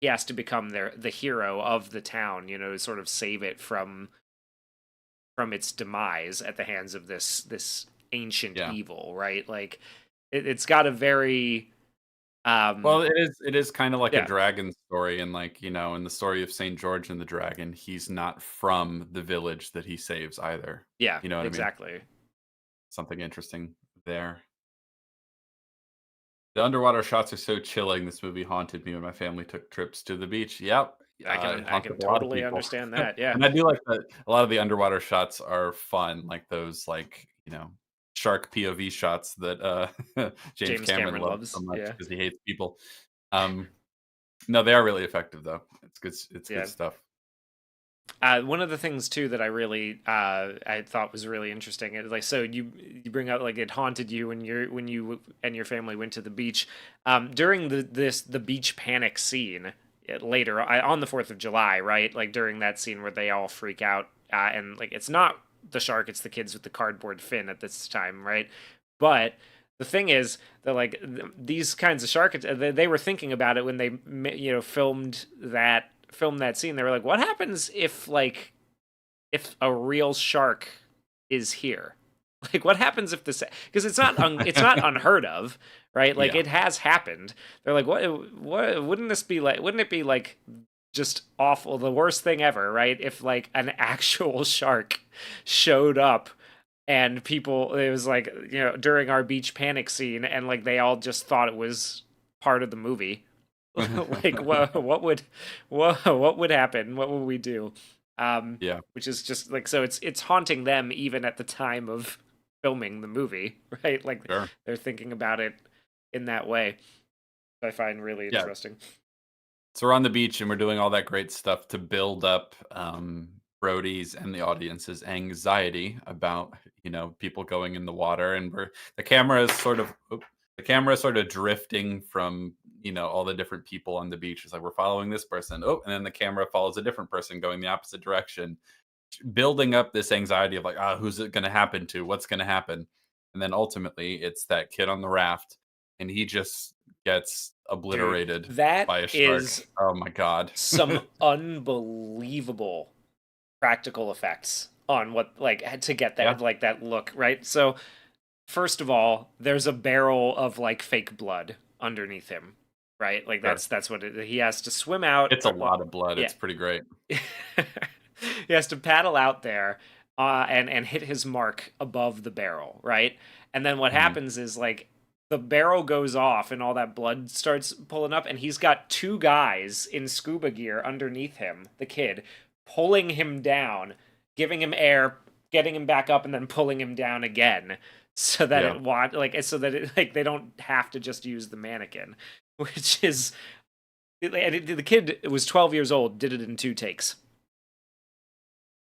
he has to become the hero of the town, to sort of save it from its demise at the hands of this ancient Yeah. evil, right? Like it's got a very Well, it is kind of like a yeah, dragon story, and like in the story of Saint George and the Dragon, he's not from the village that he saves either. yeah, You know what I mean? exactly. Something interesting there. The underwater shots are so chilling. This movie haunted me when my family took trips to the beach. Yep, it I haunted can a lot of totally people. understand that. Yeah. And I do like that a lot of the underwater shots are fun, like those shark POV shots that James James Cameron Cameron loves loves. so much Yeah. because he hates people. Um, no, they are really effective though. It's good. It's good Yeah. stuff. One of the things too that I thought was really interesting is like, so you bring up like it haunted you when you and your family went to the beach during the beach panic scene later on the 4th of July, right? Like during that scene where they all freak out and like it's not the shark, it's the kids with the cardboard fin at this time, right? But the thing is that like these kinds of they were thinking about it when they filmed that scene. They were like, what happens if a real shark is here? Like, what happens if this? Because it's not unheard of, right? Like, Yeah. it has happened. They're like, what? Wouldn't this be like? Wouldn't it be like just awful, the worst thing ever, right? If like an actual shark showed up and people, it was like during our beach panic scene, and like they all just thought it was part of the movie. Like what would happen, what would we do, Yeah. which is just like, so it's haunting them even at the time of filming the movie, right? Like Sure. they're thinking about it in that way. I find really Yeah. interesting. So we're on the beach and we're doing all that great stuff to build up Brody's and the audience's anxiety about people going in the water, and the camera is sort of drifting from all the different people on the beach. It's like we're following this person, and then the camera follows a different person going the opposite direction, building up this anxiety of like, who's it going to happen to? What's going to happen? And then ultimately, it's that kid on the raft, and he just gets Dude, obliterated that by a shark. is Oh my god. some unbelievable practical effects on what, like, to get Yeah, that, like, that look, right? So first of all, there's a barrel of like fake blood underneath him, right? Like sure. that's what he has to swim out. It's a lot of blood. Yeah, It's pretty great. he has to paddle out there and hit his mark above the barrel, right? And then what Mhm. happens is like the barrel goes off and all that blood starts pulling up, and he's got two guys in scuba gear underneath him, the kid, pulling him down, giving him air, getting him back up, and then pulling him down again, so that Yeah, like they don't have to just use the mannequin, which is, and the kid was 12 years old, did it in 2 takes.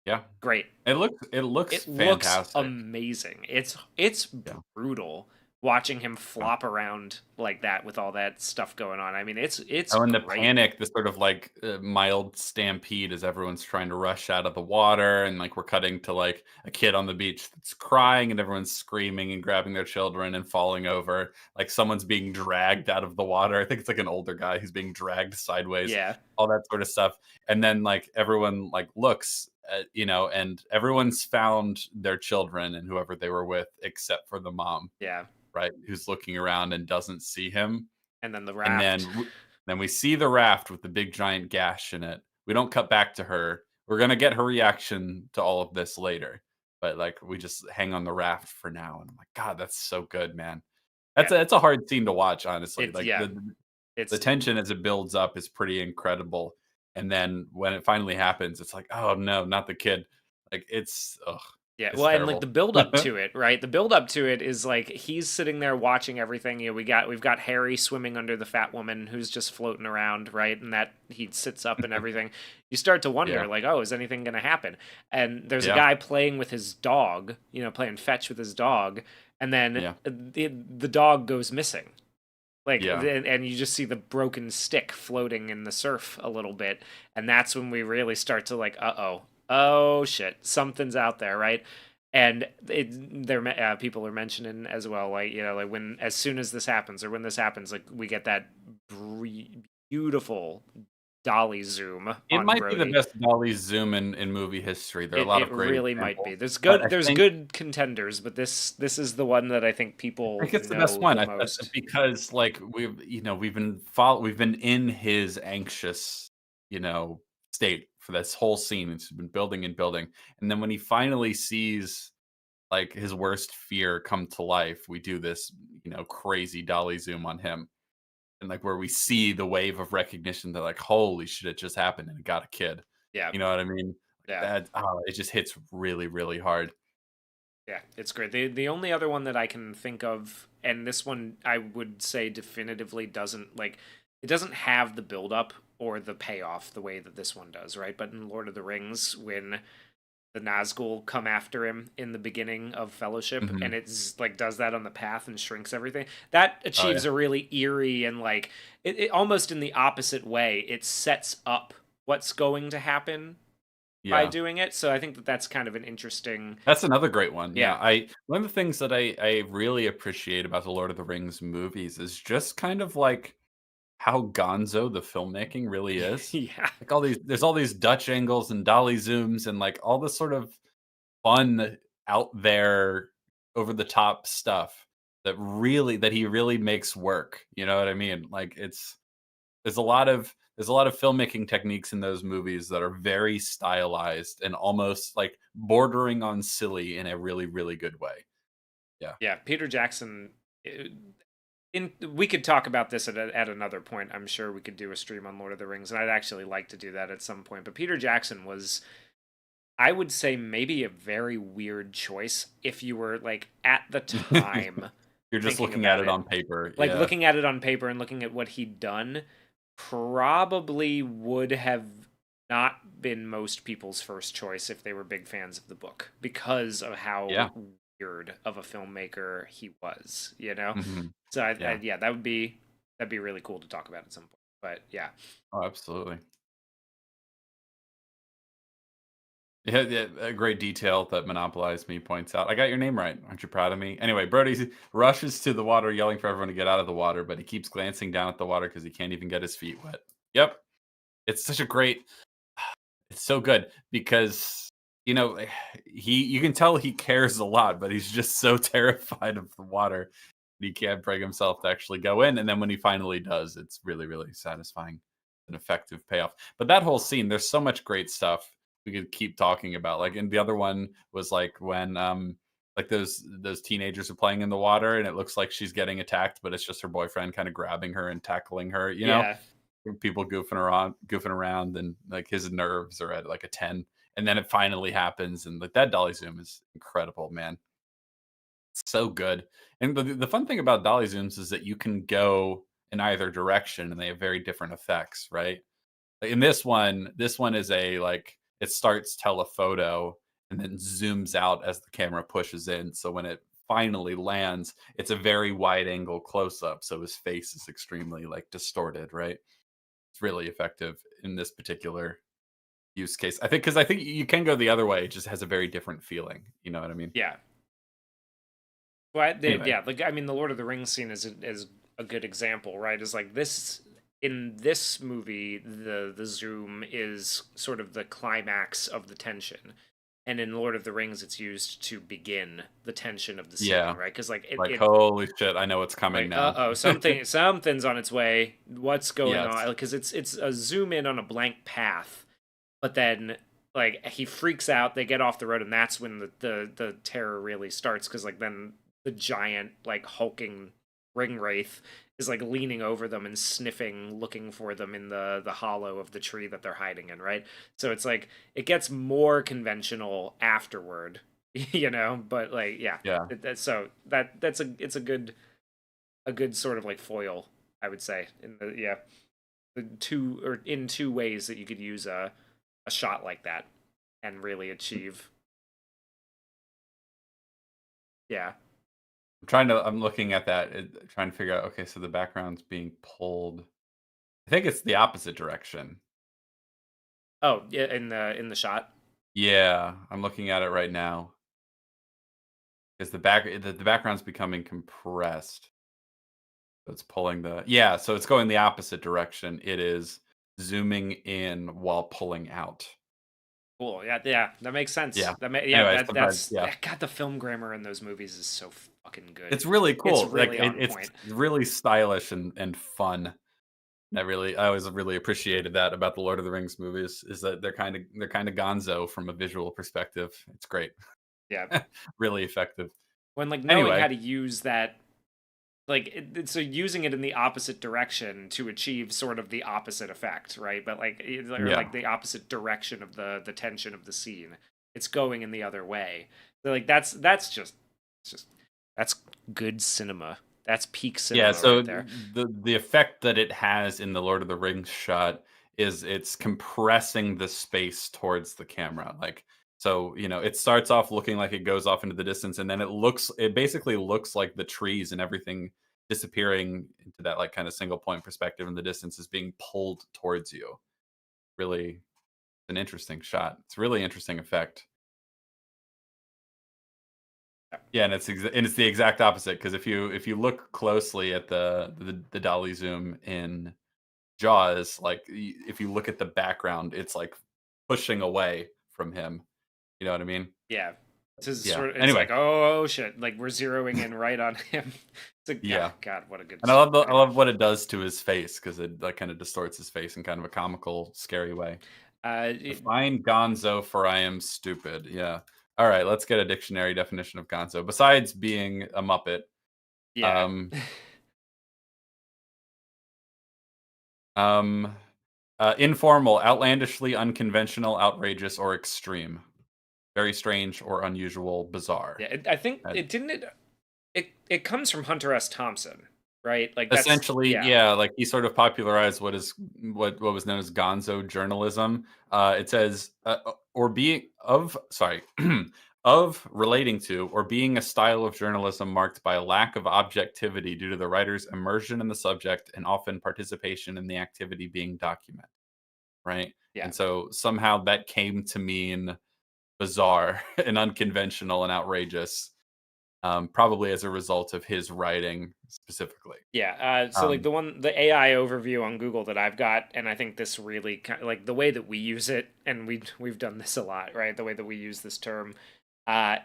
yeah. Great. It looks It looks fantastic. amazing. It's Yeah. brutal watching him Yeah. flop around like that with all that stuff going on. I mean, it's Oh, and the great. panic, the sort of like mild stampede as everyone's trying to rush out of the water, and like we're cutting to like a kid on the beach that's crying, and everyone's screaming and grabbing their children and falling over. Like someone's being dragged out of the water. I think it's like an older guy who's being dragged sideways, Yeah, all that sort of stuff. And then like everyone like looks and everyone's found their children and whoever they were with, except for the mom, yeah. right? Who's looking around and doesn't see him. And then the And raft. then we see the raft with the big giant gash in it. We don't cut back to her. We're gonna get her reaction to all of this later, but like we just hang on the raft for now. And I'm like, God, that's so good, man. Yeah. It's a hard scene to watch, honestly. It's Like yeah. the It's tension as it builds up is pretty incredible. And then when it finally happens, it's like, oh no, not the kid. Like Yeah, it's well, and like terrible. the build up to it, right? The build up to it is like he's sitting there watching everything. We've got Harry swimming under the fat woman who's just floating around, right? And that he sits up and everything. You start to Yeah, wonder, like, oh, is anything going to happen? And there's a yeah, guy playing with his dog, playing fetch with his dog, and then yeah. the dog goes missing. Like, Yeah. and you just see the broken stick floating in the surf a little bit, and that's when we really start to like, oh shit, something's out there, right? And people are mentioning as well, like, like when as soon as this happens, or when this happens, like we get that beautiful dolly zoom It on might be the Brody. best dolly zoom in movie history. There are a lot It of great really might be. examples, but I There's think good contenders, but this is the one that I think I people think it's the best know one. the I most. because, like, we've been in his anxious, you know, state for this whole scene. It's been building and building, and then when he finally sees, like, his worst fear come to life, we do this, crazy dolly zoom on him, and, like, where we see the wave of recognition that, like, "Holy shit, it just happened, and it got a kid." Yeah, You know what I mean? yeah. That it just hits really, really hard. Yeah, it's great. The only other one that I can think of, and this one I would say definitively doesn't like it doesn't have the build up or the payoff the way that this one does, right? But in Lord of the Rings, when the Nazgul come after him in the beginning of Fellowship, and Mhm. it's like does that on the path and shrinks everything, that Oh, yeah. achieves a really eerie and like it almost in the opposite way. It sets up what's going to happen by Yeah. doing it. So I think that that's kind of an interesting, That's another great one, yeah, yeah. I one of the things that I really appreciate about the Lord of the Rings movies is just kind of, like, how gonzo the filmmaking really is. Yeah. Like, there's all these Dutch angles and dolly zooms and, like, all this sort of fun, out there, over the top stuff that he really makes work, you know what I mean? Like, there's a lot of filmmaking techniques in those movies that are very stylized and almost, like, bordering on silly in a really, really good way. Yeah. Yeah, Peter Jackson. uh, In we could talk about this at another point. I'm sure we could do a stream on Lord of the Rings, and I'd actually like to do that at some point. But Peter Jackson was, I would say, maybe a very weird choice if you were like at the time You're just thinking looking at about it it, on paper, like yeah. looking at it on paper and looking at what he'd done. Probably would have not been most people's first choice if they were big fans of the book because of how Yeah. weird of a filmmaker he was, you know? Mhm. So Yeah. yeah, that'd be really cool to talk about at some point. But yeah. Oh, absolutely. Yeah, yeah, a great detail that Monopolize Me points out. "I got your name right. Aren't you proud of me?" Anyway, Brody rushes to the water, yelling for everyone to get out of the water, but he keeps glancing down at the water because he can't even get his feet wet. Yep. It's such a great it's so good because, you know, you can tell he cares a lot, but he's just so terrified of the water, he can't bring himself to actually go in, and then when he finally does, it's really, really satisfying, an effective payoff. But that whole scene, there's so much great stuff we could keep talking about, like, and the other one was, like, when, like, those teenagers are playing in the water, and it looks like she's getting attacked, but it's just her boyfriend kinda grabbing her and tackling her, you know? Yeah. People goofing around, and, like, his nerves are at, like, a 10, and then it finally happens, and, like, that dolly zoom is incredible, man. It's so good, and the fun thing about dolly zooms is that you can go in either direction, and they have very different effects, right? Like, in this one is like, it starts telephoto and then zooms out as the camera pushes in, so when it finally lands, it's a very wide angle close up, so his face is extremely, like, distorted, right? It's really effective in this particular use case. I think you can go the other way. It just has a very different feeling. You know what I mean? Yeah. Well, Anyway, yeah, like I mean, the Lord of the Rings scene is a good example, right? Is like this in this movie, the zoom is sort of the climax of the tension, and in Lord of the Rings, it's used to begin the tension of the scene, yeah. right? Because like Like, holy shit, I know what's coming like now. something's on its way. What's going Yes. on? Because it's a zoom in on a blank path, but then like he freaks out. They get off the road, and that's when the terror really starts. Because like then the giant like hulking ring wraith is like leaning over them and sniffing, looking for them in the hollow of the tree that they're hiding in. Right. So it's like it gets more conventional afterward, you know. But like yeah, Yeah. so that's it's a good sort of like foil, I would say. In the yeah, the two or in two ways that you could use a shot like that and really achieve. Yeah. I'm looking at that, trying to figure out. Okay, so the background's being pulled. I think it's the opposite direction. Oh, yeah, in the shot. Yeah, I'm looking at it right now. Is the background's becoming compressed? So it's pulling the yeah, so it's going the opposite direction. It is zooming in while pulling out. Cool. Yeah, yeah, that makes sense. Yeah. Yeah, Anyways, sometimes that's yeah. God, the film grammar in those movies is so fucking good. It's really It's cool. Like really on it's point. really stylish and fun. I always really appreciated that about the Lord of the Rings movies is that they're kind of gonzo from a visual perspective. It's great. Yeah. Really effective. When like knowing Anyway, how to use that, like so using it in the opposite direction to achieve sort of the opposite effect, right? But like or yeah. like the opposite direction of the tension of the scene. It's going in the other way. So like that's just it's just that's good cinema. That's peak Yeah, cinema so right there. the effect that it has in the Lord of the Rings shot is it's compressing the space towards the camera. Like so, it starts off looking like it goes off into the distance and then it basically looks like the trees and everything disappearing into that like kind of single point perspective in the distance is being pulled towards you. Really an interesting shot. It's a really interesting effect. Yeah, and it's the exact opposite because if you look closely at the dolly zoom in Jaws, like if you look at the background, it's like pushing away from him. You know what I mean? Yeah. Yeah. It's Anyway, like, oh shit, like we're zeroing in right on him. It's like, yeah, yeah, God, what a good and I anyway. love what it does to his face because it like kind of distorts his face in kind of a comical, scary way. It, Define Gonzo for I am stupid. Yeah. All right, let's get a dictionary definition of Gonzo. Besides being a Muppet, yeah. um, um, informal, outlandishly unconventional, outrageous, or extreme. Very strange or unusual, bizarre. Yeah, I think Uh, it didn't it comes from Hunter S. Thompson, right? Like that's Essentially, yeah. yeah, like he sort of popularized what was known as gonzo journalism. It says or being of sorry of relating to or being a style of journalism marked by a lack of objectivity due to the writer's immersion in the subject and often participation in the activity being documented. Right, Yeah. and so somehow that came to mean bizarre and unconventional and outrageous, probably as a result of his writing specifically. Yeah, so like Um, the AI overview on Google that I've got, and I think this really like the way that we use it, and we've done this a lot, right? The way that we use this term,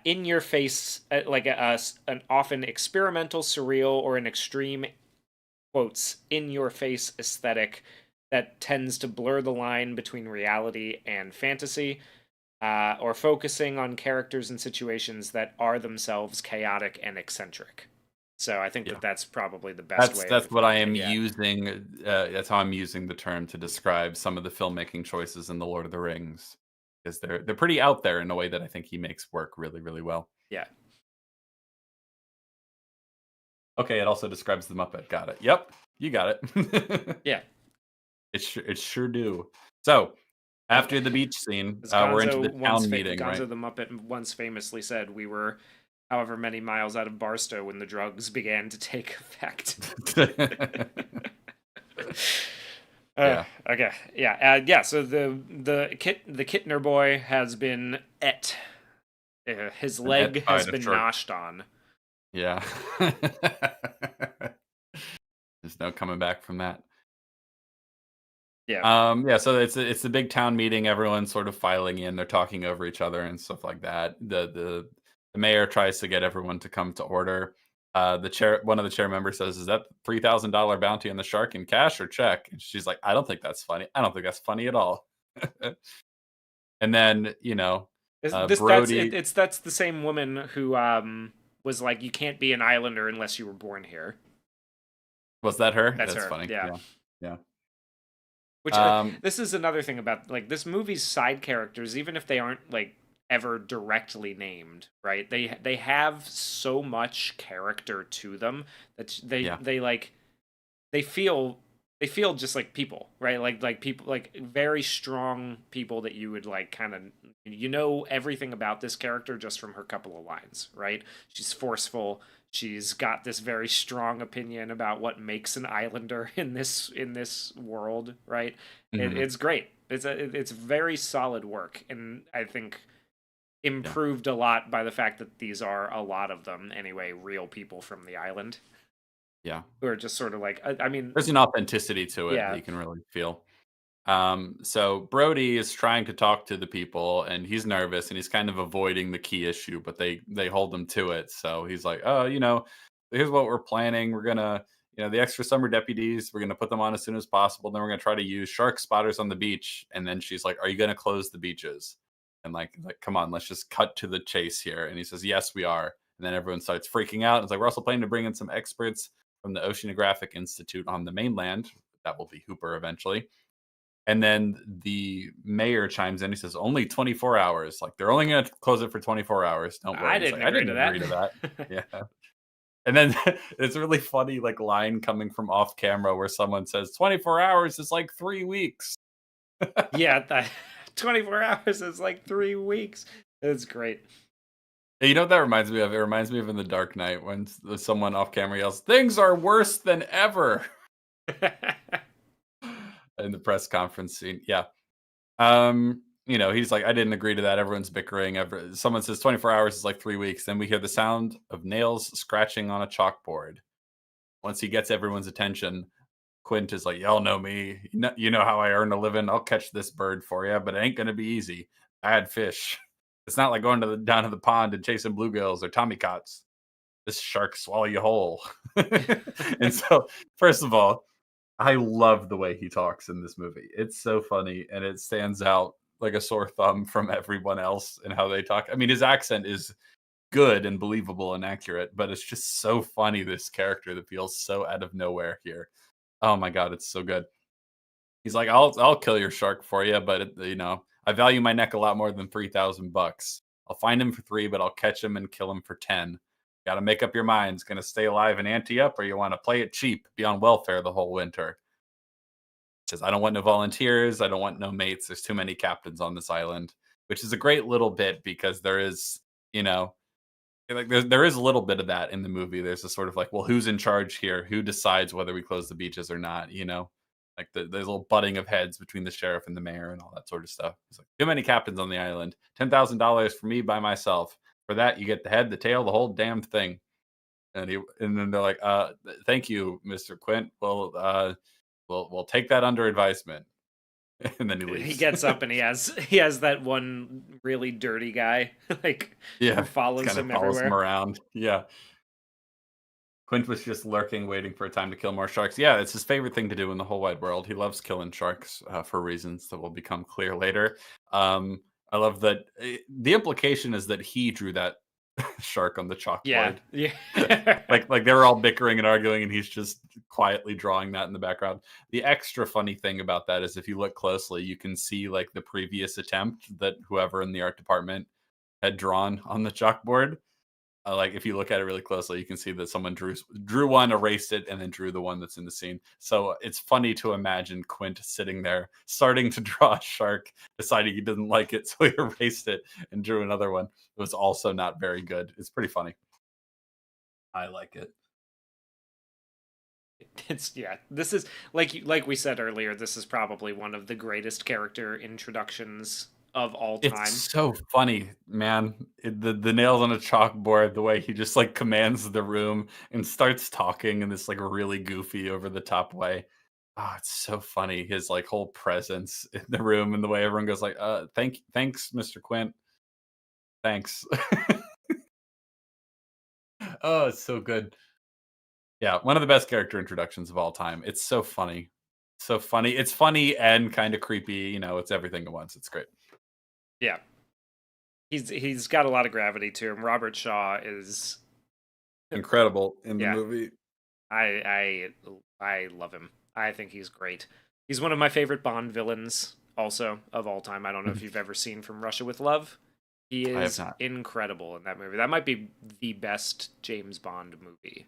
in your face, like an often experimental, surreal, or an extreme quotes in your face aesthetic that tends to blur the line between reality and fantasy, or focusing on characters and situations that are themselves chaotic and eccentric. So I think yeah, that that's probably the best that's way of that's what I defining it. am Yeah, using. That's how I'm using the term to describe some of the filmmaking choices in the Lord of the Rings, because they're pretty out there in a way that I think he makes work really really well. yeah, Okay, it also describes the Muppet. Got it. Yep, you got it. yeah. It sure do. So As, after the beach scene, as we're into the town meeting, right? Gonzo the Muppet once famously said, "We were however many miles out of Barstow when the drugs began to take effect." Yeah, Okay, yeah, yeah. So the Kittner boy has been et. His an et leg by has the been shark. noshed on. Yeah. There's no coming back from that. Yeah, Yeah, so it's the big town meeting, everyone's sort of filing in, they're talking over each other and stuff like that. The mayor tries to get everyone to come to order. One of the chair members says, "Is that $3,000 bounty on the shark in cash or check?" And she's like, "I don't think that's funny. I don't think that's funny at all." And then, that's Brody that's the same woman who was like, "You can't be an islander unless you were born here." was that her? That's That's her. funny. Yeah. Yeah. Yeah. Which Um, this is another thing about like this movie's side characters, even if they aren't like ever directly named, right? They have so much character to them that yeah. they like they feel they feel just like people, right? Like people like very strong people that you would like kind of everything about this character just from her couple of lines, right? She's forceful, She's got this very strong opinion about what makes an islander in this world, right? Hmm. It's great. It's very solid work, and I think Yeah. improved a lot by the fact that these are, a lot of them anyway, real people from the island Yeah. who are just sort of like, I mean, There's an authenticity to it that yeah, you can really feel. So Brody is trying to talk to the people and he's nervous and he's kind of avoiding the key issue, but they hold him to it. So he's like, "Oh, here's what we're planning. We're gonna, the extra summer deputies, we're gonna put them on as soon as possible. Then we're gonna try to use shark spotters on the beach." And then she's like, "Are you gonna close the beaches?" And like, come on, let's just cut to the chase here. And he says, "Yes, we are." And then everyone starts freaking out. It's like, "We're also planning to bring in some experts from the Oceanographic Institute on the mainland." That will be Hooper eventually. And then the mayor chimes in. He says, "Only 24 hours. Like, they're only going to close it for 24 hours. Don't I worry." He's didn't like, "I agree didn't to agree to that." that. Yeah. And then it's a really funny, like, line coming from off camera where someone says, 24 hours is like 3 weeks. Yeah, that 24 hours is like 3 weeks. It's great. And you know what that reminds me of? It reminds me of in The Dark Knight when someone off camera yells, "Things are worse than ever," in the press conference scene. Yeah. He's like, "I didn't agree to that. Everyone's bickering. Someone says 24 hours is like 3 weeks." Then we hear the sound of nails scratching on a chalkboard. Once he gets everyone's attention, Quint is like, "Y'all know me. You know how I earn a living. I'll catch this bird for you, but it ain't gonna be easy. Bad fish. It's not like going down to the pond and chasing bluegills or tommycots. This shark swallow you whole." And so, first of all, I love the way he talks in this movie. It's so funny and it stands out like a sore thumb from everyone else and how they talk. I mean, his accent is good and believable and accurate, but it's just so funny, this character that feels so out of nowhere here. Oh my god, it's so good. He's like, "I'll kill your shark for you, but I value my neck a lot more than $3,000. I'll find him for 3, but I'll catch him and kill him for 10. Got to make up your minds. Going to stay alive and ante up, or you want to play it cheap, be on welfare the whole winter?" Says, "I don't want no volunteers. I don't want no mates. There's too many captains on this island," which is a great little bit because there is, you know, like there is a little bit of that in the movie. There's a sort of like, well, who's in charge here? Who decides whether we close the beaches or not? Like there's a little butting of heads between the sheriff and the mayor and all that sort of stuff. It's like, too many captains on the island. $10,000 for me by myself. For that, you get the head, the tail, the whole damn thing. And then they're like, "Thank you, Mr. Quint. Well, we'll take that under advisement." And then he He leaves. gets up and he has that one really dirty guy like who Yeah, it follows kind of him follows him everywhere. around. Yeah. Quint was just lurking, waiting for a time to kill more sharks. Yeah, it's his favorite thing to do in the whole wide world. He loves killing sharks for reasons that will become clear later. Um, I love that the implication is that he drew that shark on the Yeah. chalkboard. Yeah. Like they were all bickering and arguing, and he's just quietly drawing that in the background. The extra funny thing about that is if you look closely, you can see like the previous attempt that whoever in the art department had drawn on the chalkboard. Like if you look at it really closely, you can see that someone drew one, erased it, and then drew the one that's in the scene. So it's funny to imagine Quint sitting there, starting to draw a shark, deciding he didn't like it, so he erased it and drew another one. It was also not very good. It's pretty funny. I like it. It's, yeah, this is like we said earlier, this is probably one of the greatest character introductions of all It's time. so funny, man. The nails on a chalkboard, the way he just like commands the room and starts talking in this like really goofy, over the top way. Oh, it's so funny. His like whole presence in the room and the way everyone goes like, thanks, Mr. Quint. Thanks." Oh, it's so good. Yeah, one of the best character introductions of all time. It's so funny. So funny. It's funny and kind of creepy. It's everything at once. It's great. Yeah. He's got a lot of gravity to him. Robert Shaw is, Incredible in the yeah, movie. I love him. I think he's great. He's one of my favorite Bond villains also of all time. I don't know if you've ever seen From Russia with Love. He I have is not. incredible in that movie. That might be the best James Bond movie.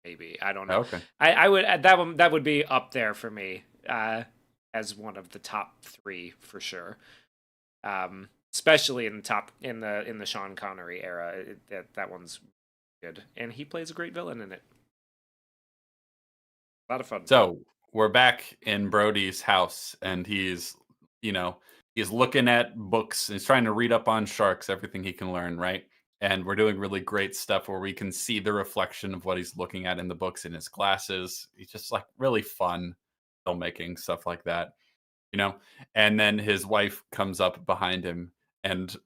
Maybe, I don't know. Okay. I would, that would be up there for me, as one of the top three for sure. Especially in the Sean Connery era. That one's good, and he plays a great villain in it. A lot of fun. So we're back in Brody's house, and he's, you know, he's looking at books and he's trying to read up on sharks, everything he can learn, right? And we're doing really great stuff where we can see the reflection of what he's looking at in the books in his glasses. He's just like really fun filmmaking, stuff like that, you know? And then his wife comes up behind him and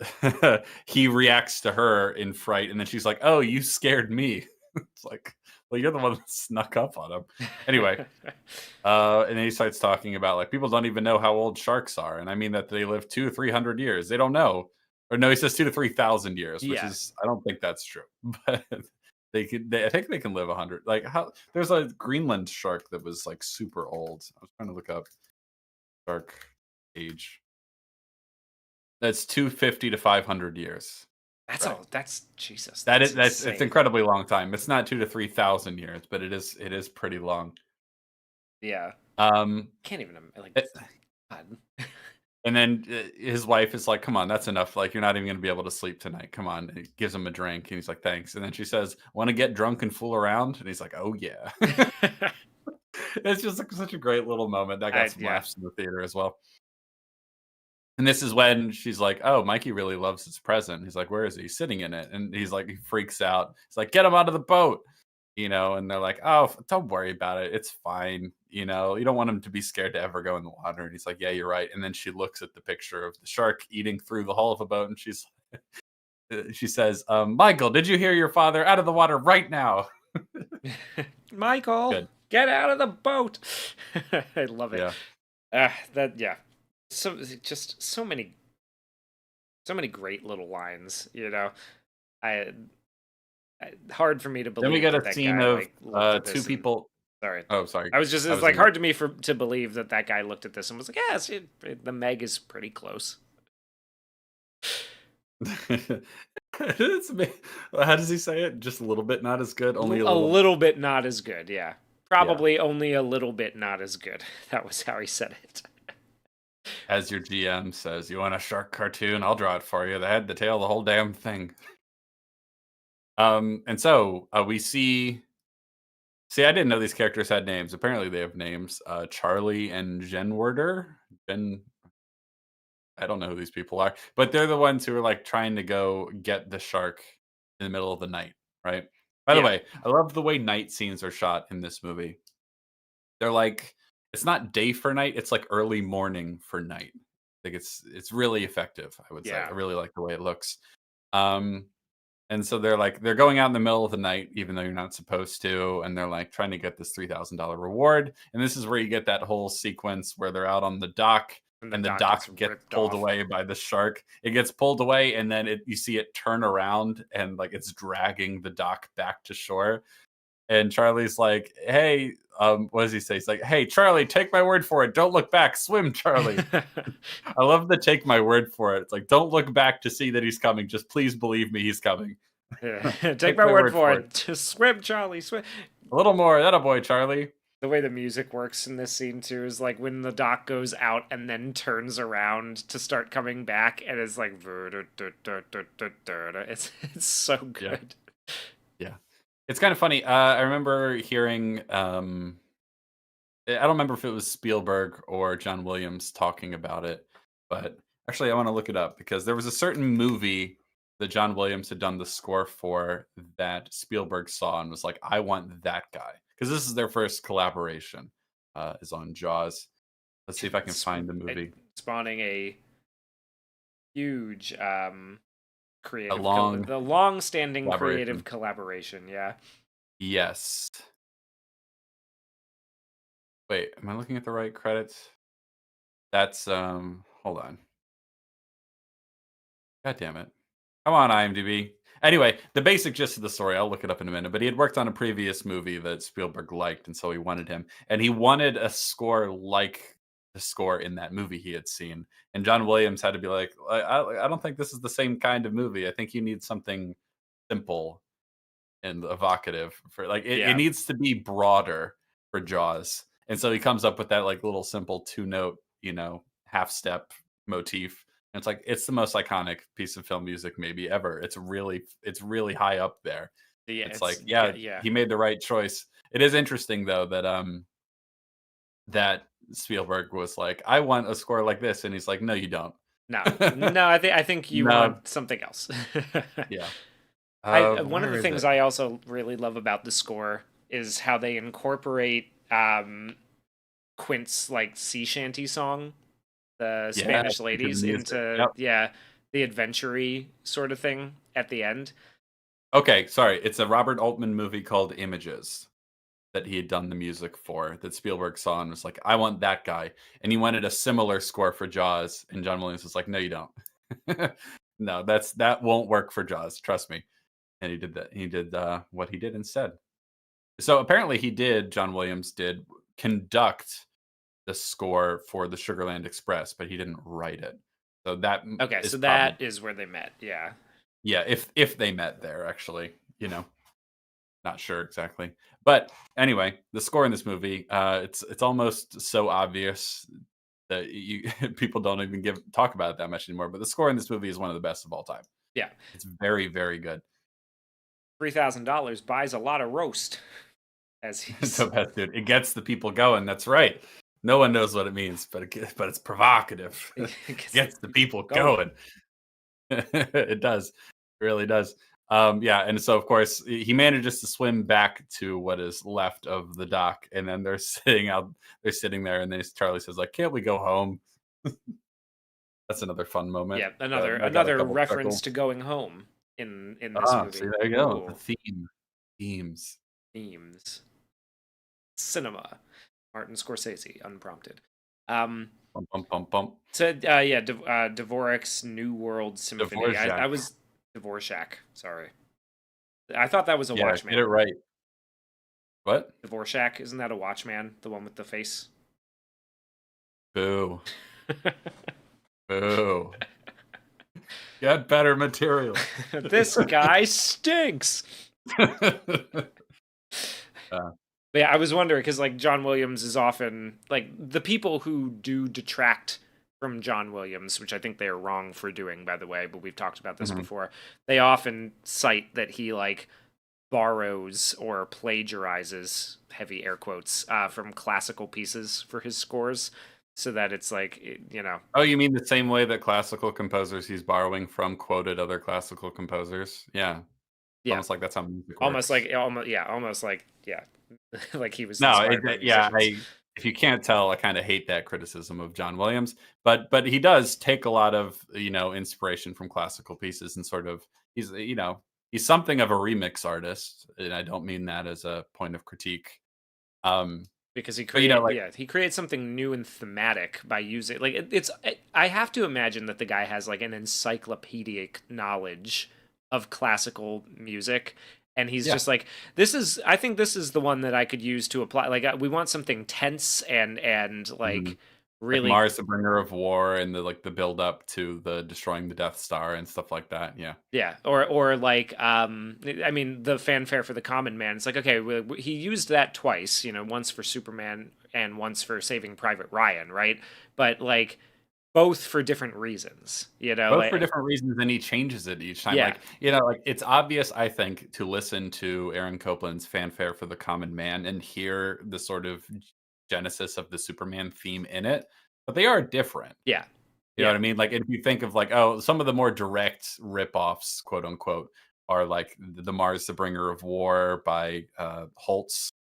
he reacts to her in fright. And then she's like, "Oh, you scared me." It's like, well, you're the one that snuck up on him. Anyway, and then he starts talking about like people don't even know how old sharks are, and I mean that they live 200 to 300 years. They don't know, or no, he says 2 to 3 thousand years, which Yeah, is I don't think that's true, but they could. I think they can live 100. Like how there's a Greenland shark that was like super old. I was trying to look up shark age. That's 250 to 500 years. that's Right. all. That's Jesus. That That's is that's it's insane. incredibly long time. It's not 2 to 3 thousand years, but it is pretty long. Yeah, Um, can't even like. eh, God. and then his wife is like, "Come on, that's enough. Like, you're not even going to be able to sleep tonight. Come on." And he gives him a drink, and he's like, "Thanks." And then she says, "Want to get drunk and fool around?" And he's like, "Oh yeah." It's just like such a great little moment. That got some Yeah. laughs in the theater as well. And this is when she's like, "Oh, Mikey really loves his present." He's like, "Where is he?" "He's sitting in it." And he's like, he freaks out. He's like, "Get him out of the boat." And they're like, "Oh, don't worry about it. It's fine. You don't want him to be scared to ever go in the water." And he's like, "Yeah, you're right." And then she looks at the picture of the shark eating through the hull of a boat, and she says, "Michael, did you hear your father? Out of the water right now." Michael, Good. get out of the boat. I love it. Yeah. That yeah. So just so many great little lines. I, hard for me to Then we believe get that a that scene guy of like looked at two this and people. sorry. Oh, sorry. I was just I it's was like in. hard to me to believe that that guy looked at this and was like, yes, the Meg is pretty close. It's how does he say it? Just a little bit not as good, only a A little. little bit not as good, yeah. Yeah. Probably only a little bit not as good. That was how he said it. As your GM says, "You want a shark cartoon? I'll draw it for you. The head, the tail, the whole damn thing." And so we see. See, I didn't know these characters had names. Apparently, they have names. Charlie and Jenwerder. Ben, I don't know who these people are, but they're the ones who are like trying to go get the shark in the middle of the night, right? By the Yeah. way, I love the way night scenes are shot in this movie. They're like it's not day for night, it's like early morning for night. Like it's really effective, I would say. Yeah. I really like the way it looks. Um and so they're going out in the middle of the night even though you're not supposed to, and they're like trying to get this $3,000 reward. And this is where you get that whole sequence where they're out on the dock And the and the dock gets dock gets ripped pulled off. away by the shark. It gets pulled away and then you see it turn around and like it's dragging the dock back to shore. And Charlie's like, "Hey, what does he say?" He's like, "Hey, Charlie, take my word for it. Don't look back. Swim, Charlie." I love the "take my word for it." It's like, don't look back to see that he's coming. Just please believe me, he's coming. Take Take my my word word for for it. it. Just swim, Charlie, swim. A little more. That a boy, Charlie. The way the music works in this scene too is like when the dock goes out and then turns around to start coming back, and it's like it's so Yeah, good. yeah. It's kind of funny. I remember hearing. I don't remember if it was Spielberg or John Williams talking about it, but actually, I want to look it up because there was a certain movie that John Williams had done the score for that Spielberg saw and was like, "I want that guy," because this is their first collaboration. Is on Jaws. Let's see if I can find the movie. Spawning a huge A long the long-standing creative collaboration. collaboration, yeah. Yes. Wait, am I looking at the right credits? That's hold on. God damn it. Come on, IMDb. Anyway, the basic gist of the story, I'll look it up in a minute, but he had worked on a previous movie that Spielberg liked, and so he wanted him. And he wanted a score like the score in that movie he had seen. And John Williams had to be like, I don't think this is the same kind of movie. I think you need something simple and evocative for like it Yeah. needs to be broader for Jaws. And so he comes up with that like little simple two note, half step motif. And it's the most iconic piece of film music maybe ever. It's really high up there. Yeah, It's like, it's yeah, yeah. he made the right choice. It is interesting though that that Spielberg was like, I want a score like this, and he's like, no, you don't. No, no, I think you No, want something else. yeah. I one of Where the is things it? I also really love about the score is how they incorporate Quint's like sea shanty song, the Yeah, Spanish into the ladies, music. into Yep. the adventure-y sort of thing at the end. Okay, sorry. It's a Robert Altman movie called Images that he had done the music for that Spielberg saw and was like, I want that guy. And he wanted a similar score for Jaws. And John Williams was like, no, you don't. No, that won't work for Jaws. Trust me. And he did that. He did what he did instead. So apparently John Williams did conduct the score for the Sugarland Express, but he didn't write it. So that Okay, is so probably, that is where they met. Yeah. yeah, if they met there, actually, not sure exactly. But anyway, the score in this movie, it's almost so obvious that you people don't even talk about it that much anymore. But the score in this movie is one of the best of all time. Yeah. It's very, very good. $3,000 buys a lot of roast, as The he's best, dude. It gets the people going. That's right. No one knows what it means, but it's provocative. It gets the gets the people people going. going. It does. It really does. Yeah, and so of course he manages to swim back to what is left of the dock, and then they're sitting there, and then Charlie says, like, can't we go home? That's another fun moment. Yeah, another I got a another couple reference chuckle. to going home in this See, movie. there you go. The Cool. themes. Themes. Cinema. Martin Scorsese, unprompted. Um, Bum, bum, bum, bum. so yeah, Dvorak's New World Symphony. I Dvorak. was Dvorak. Sorry, I thought that was a Yeah, get it Watchman. right. What? Dvorak, isn't that a Watchman? The one with the face. Boo. Boo. Get better material. This guy stinks. Uh, But yeah, I was wondering because like John Williams is often like the people who do detract from John Williams, which I think they are wrong for doing, by the way. But we've talked about this mhm. before. They often cite that he like borrows or plagiarizes heavy air quotes from classical pieces for his scores, so that it's like Oh, you mean the same way that classical composers he's borrowing from quoted other classical composers? Yeah. It's yeah, almost like that's how music almost works. like almost like yeah, like he was No, inspired by yeah, musicians. if you can't tell, I kinda hate that criticism of John Williams, but he does take a lot of, inspiration from classical pieces and sort of he's something of a remix artist, and I don't mean that as a point of critique. Um, Because but, like he creates something new and thematic by using like I have to imagine that the guy has like an encyclopedic knowledge of classical music, and he's yeah. just like, this is I think this is the one that I could use to apply, like we want something tense and Mhm. like Like really. Mars, the bringer of war, and the build up to the destroying the Death Star and stuff like that, yeah. Yeah, or like I mean the fanfare for the common man. It's like, okay, he used that twice, once for Superman and once for Saving Private Ryan, right? But like both for different reasons, Both for like different reasons, and he changes it each time, yeah. like, like, it's obvious, I think, to listen to Aaron Copland's fanfare for the common man and hear the sort of genesis of the Superman theme in it, but they are different. Yeah. You know Yeah. what I mean? Like, if you think of, like, oh, some of the more direct rip-offs, quote, unquote, are, like, the Mars, the Bringer of War by, Holtz,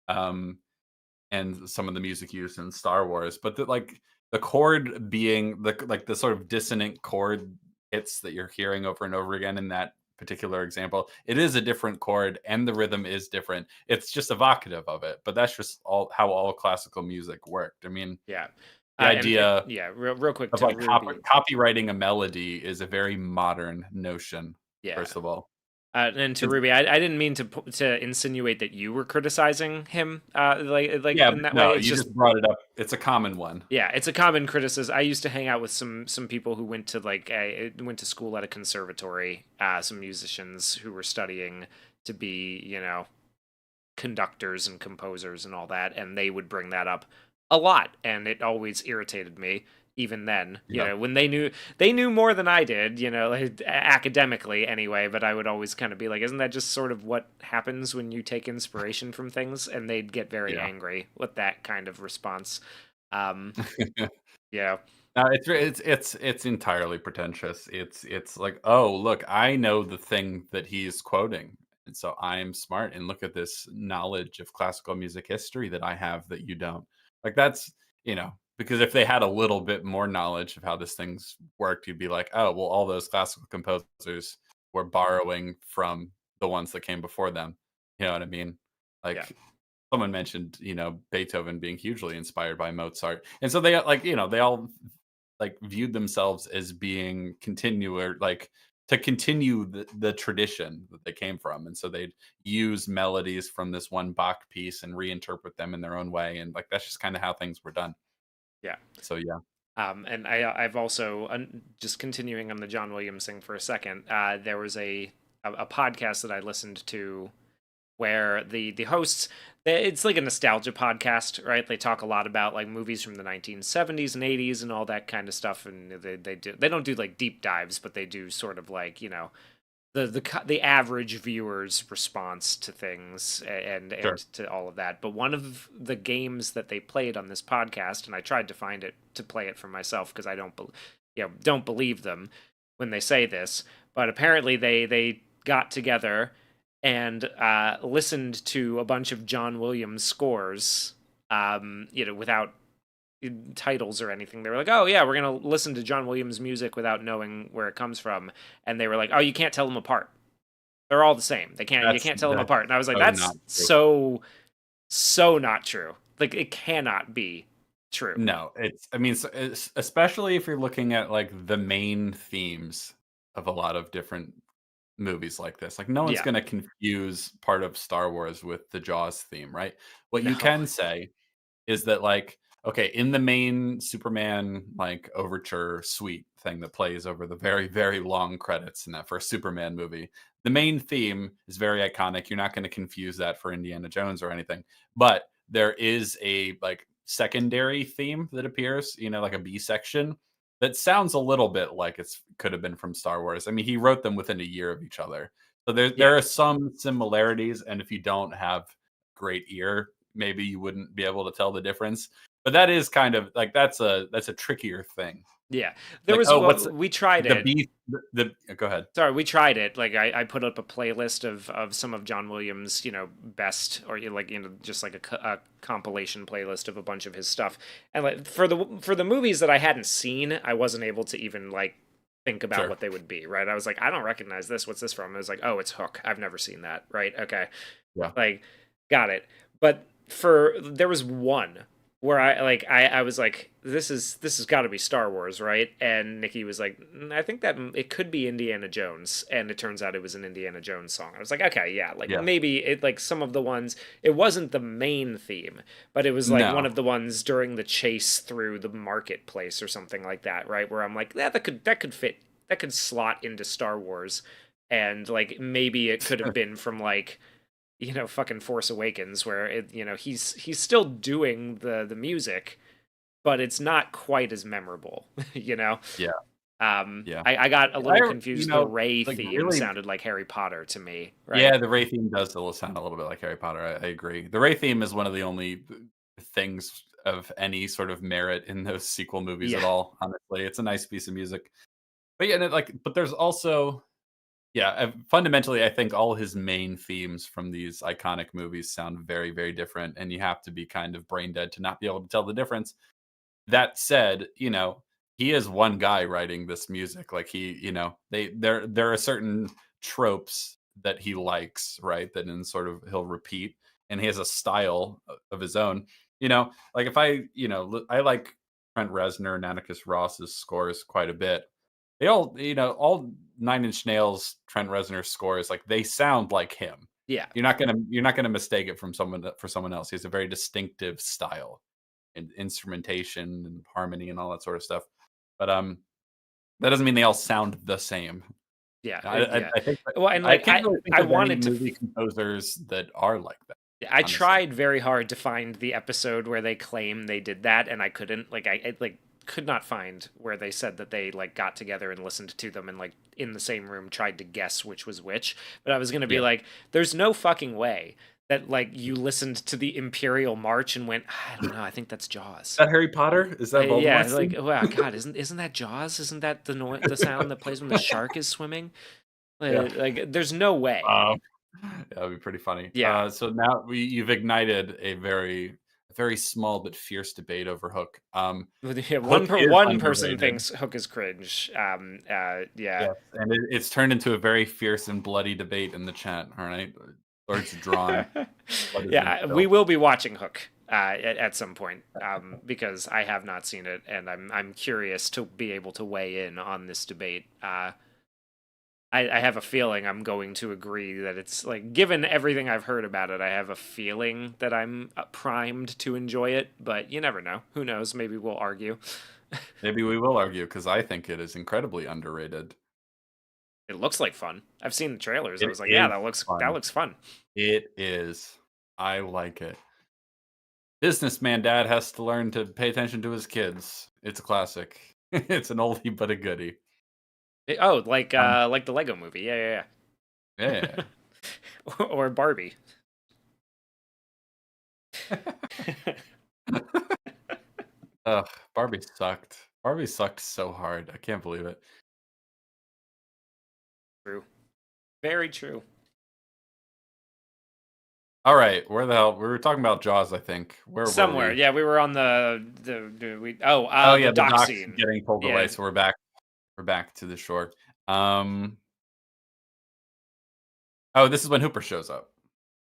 um, and some of the music used in Star Wars, but the chord being the sort of dissonant chord hits that you're hearing over and over again in that particular example, it is a different chord and the rhythm is different. It's just evocative of it, but that's just all classical music worked. I mean, Yeah. the idea Yeah, real quick of to like Ruby. copywriting a melody is a very modern notion, Yeah. first of all. And to It's Ruby, I didn't mean to insinuate that you were criticizing him, like yeah, in but that way. no, It's you just just brought it up. It's a common one. yeah, it's a common criticism. I used to hang out with some people who went to went to school at a conservatory, some musicians who were studying to be, conductors and composers and all that, and they would bring that up a lot, and it always irritated me even then, Yeah. when they knew more than I did, like, academically anyway, but I would always kind of be like, isn't that just sort of what happens when you take inspiration from things? And they'd get very Yeah. angry with that kind of response. Um, yeah, No, it's entirely pretentious. It's like, oh, look, I know the thing that he's quoting, and so I'm smart. And look at this knowledge of classical music history that I have that you don't. Like that's because if they had a little bit more knowledge of how this thing's worked, you'd be like, oh, well, all those classical composers were borrowing from the ones that came before them. You know what I mean? yeah, Like someone mentioned, Beethoven being hugely inspired by Mozart, and so they like, they all like viewed themselves as being continuer like to continue the tradition that they came from, and so they'd use melodies from this one Bach piece and reinterpret them in their own way, and like that's just kind of how things were done. yeah. So yeah, And I've also just continuing on the John Williams thing for a second. There was a podcast that I listened to where the hosts, it's like a nostalgia podcast, right? They talk a lot about like movies from the 1970s and 80s and all that kind of stuff, and they don't do like deep dives, but they do sort of like the average viewer's response to things and sure. to all of that. But one of the games that they played on this podcast, and I tried to find it to play it for myself because I don't believe them when they say this, but apparently they got together and listened to a bunch of John Williams scores, without titles or anything. They were like, "Oh yeah, we're gonna listen to John Williams music without knowing where it comes from," and they were like, "Oh, you can't tell them apart. They're all the same. You can't tell them That's apart." And I was like, so not "That's true. so not true. Like it cannot be true." No, I mean, especially if you're looking at like the main themes of a lot of different movies like this. Like no one's Yeah, going to confuse part of Star Wars with the Jaws theme, right? What you no, can say is that like okay, in the main Superman like overture suite thing that plays over the very very long credits in that first Superman movie, the main theme is very iconic. You're not going to confuse that for Indiana Jones or anything. But there is a like secondary theme that appears, like a B section that sounds a little bit like it's could have been from Star Wars. I mean, he wrote them within a year of each other. So yeah, there are some similarities, and if you don't have great ear, maybe you wouldn't be able to tell the difference. But that is kind of like that's a trickier thing. yeah. There Like, was oh, what's we tried the it. beef? Go ahead. Sorry, we tried it. Like I put up a playlist of some of John Williams, best or just like a compilation playlist of a bunch of his stuff. And like for the movies that I hadn't seen, I wasn't able to even like think about Sure. what they would be. Right? I was like, I don't recognize this. What's this from? I was like, oh, it's Hook. I've never seen that. Right? Okay, Yeah. like got it. But there was one where I was like, this has got to be Star Wars, right? And Nikki was like, I think that it could be Indiana Jones, and it turns out it was an Indiana Jones song. I was like, okay, yeah, like Yeah. maybe it like some of the ones, it wasn't the main theme, but it was like one No. of the ones during the chase through the marketplace or something like that, right? Where I'm like, yeah, that could fit, that could slot into Star Wars, and like maybe it could have been from like fucking Force Awakens, where he's still doing the music, but it's not quite as memorable, you know. Yeah. Yeah. I got a little I confused. The Ray like theme really. sounded like Harry Potter to me, right? Yeah, the Ray theme does still sound a little bit like Harry Potter. I agree. The Ray theme is one of the only things of any sort of merit in those sequel movies at Yeah, all. Honestly, it's a nice piece of music. But yeah, and but there's also yeah, fundamentally, I think all his main themes from these iconic movies sound very, very different, and you have to be kind of brain dead to not be able to tell the difference. That said, he is one guy writing this music. Like there are certain tropes that he likes, right? That in sort of he'll repeat, and he has a style of his own. Like if I like Trent Reznor and Atticus Ross's scores quite a bit. They all Nine Inch Nails, Trent Reznor scores, like they sound like him. yeah, You're not gonna mistake it for someone else. He has a very distinctive style and instrumentation and harmony and all that sort of stuff. But that doesn't mean they all sound the same. yeah, I, yeah. I think Well, and I like can't really think I of any wanted to. movie composers that are like that. I Honestly, tried very hard to find the episode where they claim they did that, and I couldn't. Like I like could not find where they said that they like got together and listened to them and like in the same room tried to guess which was which. But I was gonna be Yeah. like, there's no fucking way that like you listened to the Imperial March and went, I don't know, I think that's Jaws. Is that Harry Potter? Is that Yeah, Voldemort's like theme? wow, God, isn't that Jaws? Isn't that the sound that plays when the shark is swimming? Yeah. Like there's no way. Um, that would be pretty funny. Yeah. So now you've ignited a very small but fierce debate over Hook. Yeah, Hook is one person underrated. thinks Hook is cringe. Yeah. Yes, and it's turned into a very fierce and bloody debate in the chat, alright? Swords drawn, blood has been Yeah, we spilled. will be watching Hook at some point because I have not seen it, and I'm curious to be able to weigh in on this debate. I have a feeling I'm going to agree that it's like, given everything I've heard about it, I have a feeling that I'm primed to enjoy it, but you never know. Who knows? Maybe we'll argue. Maybe we will argue because I think it is incredibly underrated. It looks like fun. I've seen the trailers. I It was like, yeah, is that fun. looks fun. It is. I like it. Businessman dad has to learn to pay attention to his kids. It's a classic. It's an oldie but a goodie. Oh, Um, like the Lego movie. Yeah, yeah. yeah. Or Barbie. Ugh, Barbie sucked. Barbie sucked so hard. I can't believe it. True. Very true. All right, where the hell? We were talking about Jaws, I think. Where were Somewhere. we? Yeah, we were on Oh the yeah, the dock dock's scene. getting pulled away, Yeah. so we're back. We're back to the shore. Um. Oh, this is when Hooper shows up. So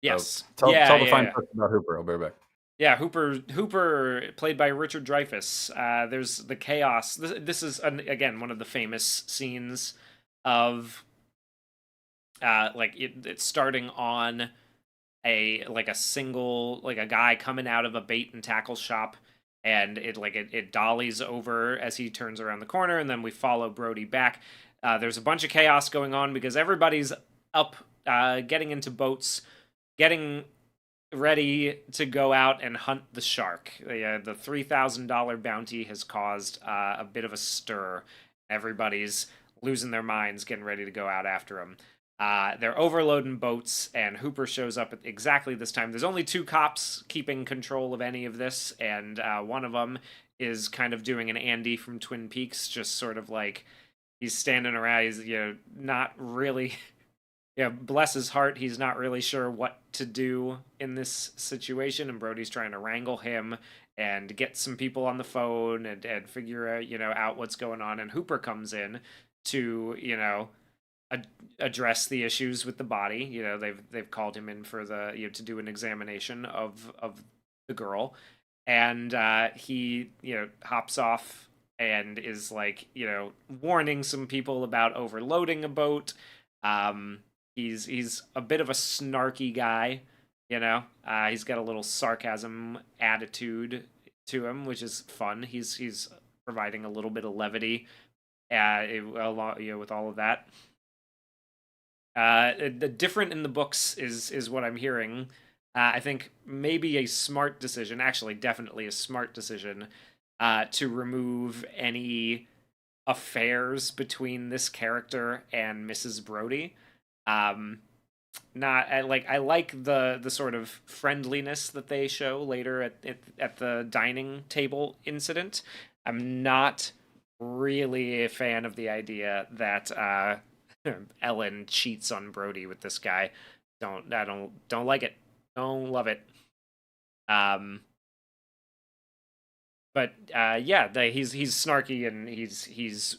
Yes. tell the fine Yeah. folks about Hooper. I'll be right back. Yeah, Hooper played by Richard Dreyfuss. There's the chaos. This is again one of the famous scenes of like it's starting on a single like a guy coming out of a bait and tackle shop, and it dollies over as he turns around the corner, and then we follow Brody back. There's a bunch of chaos going on because everybody's up, getting into boats, getting ready to go out and hunt the shark. The $3,000 bounty has caused a bit of a stir. Everybody's losing their minds, getting ready to go out after him. They're overloading boats, and Hooper shows up at exactly this time. There's only two cops keeping control of any of this, and one of them is kind of doing an Andy from Twin Peaks, just sort of like he's standing around. He's not really yeah, bless his heart, he's not really sure what to do in this situation, and Brody's trying to wrangle him and get some people on the phone and figure out, out what's going on. And Hooper comes in to, address the issues with the body. They've called him in for the to do an examination of the girl, and he hops off and is like warning some people about overloading a boat. Um, he's a bit of a snarky guy, he's got a little sarcasm attitude to him, which is fun. He's providing a little bit of levity, along with all of that. The different in the books is what I'm hearing. I think maybe a smart decision, actually, definitely a smart decision, to remove any affairs between this character and Mrs. Brody. Um, not I like the sort of friendliness that they show later at the dining table incident. I'm not really a fan of the idea that Ellen cheats on Brody with this guy. Don't like it. Don't love it. Um, but yeah, he's snarky, and he's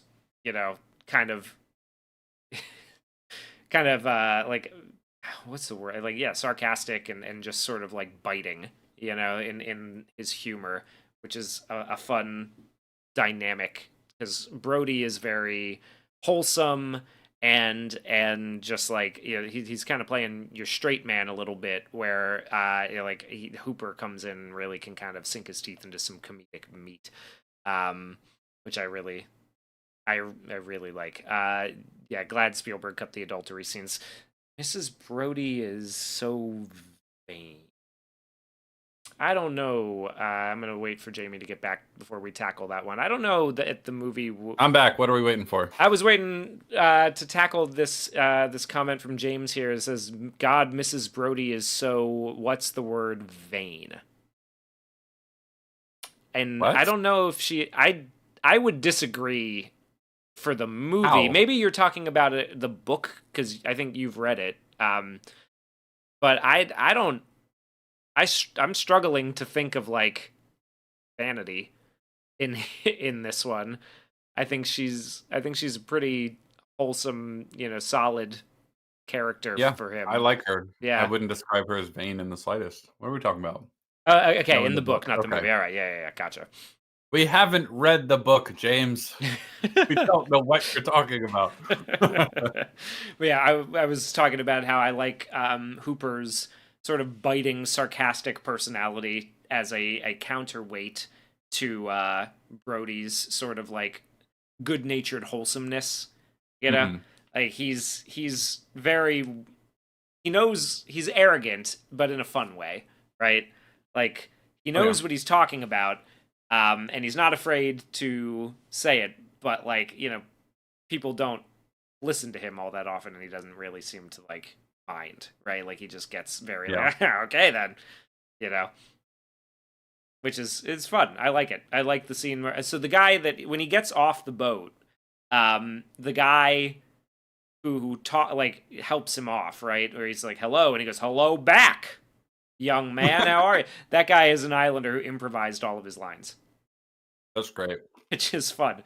kind of like what's the word, like yeah, sarcastic and just sort of like biting, in his humor, which is a fun dynamic because Brody is very wholesome and just like he's kind of playing your straight man a little bit, where Hooper comes in and really can kind of sink his teeth into some comedic meat, which I really like. Yeah, glad Spielberg cut the adultery scenes. Mrs. Brody is so vain. I don't know. I'm gonna wait for Jamie to get back before we tackle that one. I don't know that the movie. I'm back. What are we waiting for? I was waiting to tackle this comment from James here. It says, "God, Mrs. Brody is so what's the word vain." And I What? don't know if I would disagree for the movie. How? Maybe you're talking about the book because I think you've read it. But I don't. I'm struggling to think of like vanity in in this one. I think she's a pretty wholesome, solid character Yeah, for I him. like her. I Yeah. wouldn't describe her as vain in the slightest. What are we talking about? Okay, No, in in the the book. book, not the Okay. movie. All right. Yeah, yeah, yeah. Gotcha. We haven't read the book, James. We don't know what you're talking about. But yeah, I was talking about how I like Hooper's sort of biting, sarcastic personality as a counterweight to Brody's sort of like good-natured wholesomeness. You know, Mhm. like he's very he knows he's arrogant, but in a fun way, right? Like he Oh, yeah. knows what he's talking about, and he's not afraid to say it. But like people don't listen to him all that often, and he doesn't really seem to like mind, right? Like he just gets very Yeah. like, okay then, you know, which is it's fun. I like it. I like the scene where so the guy that when he gets off the boat, the guy who taught like helps him off, right? Where he's like, "Hello," and he goes, "Hello back, young man. How are you?" That guy is an Islander who improvised all of his lines, That's great. which is fun.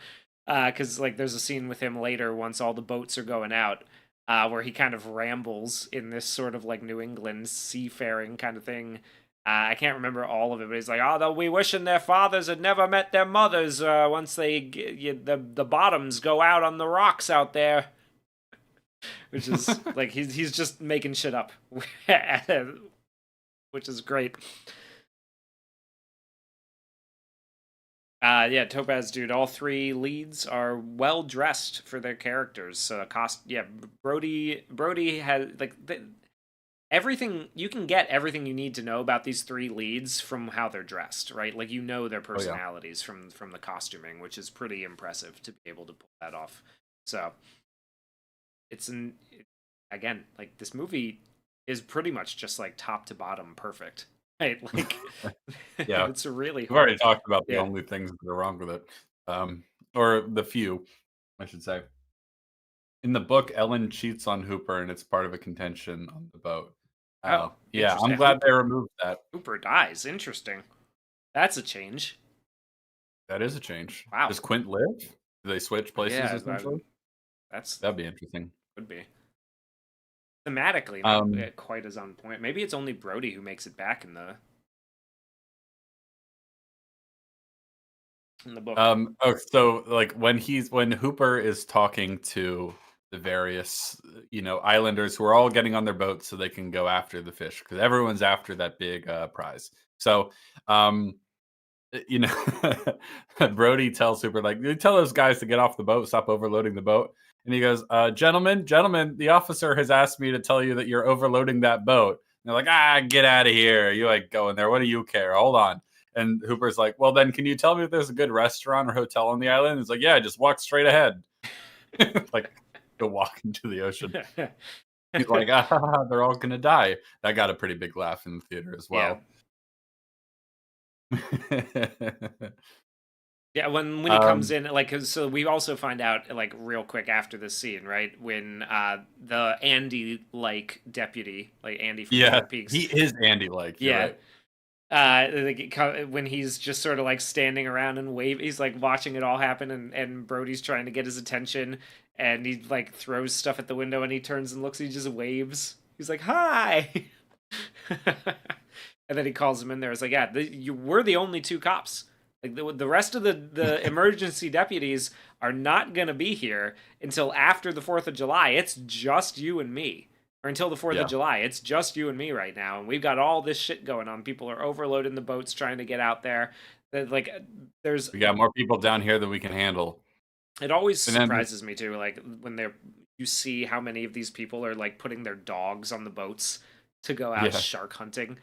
Because like there's a scene with him later once all the boats are going out, where he kind of rambles in this sort of like New England seafaring kind of thing. I can't remember all of it, but he's like, "Oh, they'll be wishing their fathers had never met their mothers once the bottoms go out on the rocks out there." Which is like he's just making shit up, which is great. Yeah, Topaz, dude. All three leads are well dressed for their characters. So yeah, Brody has like everything you can get everything you need to know about these three leads from how they're dressed, right? Like their Oh, yeah. personalities from the costuming, which is pretty impressive to be able to pull that off. So it's an again like this movie is pretty much just like top to bottom perfect, right? Like Yeah. it's really We've already hard. talked about the Yeah. only things that are wrong with it. Or the few, I should say. In the book, Ellen cheats on Hooper, and it's part of a contention on the boat. Oh, Yeah, I'm interesting. glad they removed that. Hooper dies. Interesting. That's a change. That is a change. Wow. Does Quint live? Do they switch places, Yeah, essentially? that's That'd be interesting. could be thematically not Um, quite as on point. Maybe it's only Brody who makes it back in the book. so, like, when Hooper is talking to the various, islanders who are all getting on their boats so they can go after the fish, because everyone's after that big, prize. So, um you know, Brody tells Hooper, like, "You tell those guys to get off the boat, stop overloading the boat." And he goes, gentlemen, the officer has asked me to tell you that you're overloading that boat." And they're like, "Ah, get out of here. You like going there. What do you care? Hold on." And Hooper's like, "Well, then can you tell me if there's a good restaurant or hotel on the island?" It's like, "Yeah, just walk straight ahead." Like, go walk into the ocean. He's like, "Ah, they're all gonna die." That got a pretty big laugh in the theater as Yeah. well. Yeah, when he comes um, in, like, 'cause so we also find out, like, real quick after this scene, right? When the Andy like deputy, like Andy from yeah, Twin Peaks, he is Andy like, you're yeah, right. like when he's just sort of like standing around and he's like watching it all happen, and Brody's trying to get his attention, and he like throws stuff at the window, and he turns and looks, and he just waves. He's like, "Hi," and then he calls him in there. It's like, "Yeah, we're the only two cops." Like the rest of the emergency deputies are not gonna be here until after the 4th of July. It's just you and me, or until the 4th of Yeah. July. It's just you and me right now, and we've got all this shit going on. People are overloading the boats trying to get out there. Like there's We got more people down here than we can handle. it always And then surprises me too. Like when you see how many of these people are like putting their dogs on the boats to go out yeah. shark hunting.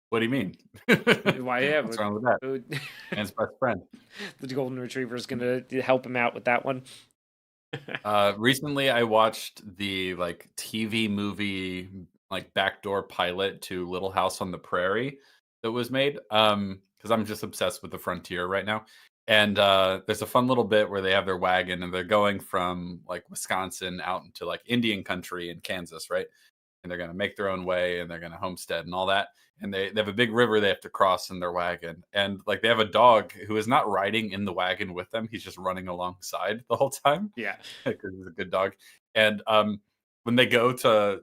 What do you mean? Why, yeah, What's wrong with that? uh, Man's best friend. the golden retriever is gonna help him out with that one. Recently, I watched the like TV movie, like backdoor pilot to Little House on the Prairie that was made. Because I'm just obsessed with the frontier right now. And there's a fun little bit where they have their wagon and they're going from like Wisconsin out into like Indian country in Kansas, right? And they're going to make their own way and they're going to homestead and all that. And they have a big river they have to cross in their wagon. And like they have a dog who is not riding in the wagon with them. He's just running alongside the whole time Yeah. because he's a good dog. And when they go to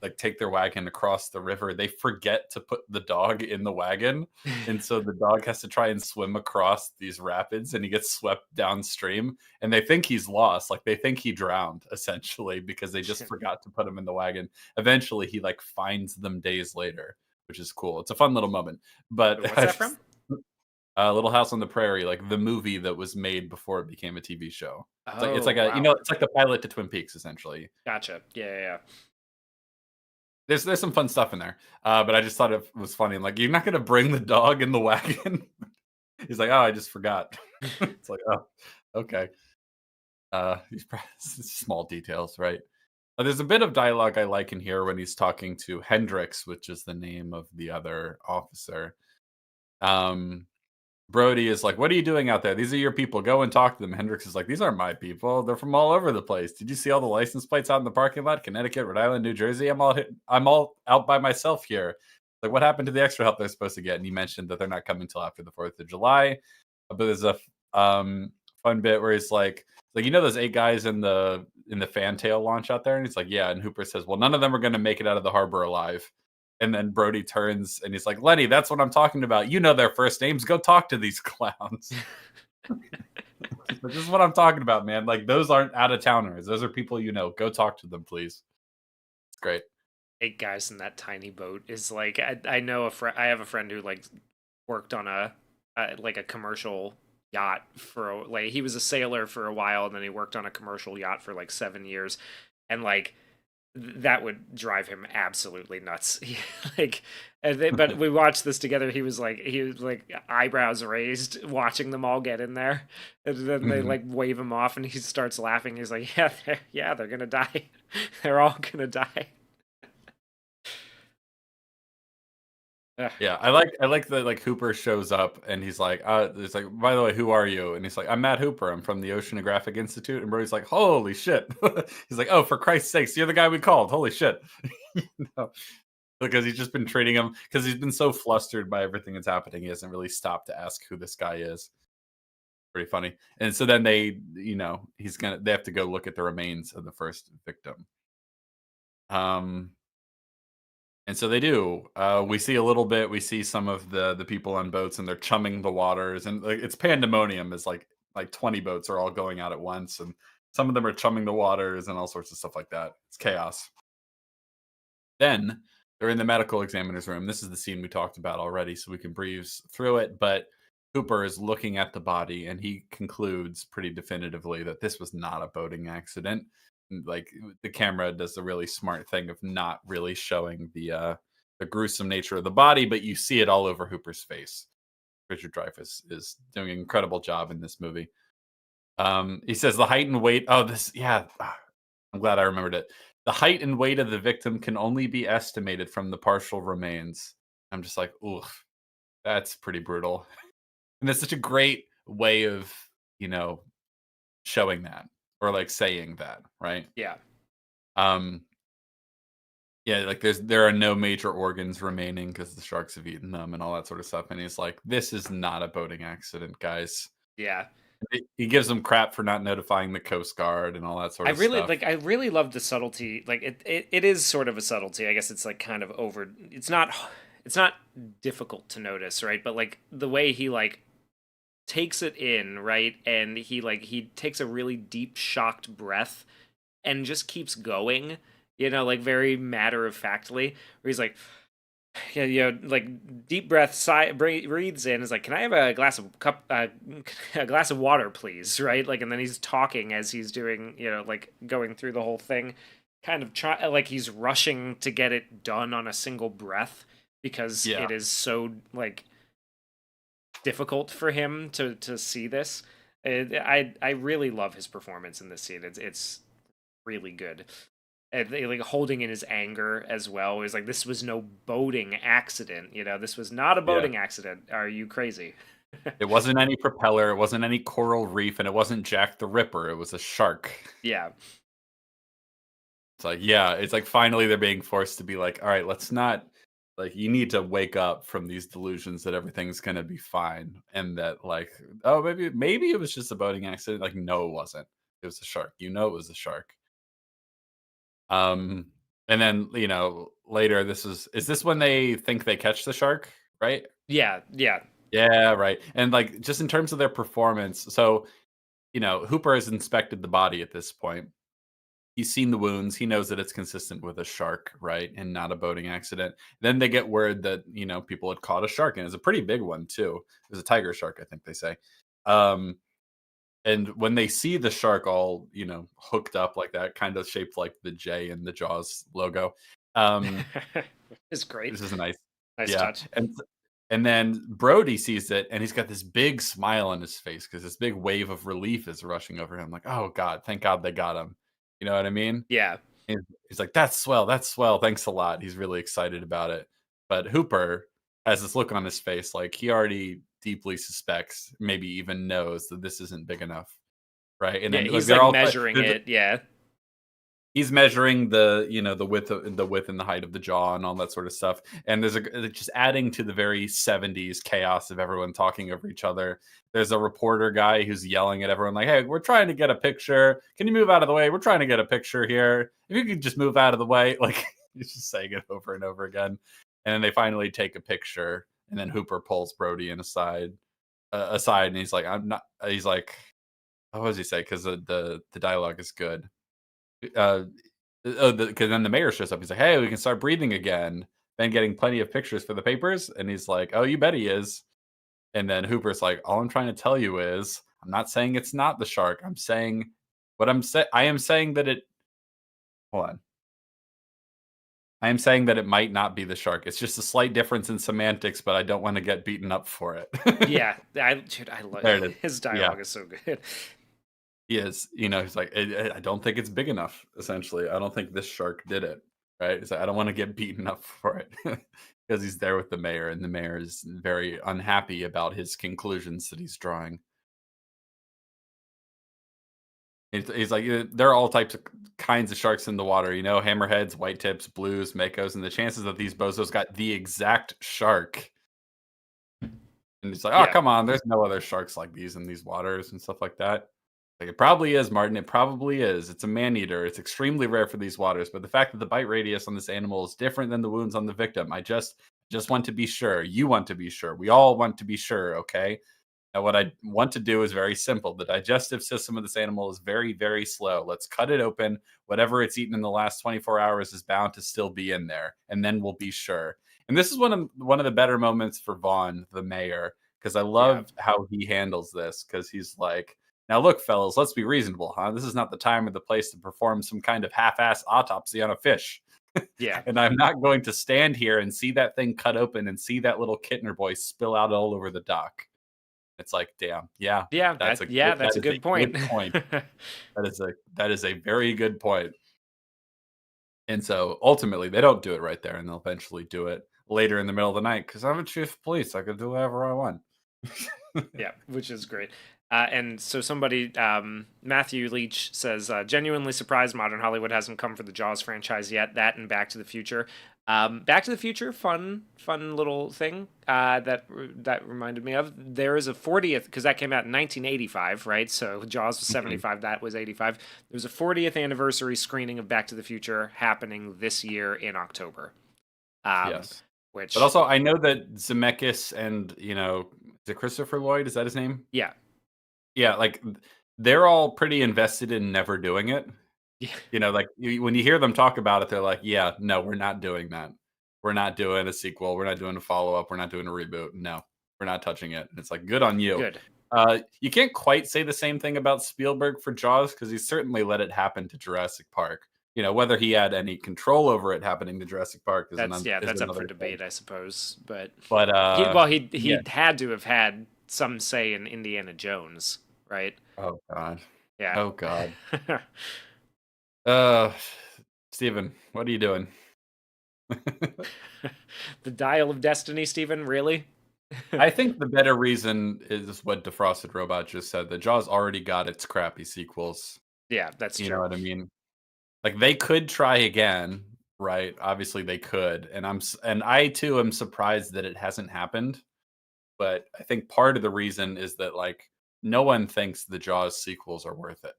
like take their wagon across the river, they forget to put the dog in the wagon. And so the dog has to try and swim across these rapids and he gets swept downstream. And they think he's lost. Like they think he drowned essentially because they just forgot to put him in the wagon. Eventually he like finds them days later, which is cool. It's a fun little moment. But What's that from? Little House on the Prairie, like the movie that was made before it became a TV show. It's Oh, like a wow. it's like the pilot to Twin Peaks essentially. Gotcha. Yeah. There's some fun stuff in there, but I just thought it was funny. I'm like, you're not gonna bring the dog in the wagon. He's like, oh, I just forgot. It's like, oh, okay. These small details, right? There's a bit of dialogue I like in here when he's talking to Hendrix, which is the name of the other officer. Um, Brody is like, "What are you doing out there? These are your people. Go and talk to them." Hendrix is like, "These aren't my people. They're from all over the place. Did you see all the license plates out in the parking lot? Connecticut, Rhode Island, New Jersey. I'm all out by myself here. Like, what happened to the extra help they're supposed to get?" And he mentioned that they're not coming till after the 4th of July. But there's a fun bit where he's like, you know those 8 guys in the fantail launch out there, and he's like, yeah. And Hooper says, well, none of them are going to make it out of the harbor alive. And then Brody turns and he's like, Lenny, that's what I'm talking about. You know their first names. Go talk to these clowns. This is what I'm talking about, man. Like, those aren't out of towners. Those are people you know. Go talk to them, please. It's great. 8 guys in that tiny boat is like, I know I have a friend who like worked on like a commercial yacht for like he was a sailor for a while and then he worked on a commercial yacht for like 7 years, and like that would drive him absolutely nuts. Like, but we watched this together. He was like eyebrows raised watching them all get in there, and then they like wave him off, and he starts laughing. He's like, "Yeah, they're gonna die. They're all gonna die." Yeah, I like that like Hooper shows up and he's like, it's like, by the way, who are you? And he's like, I'm Matt Hooper. I'm from the Oceanographic Institute. And Brody's like, holy shit. He's like, oh, for Christ's sakes, you're the guy we called. Holy shit. You know? Because he's just been treating him because he's been so flustered by everything that's happening. He hasn't really stopped to ask who this guy is. Pretty funny. And so then they have to go look at the remains of the first victim. And so they do. We see a little bit. We see some of the people on boats, and they're chumming the waters, and like, it's pandemonium. It's like 20 boats are all going out at once, and some of them are chumming the waters and all sorts of stuff like that. It's chaos. Then they're in the medical examiner's room. This is the scene we talked about already, so we can breeze through it. But Hooper is looking at the body, and he concludes pretty definitively that this was not a boating accident. Like, the camera does the really smart thing of not really showing the gruesome nature of the body, but you see it all over Hooper's face. Richard Dreyfuss is doing an incredible job in this movie. He says the height and weight. Oh, I'm glad I remembered it. The height and weight of the victim can only be estimated from the partial remains. I'm just like, oof, that's pretty brutal. And that's such a great way of, showing that or like saying that, right? Yeah. Um, yeah, like there are no major organs remaining because the sharks have eaten them and all that sort of stuff. And he's like, this is not a boating accident, guys. Yeah. He gives them crap for not notifying the Coast Guard and all that sort of stuff. I really love the subtlety. Like it is sort of a subtlety. I guess it's like kind of over. It's not difficult to notice, right? But like the way he like takes it in, right? And he takes a really deep shocked breath and just keeps going, like very matter of factly, where he's like, yeah, like deep breath, sigh, breathes in, is like, can I have a a glass of water, please, right? Like, and then he's talking as he's doing, like going through the whole thing, kind of like he's rushing to get it done on a single breath, because Yeah. it is so like difficult for him to see this. I really love his performance in this scene. It's really good. And like holding in his anger as well. He's like, "This was no boating accident. You know, this was not a Yeah. boating accident. Are you crazy?" It wasn't any propeller, it wasn't any coral reef, and it wasn't Jack the Ripper, it was a shark. Yeah, It's like, yeah, it's like finally they're being forced to be like, all right, let's not like you need to wake up from these delusions that everything's gonna be fine. And that like, oh, maybe it was just a boating accident. Like, no, it wasn't. It was a shark. You know it was a shark. Um, and then, later is this when they think they catch the shark, right? yeah, yeah, Yeah, right. And like just in terms of their performance, so Hooper has inspected the body at this point. He's seen the wounds. He knows that it's consistent with a shark, right? And not a boating accident. Then they get word that, people had caught a shark, and it's a pretty big one too. It was a tiger shark, I think they say. Um, and when they see the shark all, hooked up like that, kind of shaped like the J in the Jaws logo. Um, it's great. this is nice. Nice Yeah. touch. And then Brody sees it and he's got this big smile on his face because this big wave of relief is rushing over him. Like, oh God, thank God they got him. You know what I mean? Yeah, And he's like, that's swell. That's swell. Thanks a lot. He's really excited about it. But Hooper has this look on his face like he already deeply suspects, maybe even knows that this isn't big enough. Right. And yeah. then like He's they're like all measuring it. Yeah, he's measuring the width and the height of the jaw and all that sort of stuff. And there's just adding to the very 70s chaos of everyone talking over each other. There's a reporter guy who's yelling at everyone like, hey, we're trying to get a picture, can you move out of the way, we're trying to get a picture here, if you could just move out of the way. Like he's just saying it over and over again. And then they finally take a picture, and then Hooper pulls Brody in aside, and he's like, what does he say, because the dialogue is good. uh because then the mayor shows up. He's like, "Hey, we can start breathing again." Then getting plenty of pictures for the papers, and he's like, "Oh, you bet he is." And then Hooper's like, "All I'm trying to tell you is, I'm not saying it's not the shark. I'm saying I am saying that it. Hold on. I am saying that it might not be the shark. It's just a slight difference in semantics, but I don't want to get beaten up for it." yeah. Dude, I love There it is. his Yeah, dialogue is so good. he is. He's like, I don't think it's big enough. Essentially, I don't think this shark did it. Right? He's like, I don't want to get beaten up for it because he's there with the mayor, and the mayor is very unhappy about his conclusions that he's drawing. He's like, there are all types of kinds of sharks in the water. Hammerheads, white tips, blues, makos, and the chances that these bozos got the exact shark. And he's like, oh, Yeah, come on, there's no other sharks like these in these waters and stuff like that. Like, it probably is, Martin. It probably is. It's a man-eater. It's extremely rare for these waters. But the fact that the bite radius on this animal is different than the wounds on the victim, I just want to be sure. You want to be sure. We all want to be sure, okay? Now, what I want to do is very simple. The digestive system of this animal is very, very slow. Let's cut it open. Whatever it's eaten in the last 24 hours is bound to still be in there, and then we'll be sure. And this is one of the better moments for Vaughn, the mayor, because I yeah, love how he handles this. Because he's like, "Now, look, fellas, let's be reasonable, huh? This is not the time or the place to perform some kind of half-ass autopsy on a fish." yeah, And I'm not going to stand here and see that thing cut open and see that little Kittner boy spill out all over the dock. It's like, damn, yeah, yeah. that That's a is good a good point. point. That is a very good point. And so ultimately, they don't do it right there, and they'll eventually do it later in the middle of the night because I'm a chief of police. I can do whatever I want. Yeah, which is great. And so somebody, Matthew Leach says, genuinely surprised modern Hollywood hasn't come for the Jaws franchise yet. That and Back to the Future. Back to the Future, fun little thing that reminded me of. There is a 40th, because that came out in 1985, right? So Jaws was Mhm. 75, that was 85. There's a 40th anniversary screening of Back to the Future happening this year in October. Um, Yes, but which, also I know that Zemeckis and is it Christopher Lloyd? Is that his name? yeah, Yeah, like they're all pretty invested in never doing it. yeah, Like when you hear them talk about it, they're like, "Yeah, no, we're not doing that. We're not doing a sequel. We're not doing a follow up. We're not doing a reboot. No, we're not touching it." And it's like, good on you. good. You can't quite say the same thing about Spielberg for Jaws because he certainly let it happen to Jurassic Park. whether he had any control over it happening to Jurassic Park is That's up for another thing. debate, I suppose. But But yeah. he had to have had some say in Indiana Jones, right? Oh God. Yeah. Oh God. Uh, Steven, what are you doing? The Dial of Destiny, Stephen, really? I think the better reason is what Defrosted Robot just said. The Jaws already got its crappy sequels. Yeah, that's You know true. what I mean? Like they could try again, right? Obviously they could, and I too am surprised that it hasn't happened. But I think part of the reason is that like no one thinks the Jaws sequels are worth it.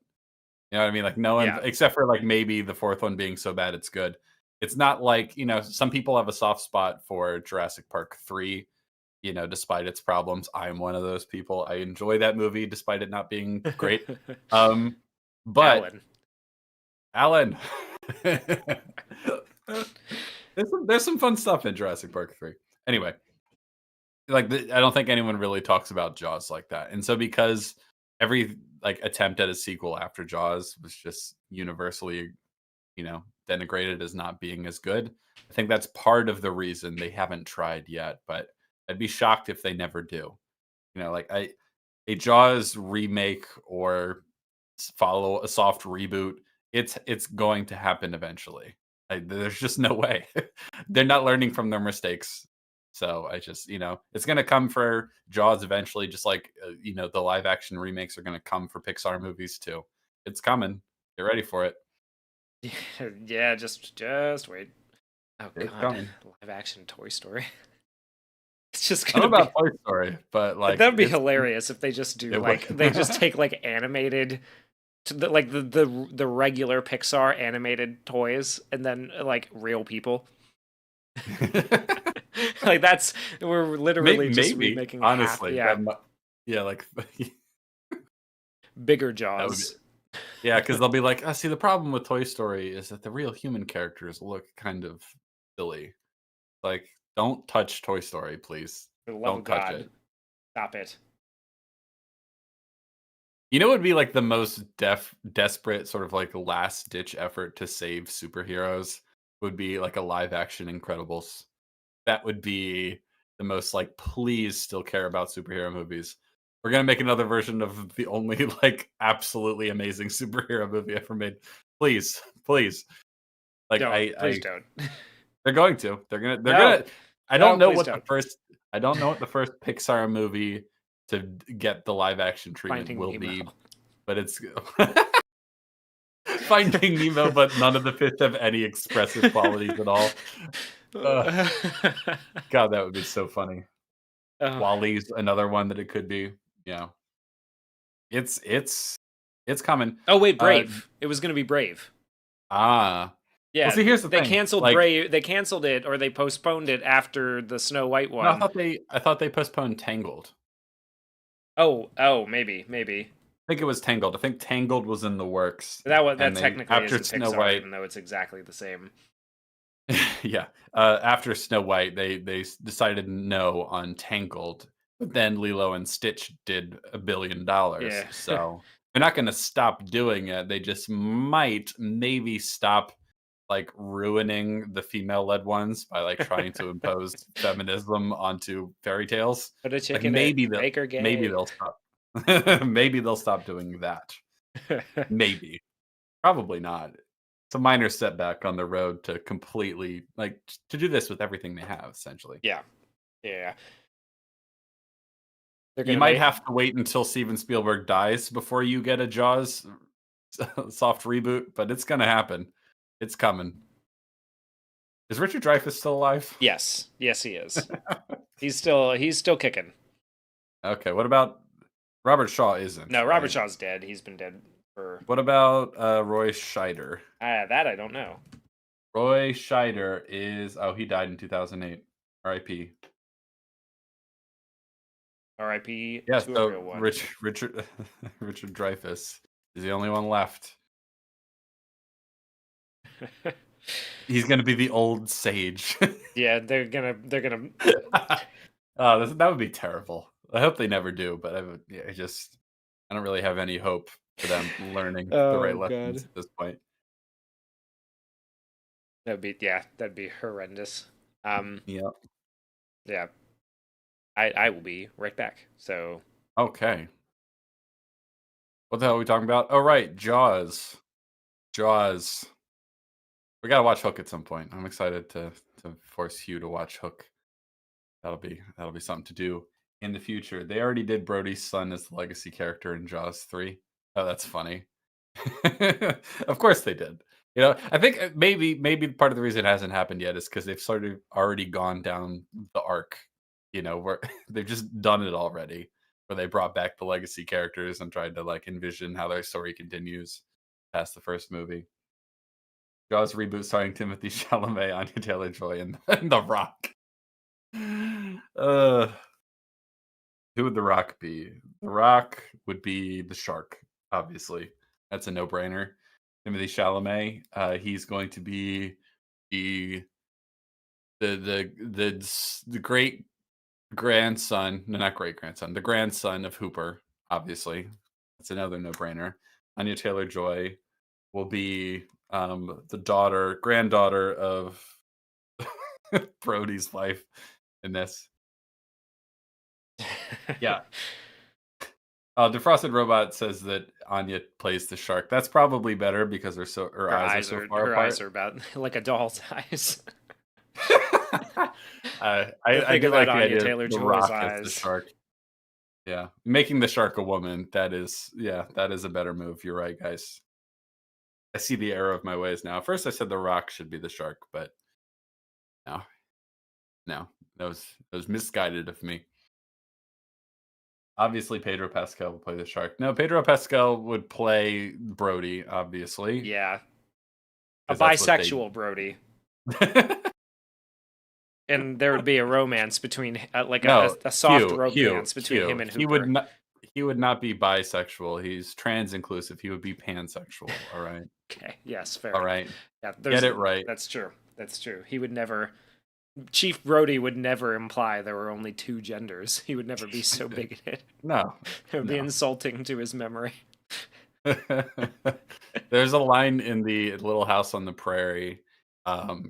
You know what I mean? Like no one, Yeah. except for like maybe the fourth one being so bad it's good. It's not like some people have a soft spot for Jurassic Park 3. Despite its problems, I'm one of those people. I enjoy that movie despite it not being great. Um, but Alan. Alan, there's some fun stuff in Jurassic Park 3. Anyway, like I don't think anyone really talks about Jaws like that, and so because every like attempt at a sequel after Jaws was just universally, denigrated as not being as good. I think that's part of the reason they haven't tried yet, but I'd be shocked if they never do. Like a Jaws remake or follow a soft reboot, it's going to happen eventually. There's just no way. They're not learning from their mistakes. So I just, it's going to come for Jaws eventually, just like, the live action remakes are going to come for Pixar movies too. It's coming. Get ready for it. Yeah, just wait. Oh It's God, coming. live action Toy Story. It's just I don't gonna know be about Toy Story, but like that'd be hilarious if they just do it would. like they just take like animated to the regular Pixar animated toys and then like real people. Like that's we're literally just Maybe remaking half. honestly, Yeah, yeah, like bigger that would be. Jaws. Yeah, because they'll be like, see, the problem with Toy Story is that the real human characters look kind of silly. Like, don't touch Toy Story, please. For the love Don't of touch God, it. stop it. What would be like the most desperate sort of like last ditch effort to save superheroes would be like a live action Incredibles. That would be the most like, please still care about superhero movies. We're gonna make another version of the only like absolutely amazing superhero movie ever made. Please, please. Like Please I don't. they're going to. They're No, gonna I don't no, know please what don't. the first Pixar movie to get the live action treatment Finding will Nemo. be, but it's Finding Nemo, but none of the fish have any expressive qualities at all. Uh, God, that would be so funny. Oh. Wally's another one that it could be. Yeah. It's coming. Oh wait, Uh Brave. It was gonna be Brave. ah. Well, Yeah, see, here's the they thing. canceled Like, Brave. They canceled it, or they postponed it after the Snow White no, one. I thought they postponed Tangled. Oh, maybe. I think it was Tangled. I think Tangled was in the works, That and they technically after isn't Snow Pixar, White, even though it's exactly the same. yeah, after Snow White, they decided no on Tangled, but then Lilo and Stitch did $1 billion, Yeah. so they're not going to stop doing it. They just might maybe stop like ruining the female-led ones by like trying to impose feminism onto fairy tales. Put a Like chick in it. Make her maybe gay. they'll stop. Maybe they'll stop doing that. Maybe. Probably not. It's a minor setback on the road to completely like to do this with everything they have, essentially. Yeah, yeah. They're You gonna might make. have to wait until Steven Spielberg dies before you get a Jaws soft reboot, but it's gonna happen. It's coming. Is Richard Dreyfuss still alive? Yes, he is. He's still kicking. Okay, what about Robert Shaw isn't, No, Robert right? Shaw's dead. He's been dead for What about Roy Scheider? that I don't know. Roy Scheider is he died in 2008. R.I.P. R.I.P. Yeah, to a so real one. Richard Richard Dreyfuss is the only one left. He's gonna be the old sage. Yeah, they're gonna. That would be terrible. I hope they never do, but I don't really have any hope for them learning the right Oh lessons God. at this point. that'd be horrendous. Um, Yeah. yeah, I will be right back. So Okay. What the hell are we talking about? Oh, right. Jaws. Jaws. We gotta watch Hook at some point. I'm excited to force Hugh to watch Hook. That'll be something to do in the future. They already did Brody's son as the legacy character in Jaws 3. Oh, that's funny. Of course they did. I think maybe part of the reason it hasn't happened yet is because they've sort of already gone down the arc, where they've just done it already, where they brought back the legacy characters and tried to like envision how their story continues past the first movie. Jaws reboot starring Timothy Chalamet, Anya Taylor-Joy, and The Rock. Uh, who would The Rock be? The Rock would be the shark, obviously. That's a no-brainer. Timothy Chalamet, he's going to be the the great grandson, no, not great grandson, the grandson of Hooper, obviously. That's another no-brainer. Anya Taylor-Joy will be the granddaughter of Brody's wife in this. Yeah. Defrosted Robot says that Anya plays the shark. That's probably better because her eyes are so far her eyes apart. are about like a doll's eyes. The I thing do about like the Anya idea of Taylor The Joy's Rock as the eyes. shark. Yeah, making the shark a woman. That is a better move. You're right, guys. I see the error of my ways now. First, I said The Rock should be the shark, but no, no, that was misguided of me. Obviously, Pedro Pascal will play the shark. No, Pedro Pascal would play Brody, obviously, Yeah, a because that's what they. bisexual Brody, and there would be a romance between like No, a soft Hugh, romance Hugh, between him Hugh. and He would Hooper. not. He would not be bisexual. He's trans inclusive. He would be pansexual. All right. Okay, yes, fair All enough. right. Yeah, Get there's it right. that's true. That's true. He would never. Chief Brody would never imply there were only two genders. He would never be so bigoted. No, It would be no. insulting to his memory. There's a line in the Little House on the Prairie,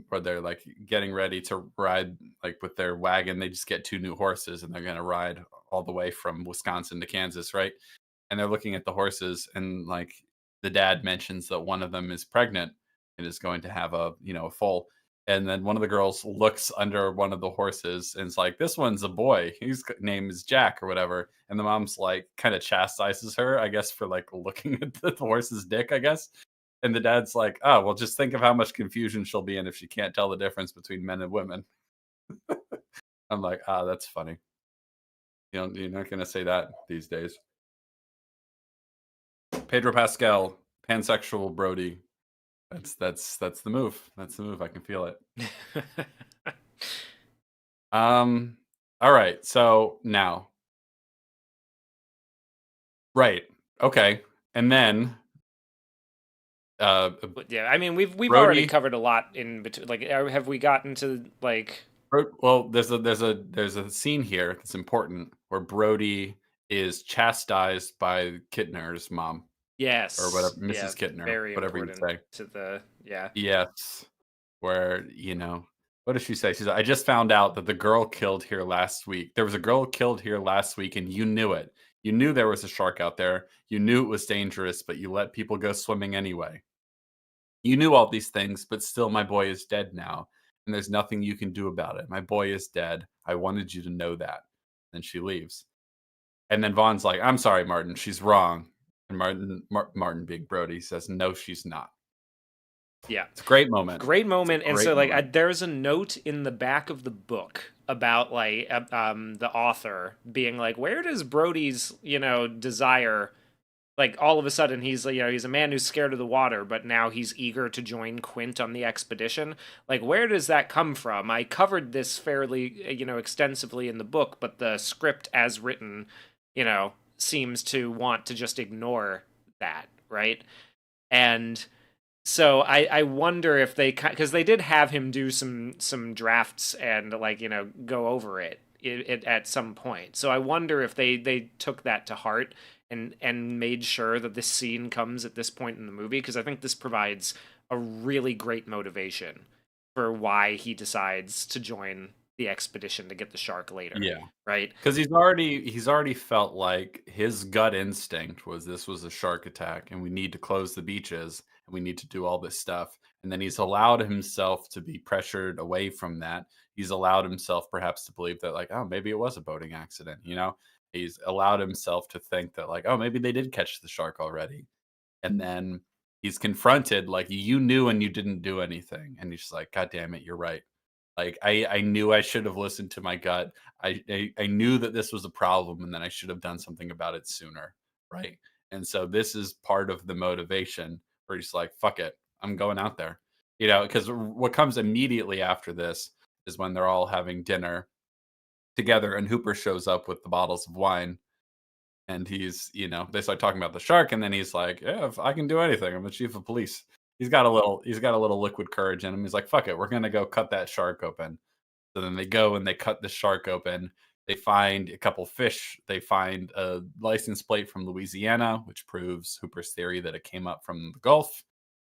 where they're like getting ready to ride, like with their wagon. They just get two new horses and they're gonna ride all the way from Wisconsin to Kansas, right? And they're looking at the horses, and like the dad mentions that one of them is pregnant and is going to have a foal. And then one of the girls looks under one of the horses and it's like, "This one's a boy. His name is Jack or whatever." And the mom's like, kind of chastises her, I guess, for like looking at the horse's dick, I guess. And the dad's like, "Oh, well, just think of how much confusion she'll be in if she can't tell the difference between men and women." I'm like, that's funny. You're not gonna say that these days. Pedro Pascal, pansexual Brody. That's the move. That's the move. I can feel it. Um. All right. So now, right. Okay. And then, uh, But yeah, I mean we've already Brody. covered a lot in between. Like, have we gotten to like? Well, there's a scene here that's important where Brody is chastised by Kittner's mom or whatever, Yes, yeah, Mrs. Kittner, very whatever you important say. to the yeah. Yes. Where, what does she say? She's like, "I just found out that the girl killed here last week. There was a girl killed here last week and you knew it. You knew there was a shark out there. You knew it was dangerous, but you let people go swimming anyway. You knew all these things, but still my boy is dead now. And there's nothing you can do about it. My boy is dead. I wanted you to know that." Then she leaves. And then Vaughn's like, "I'm sorry, Martin. She's wrong." And Martin, being Brody, says, "No, she's not." Yeah. It's a great moment. Great It's a moment. And great so like moment. there's a note in the back of the book about like the author being like, where does Brody's, desire, like all of a sudden he's, he's a man who's scared of the water, but now he's eager to join Quint on the expedition. Like, where does that come from? I covered this fairly, extensively in the book, but the script as written, seems to want to just ignore that, right? And so I wonder if they, because they did have him do some drafts and like go over it at some point. So I wonder if they took that to heart and made sure that this scene comes at this point in the movie, because I think this provides a really great motivation for why he decides to join the expedition to get the shark later, Yeah. right? Because he's already felt like his gut instinct was this was a shark attack, and we need to close the beaches, and we need to do all this stuff. And then he's allowed himself to be pressured away from that. He's allowed himself perhaps to believe that, like, oh, maybe it was a boating accident. He's allowed himself to think that, like, oh, maybe they did catch the shark already. And then he's confronted, like, you knew and you didn't do anything, and he's just like, God damn it, you're right. Like, I knew I should have listened to my gut. I knew that this was a problem, and then I should have done something about it sooner, right? And so this is part of the motivation where he's like, fuck it, I'm going out there. Because what comes immediately after this is when they're all having dinner together, and Hooper shows up with the bottles of wine, and they start talking about the shark, and then he's like, yeah, if I can do anything, I'm the chief of police. He's got a little liquid courage in him. He's like, fuck it, we're gonna go cut that shark open. So then they go and they cut the shark open. They find a couple fish. They find a license plate from Louisiana, which proves Hooper's theory that it came up from the Gulf.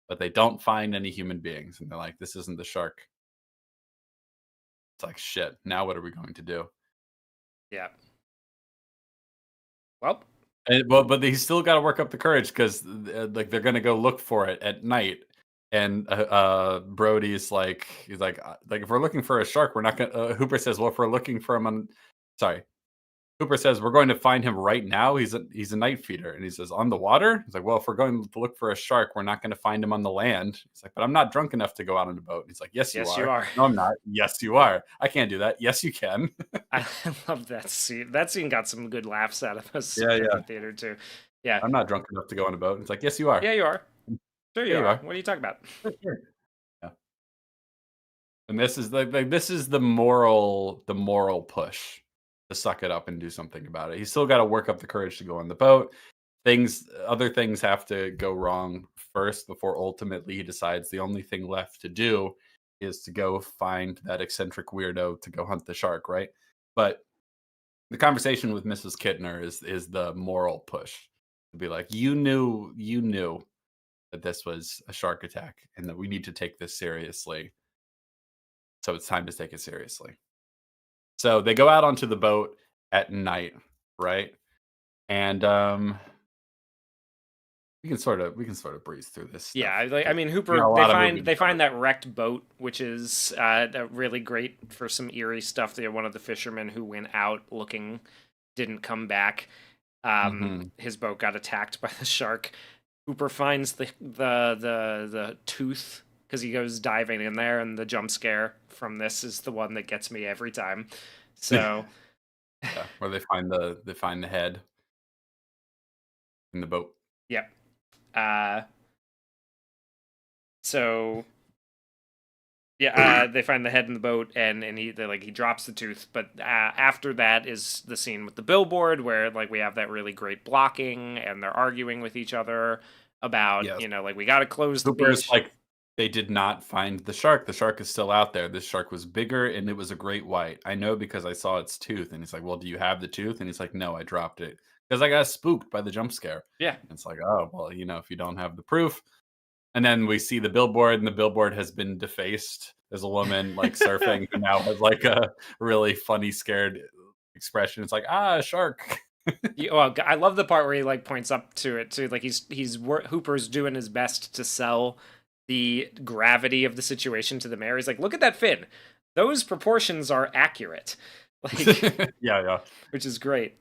But they don't find any human beings, and they're like, this isn't the shark. It's like, shit, now what are we going to do? Yeah. Well, But he's still got to work up the courage because like they're gonna go look for it at night, and Brody's like, he's like if we're looking for a shark, we're not gonna. Hooper says, well, if we're looking for him on, sorry, Hooper says we're going to find him right now. He's a night feeder, and he says on the water. He's like, well, if we're going to look for a shark, we're not going to find him on the land. He's like, but I'm not drunk enough to go out on a boat. He's like, yes, you yes, you are. are. No, I'm not. Yes, you are. I can't do that. Yes, you can. I love that scene. That scene got some good laughs out of us Yeah, at yeah. the theater too. Yeah. I'm not drunk enough to go on a boat. It's like, yes, you are. Yeah, you are. Sure Yeah, you you are. are. What are you talking about? For sure. Yeah. And this is this is the moral push to suck it up and do something about it. He's still got to work up the courage to go on the boat. Other things have to go wrong first before ultimately he decides the only thing left to do is to go find that eccentric weirdo to go hunt the shark, right? But the conversation with Mrs. Kittner is the moral push to be like, you knew that this was a shark attack and that we need to take this seriously. So it's time to take it seriously. So they go out onto the boat at night, right? And we can sort of breeze through this Yeah, stuff I because mean we got Hooper. a They lot of movie find to they find cover. that wrecked boat, which is really great for some eerie stuff. They're one of the fishermen who went out looking didn't come back. Mhm. His boat got attacked by the shark. Hooper finds the tooth because he goes diving in there, and the jump scare from this is the one that gets me every time. So Yeah, where they find the head in the boat. yeah, uh, so yeah, they find the head in the boat, and he drops the tooth. But after that is the scene with the billboard, where like we have that really great blocking, and they're arguing with each other about Yes. like we got to close the Hooper is beach. like, they did not find the shark. The shark is still out there. This shark was bigger and it was a great white. I know because I saw its tooth. And he's like, well, do you have the tooth? And he's like, no, I dropped it because I got spooked by the jump scare. Yeah, And it's like, oh, well, if you don't have the proof. And then we see the billboard, and the billboard has been defaced. There's a woman like surfing who now has like a really funny, scared expression. It's like, ah, a shark. Well, I love the part where he like points up to it too. Like Hooper's doing his best to sell the gravity of the situation to the mayor. He's like, look at that fin; those proportions are accurate. Like, Yeah, yeah. which is great.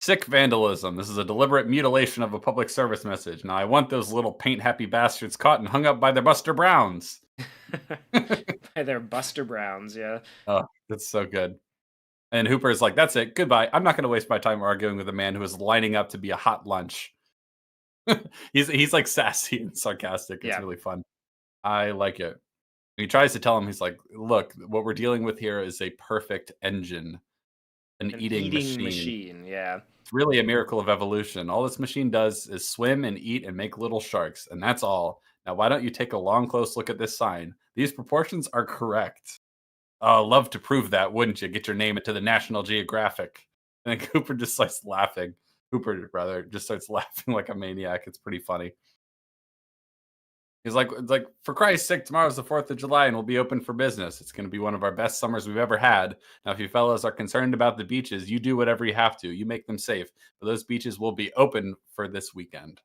Sick vandalism. This is a deliberate mutilation of a public service message. Now, I want those little paint happy bastards caught and hung up by their Buster Browns. By their Buster Browns, yeah. Oh, that's so good. And Hooper's like, that's it. Goodbye. I'm not going to waste my time arguing with a man who is lining up to be a hot lunch. He's like sassy and sarcastic. It's Yeah, really fun. I like it. He tries to tell him, he's like, look, what we're dealing with here is a perfect engine, an an eating eating machine. machine. Yeah, It's really a miracle of evolution. All this machine does is swim and eat and make little sharks, and that's all. Now, why don't you take a long, close look at this sign? These proportions are correct. Oh, love to prove that, wouldn't you? Get your name into the National Geographic. And then Cooper just starts laughing. Cooper, rather, just starts laughing like a maniac. It's pretty funny. He's like, it's like, for Christ's sake, tomorrow's the 4th of July and we'll be open for business. It's going to be one of our best summers we've ever had. Now, if you fellas are concerned about the beaches, you do whatever you have to. You make them safe. But those beaches will be open for this weekend.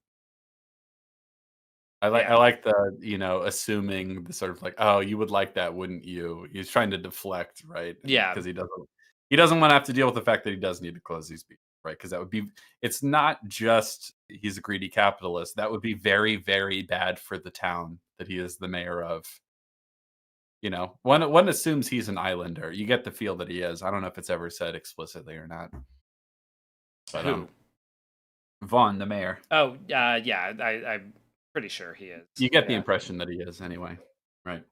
I Yeah. like the, assuming the sort of like, oh, you would like that, wouldn't you? He's trying to deflect, right? Yeah. Because he doesn't want to have to deal with the fact that he does need to close these beaches, right? Because that would be, it's not just he's a greedy capitalist. That would be very, very bad for the town that he is the mayor of. One assumes he's an islander. You get the feel that he is. I don't know if it's ever said explicitly or not. But Who? Vaughn, the mayor. Oh, yeah. I'm pretty sure he is. You get the Yeah. impression that he is anyway, right?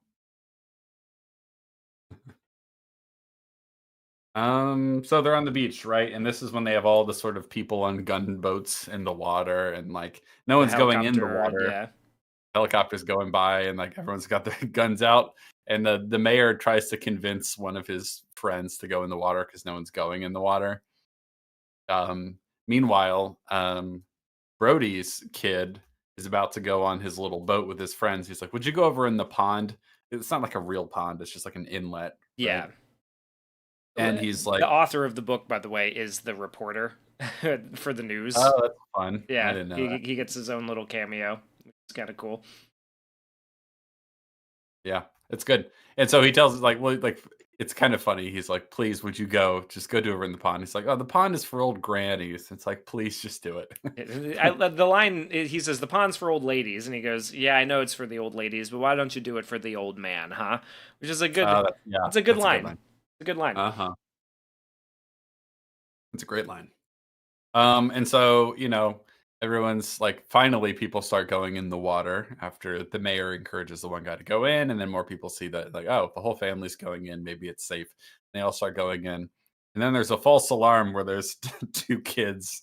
So they're on the beach, right? And this is when they have all the sort of people on gunboats in the water, and like no The one's going in the helicopter. water. Yeah. Helicopters going by, and like everyone's got their guns out. And the mayor tries to convince one of his friends to go in the water because no one's going in the water. Meanwhile, Brody's kid is about to go on his little boat with his friends. He's like, "Would you go over in the pond?" It's not like a real pond; it's just like an inlet, Yeah. right? And he's like, The author of the book, by the way, is the reporter for the news. "Oh, that's fun. I Yeah, didn't know that." he gets his own little cameo. It's kind of cool. Yeah, it's good. And so he tells like, well, like it's kind of funny. He's like, "Please, would you go? Just go do it in the pond." He's like, "Oh, the pond is for old grannies." It's like, "Please, just do it." The line he says, "The pond's for old ladies," and he goes, "Yeah, I know it's for the old ladies, but why don't you do it for the old man, huh?" Which is a good. Yeah, It's a good that's line. It's a good line. Uh-huh. It's a great line. And so, everyone's like, finally people start going in the water after the mayor encourages the one guy to go in, and then more people see that, like, oh, the whole family's going in, maybe it's safe. They all start going in. And then there's a false alarm where there's two kids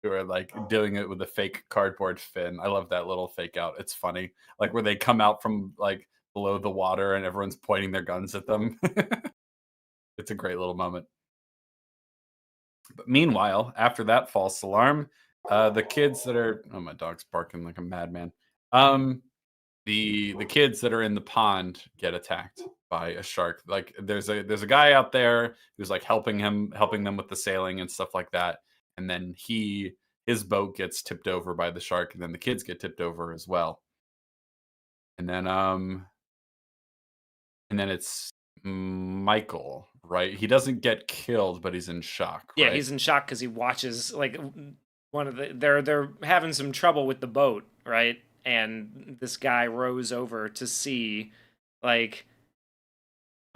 who are like doing it with a fake cardboard fin. I love that little fake out. It's funny. Like where they come out from like below the water and everyone's pointing their guns at them. It's a great little moment. But meanwhile, after that false alarm, the kids that are my dog's barking like a madman. The kids that are in the pond get attacked by a shark. Like there's a guy out there who's like helping them with the sailing and stuff like that. And then his boat gets tipped over by the shark, and then the kids get tipped over as well. And then it's Michael, right? He doesn't get killed, but he's in shock, Yeah, right? he's in shock because he watches like one of the they're having some trouble with the boat, right? And this guy rows over to see, like,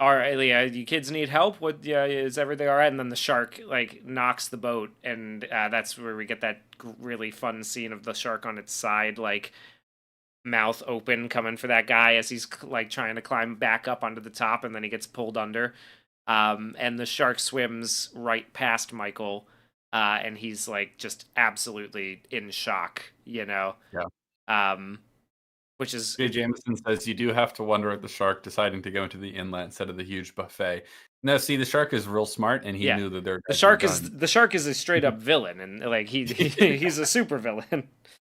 all right, yeah, you kids need help. What? Yeah, is everything all right? And then the shark like knocks the boat, and that's where we get that really fun scene of the shark on its side, like mouth open, coming for that guy as he's like trying to climb back up onto the top, and then he gets pulled under. And the shark swims right past Michael, and he's like just absolutely in shock, Yeah. which is Jay Jameson says you do have to wonder at the shark deciding to go into the inlet instead of the huge buffet. No, see, the shark is real smart, and he knew that they're the shark is a straight up villain, and like he's a super villain.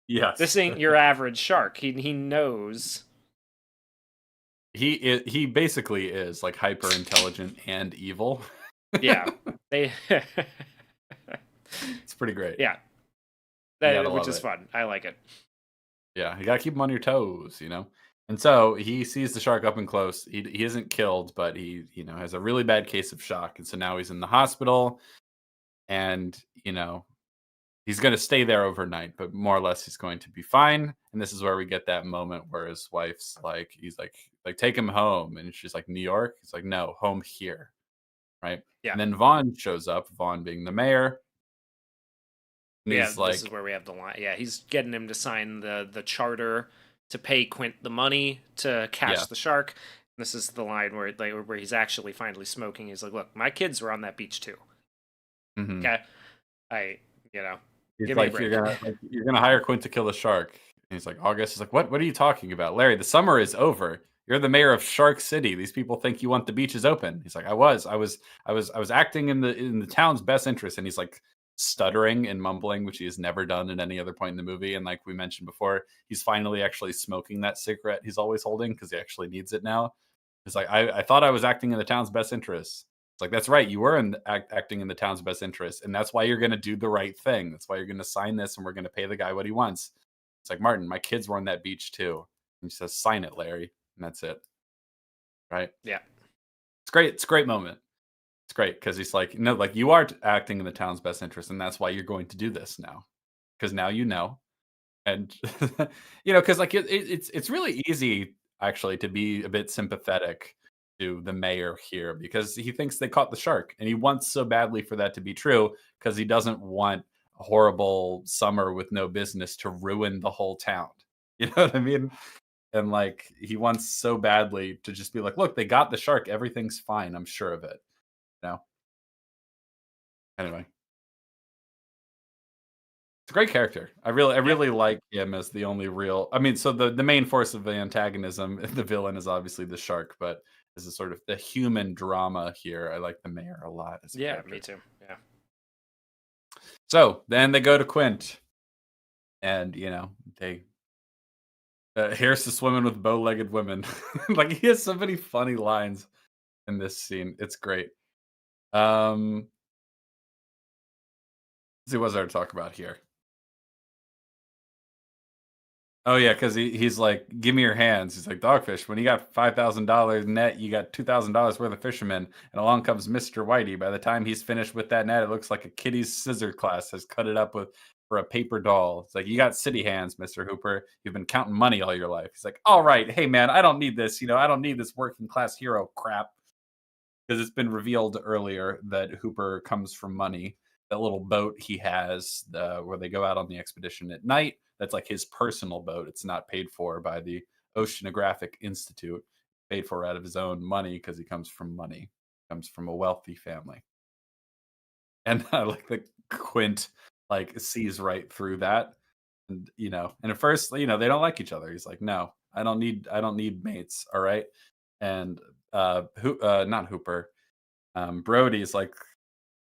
Yes, This ain't your average shark. He knows. He basically is like hyper intelligent and evil. Yeah, they. It's pretty great. Yeah, which is fun. I like it. Yeah, you gotta keep him on your toes, And so he sees the shark up and close. He isn't killed, but he has a really bad case of shock, and so now he's in the hospital, and he's going to stay there overnight, but more or less he's going to be fine. And this is where we get that moment where his wife's like, he's like take him home, and she's like, New York. He's like, no, home here, right? Yeah. And then Vaughn shows up. Vaughn being the mayor. And he's like, this is where we have the line. Yeah, he's getting him to sign the charter to pay Quint the money to catch the shark. And this is the line where he's actually finally smoking. He's like, look, my kids were on that beach too. Mm-hmm. Okay, He's like, you're gonna hire Quint to kill the shark. And he's like, August is like, what are you talking about, Larry? The summer is over. You're the mayor of Shark City. These people think you want the beaches open. He's like, I was acting in the town's best interest. And he's like stuttering and mumbling, which he has never done at any other point in the movie. And like we mentioned before, he's finally actually smoking that cigarette he's always holding because he actually needs it now. It's like, I thought I was acting in the town's best interests. It's like, that's right, you were acting in the town's best interests, and that's why you're going to do the right thing. That's why you're going to sign this, and we're going to pay the guy what he wants. It's like, Martin, my kids were on that beach too. And he says, sign it, Larry, and that's it. Right? Yeah. It's great. It's a great moment. It's great because he's like, no, like you are acting in the town's best interest, and that's why you're going to do this now, because now you know, and because like it's really easy actually to be a bit sympathetic to the mayor here because he thinks they caught the shark, and he wants so badly for that to be true because he doesn't want a horrible summer with no business to ruin the whole town. You know what I mean? And like he wants so badly to just be like, look, they got the shark, everything's fine, I'm sure of it. No. Anyway, it's a great character. I Yeah. really like him as the only real. I mean, so the main force of the antagonism, the villain, is obviously the shark, but as a sort of the human drama here, I like the mayor a lot as a Yeah, me character. too. Yeah. So then they go to Quint, and they here's to swimming with bow-legged women. Like he has so many funny lines in this scene. It's great. Let's see what's there to talk about here. Oh yeah, because he's like, "Give me your hands." He's like, "Dogfish." When you got $5,000 net, you got $2,000 worth of fishermen, and along comes Mister Whitey. By the time he's finished with that net, it looks like a kiddie's scissor class has cut it up with for a paper doll. It's like, you got city hands, Mister Hooper. You've been counting money all your life. He's like, "All right, hey man, I don't need this. I don't need this working class hero crap." Because it's been revealed earlier that Hooper comes from money. That little boat he has, where they go out on the expedition at night, that's like his personal boat. It's not paid for by the Oceanographic Institute. Paid for out of his own money because he comes from money. Comes from a wealthy family. And I like that Quint like sees right through that. And at first, they don't like each other. He's like, "No, I don't need mates, all right?" And not Hooper, Brody's like,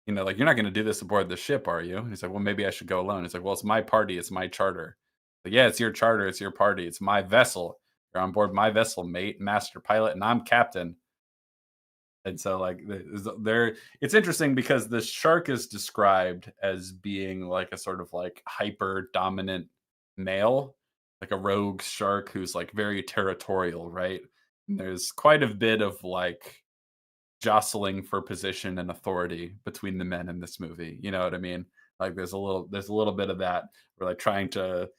like, "You're not going to do this aboard the ship, are you?" And he's like, "Well, maybe I should go alone." He's like, "Well, it's my party, it's my charter." Like, "Yeah, it's your charter, it's your party, it's my vessel. You're on board my vessel, mate, master pilot, and I'm captain." And so, like, there, it's interesting because the shark is described as being like a sort of like hyper dominant male, like a rogue shark who's like very territorial, right? And there's quite a bit of like jostling for position and authority between the men in this movie. You know what I mean? Like there's a little bit of that. We're like trying to,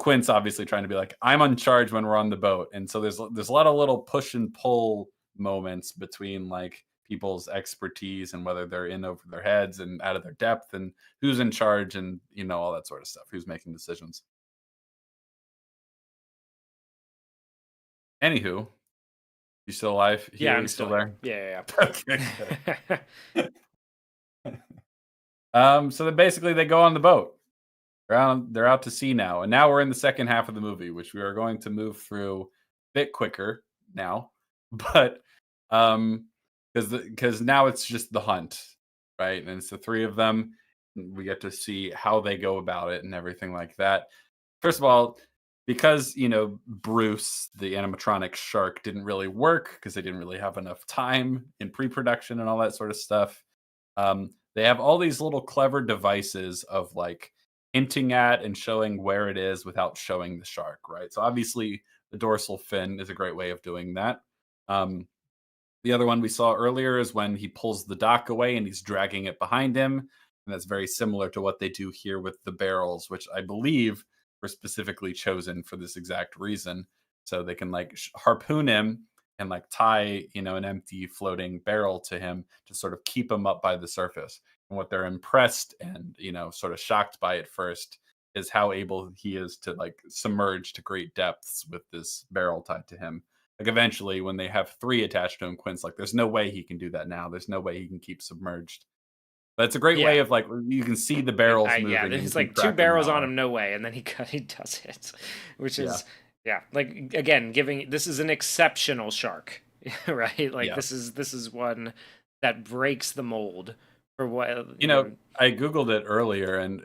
Quint's obviously trying to be like, I'm on charge when we're on the boat. And so there's a lot of little push and pull moments between like people's expertise and whether they're in over their heads and out of their depth and who's in charge and all that sort of stuff, who's making decisions. Anywho, you still alive, Yeah, Hugh? I'm You still still here. there? Yeah, Okay, yeah, yeah. good. So then basically they go on the boat. They're out to sea now, and now we're in the second half of the movie, which we are going to move through a bit quicker now, but because now it's just the hunt, right? And it's the three of them. We get to see how they go about it and everything like that. First of all, because Bruce, the animatronic shark, didn't really work because they didn't really have enough time in pre-production and all that sort of stuff. They have all these little clever devices of like hinting at and showing where it is without showing the shark, right? So obviously the dorsal fin is a great way of doing that. Um, the other one we saw earlier is when he pulls the dock away and he's dragging it behind him. And that's very similar to what they do here with the barrels, which I believe were specifically chosen for this exact reason. So they can like harpoon him and like tie, an empty floating barrel to him to sort of keep him up by the surface. And what they're impressed and, sort of shocked by at first is how able he is to like submerge to great depths with this barrel tied to him. Like eventually, when they have three attached to him, Quint's like, "There's no way he can do that now. There's no way he can keep submerged." But it's a great way Yeah. of like you can see the Like barrels yeah, moving and you there's can like two track them barrels that on way. him, no way, and then he does it, which Yeah, is yeah, like again, giving this is an exceptional shark, right? Like yeah, this is one that breaks the mold or what? You know, I Googled it earlier and,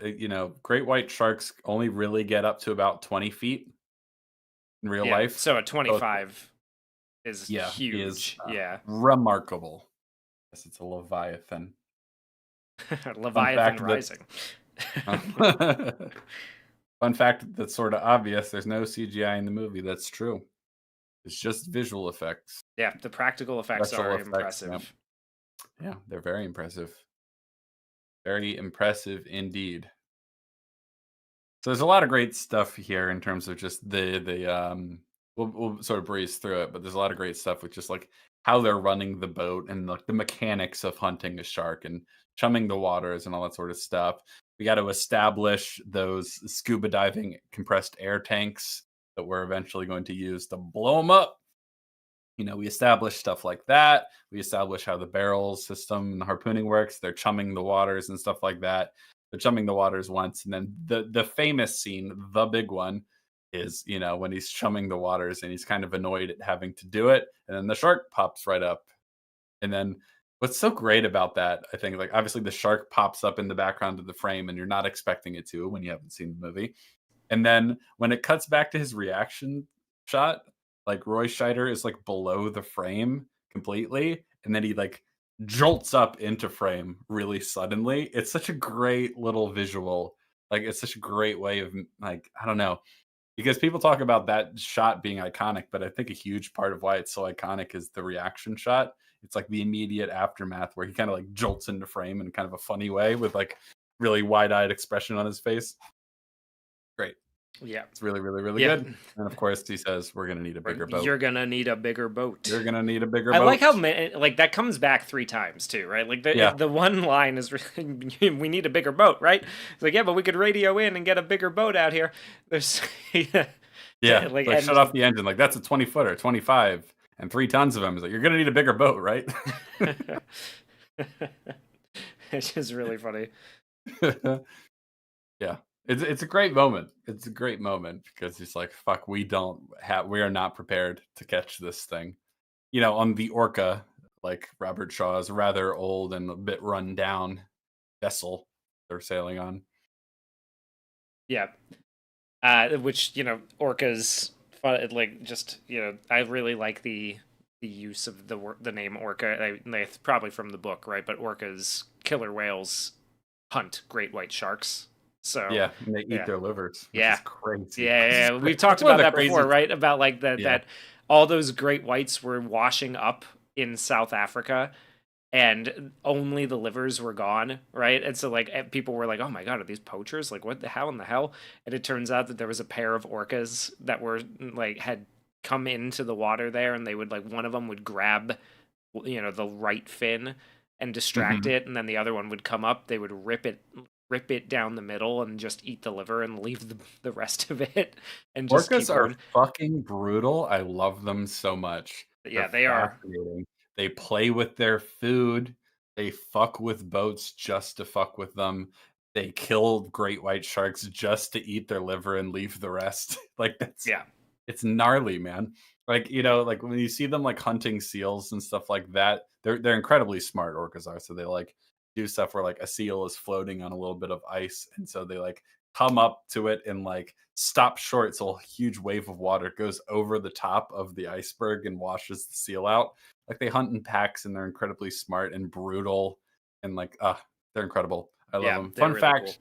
great white sharks only really get up to about 20 feet in real Yeah, life. so a So, 25 is yeah, he is, huge. Yeah. remarkable. Yes, it's a leviathan. Fun Leviathan fact that Rising. fun fact that's sorta obvious, there's no CGI in the movie, that's true. It's just visual effects, Yeah, the practical effects special are effects, yeah. impressive. Yeah, they're very impressive. Very impressive indeed. So there's a lot of great stuff here in terms of just we'll sort of breeze through it, but there's a lot of great stuff with just like how they're running the boat and like the mechanics of hunting a shark and chumming the waters and all that sort of stuff. We got to establish those scuba diving compressed air tanks that we're eventually going to use to blow them up. We establish stuff like that. We establish how the barrel system and the harpooning works. They're chumming the waters and stuff like that. They're chumming the waters once, and then the famous scene, the big one, is when he's chumming the waters and he's kind of annoyed at having to do it, and then the shark pops right up. And then what's so great about that, I think, like obviously the shark pops up in the background of the frame, and you're not expecting it to when you haven't seen the movie. And then when it cuts back to his reaction shot, like Roy Scheider is like below the frame completely, and then he like jolts up into frame really suddenly. It's such a great little visual. Like it's such a great way of like I don't know because people talk about that shot being iconic, but I think a huge part of why it's so iconic is the reaction shot. It's like the immediate aftermath where he kind of like jolts into frame in kind of a funny way with like really wide-eyed expression on his face. Great. Yeah. It's really, really, really Yeah. good. And of course, he says, "We're gonna need a bigger boat. You're gonna need a bigger boat. You're gonna need a bigger I like how boat." like that comes back 3 times too, right? Like the Yeah, the one line is really, we need a bigger boat, right? It's like, yeah, but we could radio in and get a bigger boat out here. There's yeah, yeah. like Like, shut off the engine. Like, that's a 20-footer, 25, and 3 tons of him. He's like, "You're gonna need a bigger boat, right?" it's just really funny. Yeah. It's a great moment. It's a great moment because he's like, "Fuck, we are not prepared to catch this thing." On the Orca, like Robert Shaw's rather old and a bit run down vessel they're sailing on. Yeah. Which orcas like just I really like the use of the name orca. It's probably from the book, right? But orcas, killer whales, hunt great white sharks. So Yeah, and they eat yeah, their livers, which is yeah, crazy. yeah, Which is yeah. great. We've talked That's one of about the that before, craziest. right? About like that Yeah, that all those great whites were washing up in South Africa and only the livers were gone, right? And so like people were like, "Oh my god, are these poachers? Like what the hell in the hell?" And it turns out that there was a pair of orcas that were like had come into the water there, and they would like one of them would grab the right fin and distract mhm. it, and then the other one would come up, they would rip it down the middle and just eat the liver and leave the rest of it and just Orcas keep are going. fucking brutal. I love them so much. But They're yeah, they are. fascinating. They play with their food. They fuck with boats just to fuck with them. They kill great white sharks just to eat their liver and leave the rest. Like Yeah. it's gnarly, man. Like when you see them like hunting seals and stuff like that, they're incredibly smart orcas are. So they like do stuff where like a seal is floating on a little bit of ice, and so they like come up to it and like stop short so a huge wave of water goes over the top of the iceberg and washes the seal out. Like they hunt in packs and they're incredibly smart and brutal and like they're incredible. I love Yeah, them. they're really cool.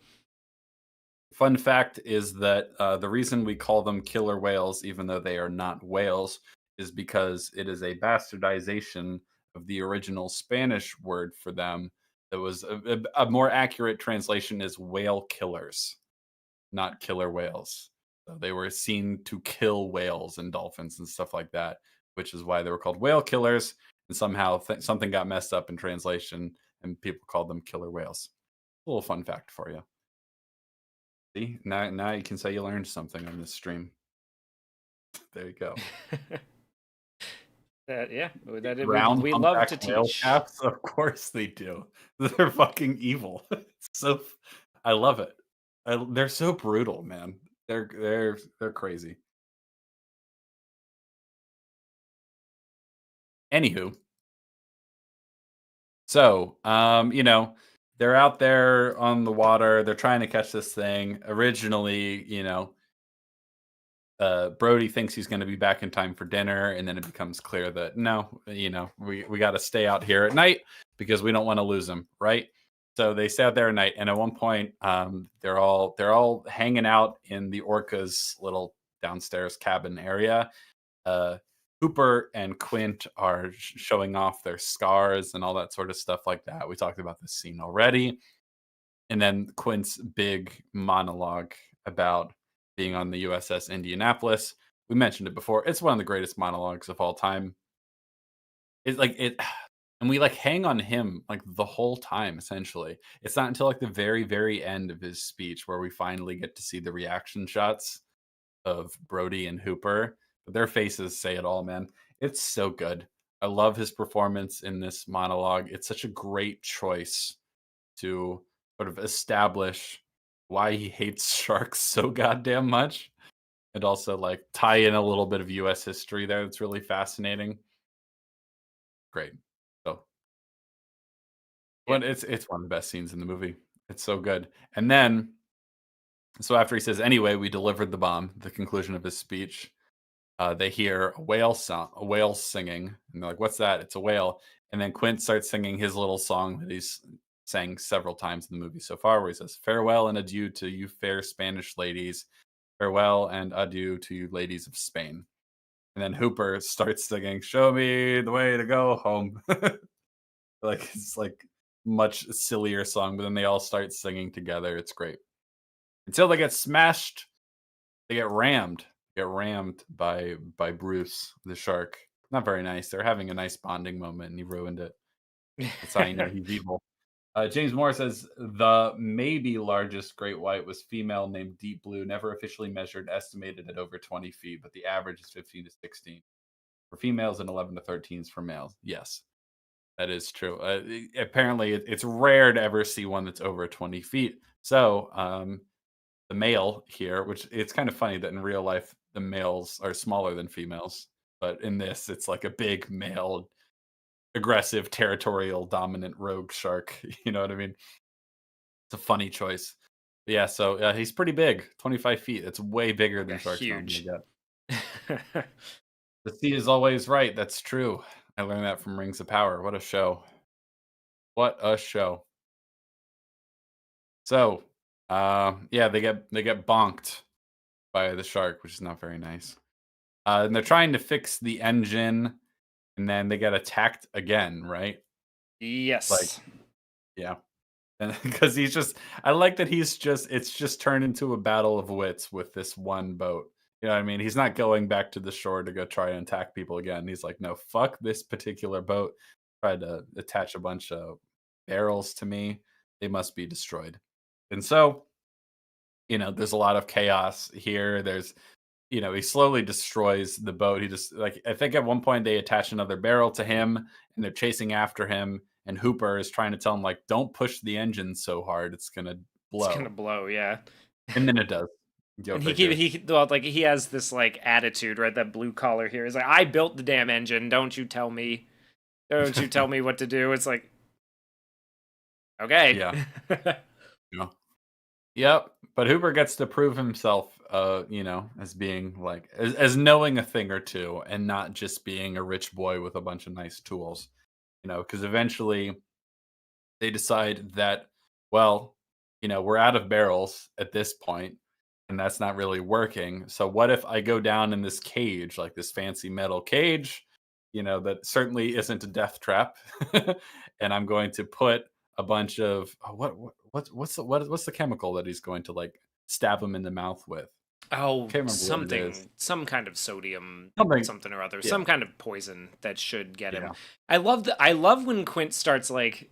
Fun fact is that the reason we call them killer whales, even though they are not whales, is because it is a bastardization of the original Spanish word for them. That was a more accurate translation is whale killers, not killer whales. So they were seen to kill whales and dolphins and stuff like that, which is why they were called whale killers. And somehow something got messed up in translation, and people called them killer whales. A little fun fact for you. See, now you can say you learned something on this stream. There you go. Yeah, Brown we love to humpback whale teach. caps? Of course they do. They're fucking evil. It's I love it. They're so brutal, man. They're crazy. Anywho, so they're out there on the water. They're trying to catch this thing. Originally, Brody thinks he's going to be back in time for dinner, and then it becomes clear that no, we got to stay out here at night because we don't want to lose him, right? So they stay out there at night, and at one point, they're all hanging out in the Orca's little downstairs cabin area. Uh, Hooper and Quint are showing off their scars and all that sort of stuff like that. We talked about this scene already, and then Quint's big monologue about being on the USS Indianapolis. We mentioned it before. It's one of the greatest monologues of all time. It's like it and we like hang on him like the whole time essentially. It's not until like the very very end of his speech where we finally get to see the reaction shots of Brody and Hooper. But their faces say it all, man. It's so good. I love his performance in this monologue. It's such a great choice to sort of establish why he hates sharks so goddamn much, and also like tie in a little bit of US history there. It's really fascinating. Great. So Yeah. it's one of the best scenes in the movie. It's so good. And then so after he says, anyway, we delivered the bomb, the conclusion of his speech, they hear a whale singing, and they're like, "What's that?" It's a whale. And then Quint starts singing his little song that he's sang several times in the movie so far, where he says, "Farewell and adieu to you fair Spanish ladies. Farewell and adieu to you ladies of Spain." And then Hooper starts singing, "Show me the way to go home." Like it's like much sillier song, but then they all start singing together. It's great until they get smashed. They get rammed. Get rammed by Bruce the shark. Not very nice. They're having a nice bonding moment, and he ruined it. That's how you know he's evil. James Moore says the maybe largest great white was female named Deep Blue, never officially measured, estimated at over 20 feet, but the average is 15 to 16 for females and 11 to 13s for males. Yes, that is true. Apparently, it's rare to ever see one that's over 20 feet. So, the male here, which it's kind of funny that in real life the males are smaller than females, but in this it's like a big male, aggressive, territorial, dominant rogue shark. You know what I mean? It's a funny choice. But yeah, so he's pretty big, 25 feet. It's way bigger Yeah, than sharks normally huge. get. The sea is always right. That's true. I learned that from Rings of Power. What a show! What a show! So, yeah, they get bonked by the shark, which is not very nice. And they're trying to fix the engine, and then they get attacked again, right? Like, Yes. yeah, and because he's just, I like that it's just turned into a battle of wits with this one boat. You know what I mean? He's not going back to the shore to go try and attack people again. He's like, no, fuck this particular boat. Tried to attach a bunch of barrels to me. They must be destroyed. And so, there's a lot of chaos here. He slowly destroys the boat. He just like I think at one point they attach another barrel to him and they're chasing after him. And Hooper is trying to tell him, like, don't push the engine so hard, it's gonna It's gonna blow. blow, yeah. And then it does. And Yep, he they keep do. he well, like he has this like attitude, right? That blue collar here is like, I built the damn engine. Don't you tell me. Don't you tell me what to do. It's like, okay. Yeah. Yeah. Yep. But Hooper gets to prove himself as being like as knowing a thing or two and not just being a rich boy with a bunch of nice tools. Because eventually they decide that, well, we're out of barrels at this point, and that's not really working. So what if I go down in this cage, like this fancy metal cage, that certainly isn't a death trap, and I'm going to put a bunch of what's the chemical that he's going to like stab him in the mouth with? Oh, Can't remember what it is. some kind of sodium, Something. something or other, Yeah. some kind of poison that should get him. Yeah. I love when Quint starts like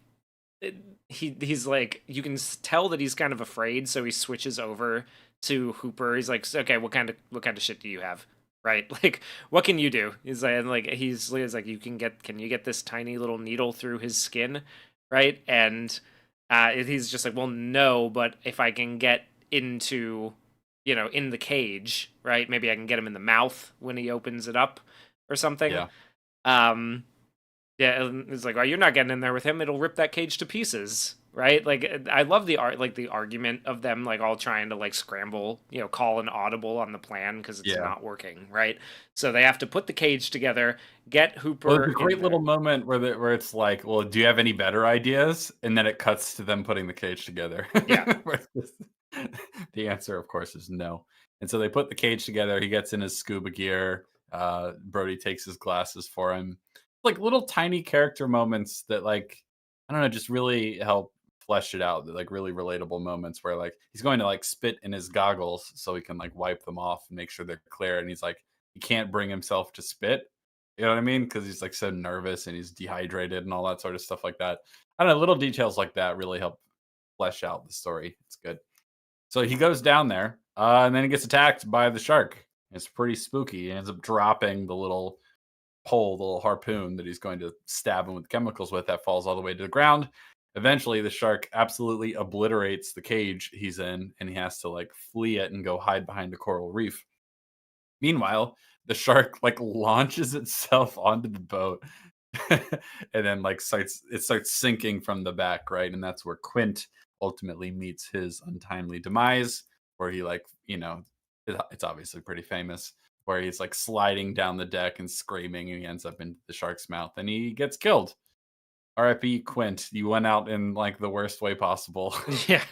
he's like you can tell that he's kind of afraid, so he switches over to Hooper. He's like, okay, what kind of shit do you have? Right, like what can you do? He's like he's like can you get this tiny little needle through his skin, right? And he's just like, well, no, but if I can get into in the cage, right? Maybe I can get him in the mouth when he opens it up or something. Yeah. Um, yeah, it's like, well, you're not getting in there with him. It'll rip that cage to pieces. right? Like I love the art, like the argument of them like all trying to like scramble, call an audible on the plan because it's Yeah. not working, right? So they have to put the cage together, get Well, it's Hooper a in great little there. moment where it's like, "Well, do you have any better ideas?" And then it cuts to them putting the cage together. Yeah. Where it's just the answer, of course, is no. And so they put the cage together, he gets in his scuba gear, Brody takes his glasses for him. Like, little tiny character moments that, like, I don't know, just really help flesh it out. They're, like, really relatable moments where, like, he's going to, like, spit in his goggles so he can, like, wipe them off and make sure they're clear, and he's like, he can't bring himself to spit. You know what I mean? Because he's like so nervous and he's dehydrated and all that sort of stuff like that. I don't know. Little details like that really help flesh out the story. It's good. So he goes down there, and then he gets attacked by the shark. It's pretty spooky. He ends up dropping the little pole, the little harpoon that he's going to stab him with chemicals with. That falls all the way to the ground. Eventually, the shark absolutely obliterates the cage he's in, and he has to like flee it and go hide behind a coral reef. Meanwhile, the shark like launches itself onto the boat and then like starts sinking from the back, right? And that's where Quint ultimately meets his untimely demise, where he like, it's obviously pretty famous, where he's like sliding down the deck and screaming and he ends up in the shark's mouth and he gets killed. RIP Quint, you went out in like the worst way possible. Yeah.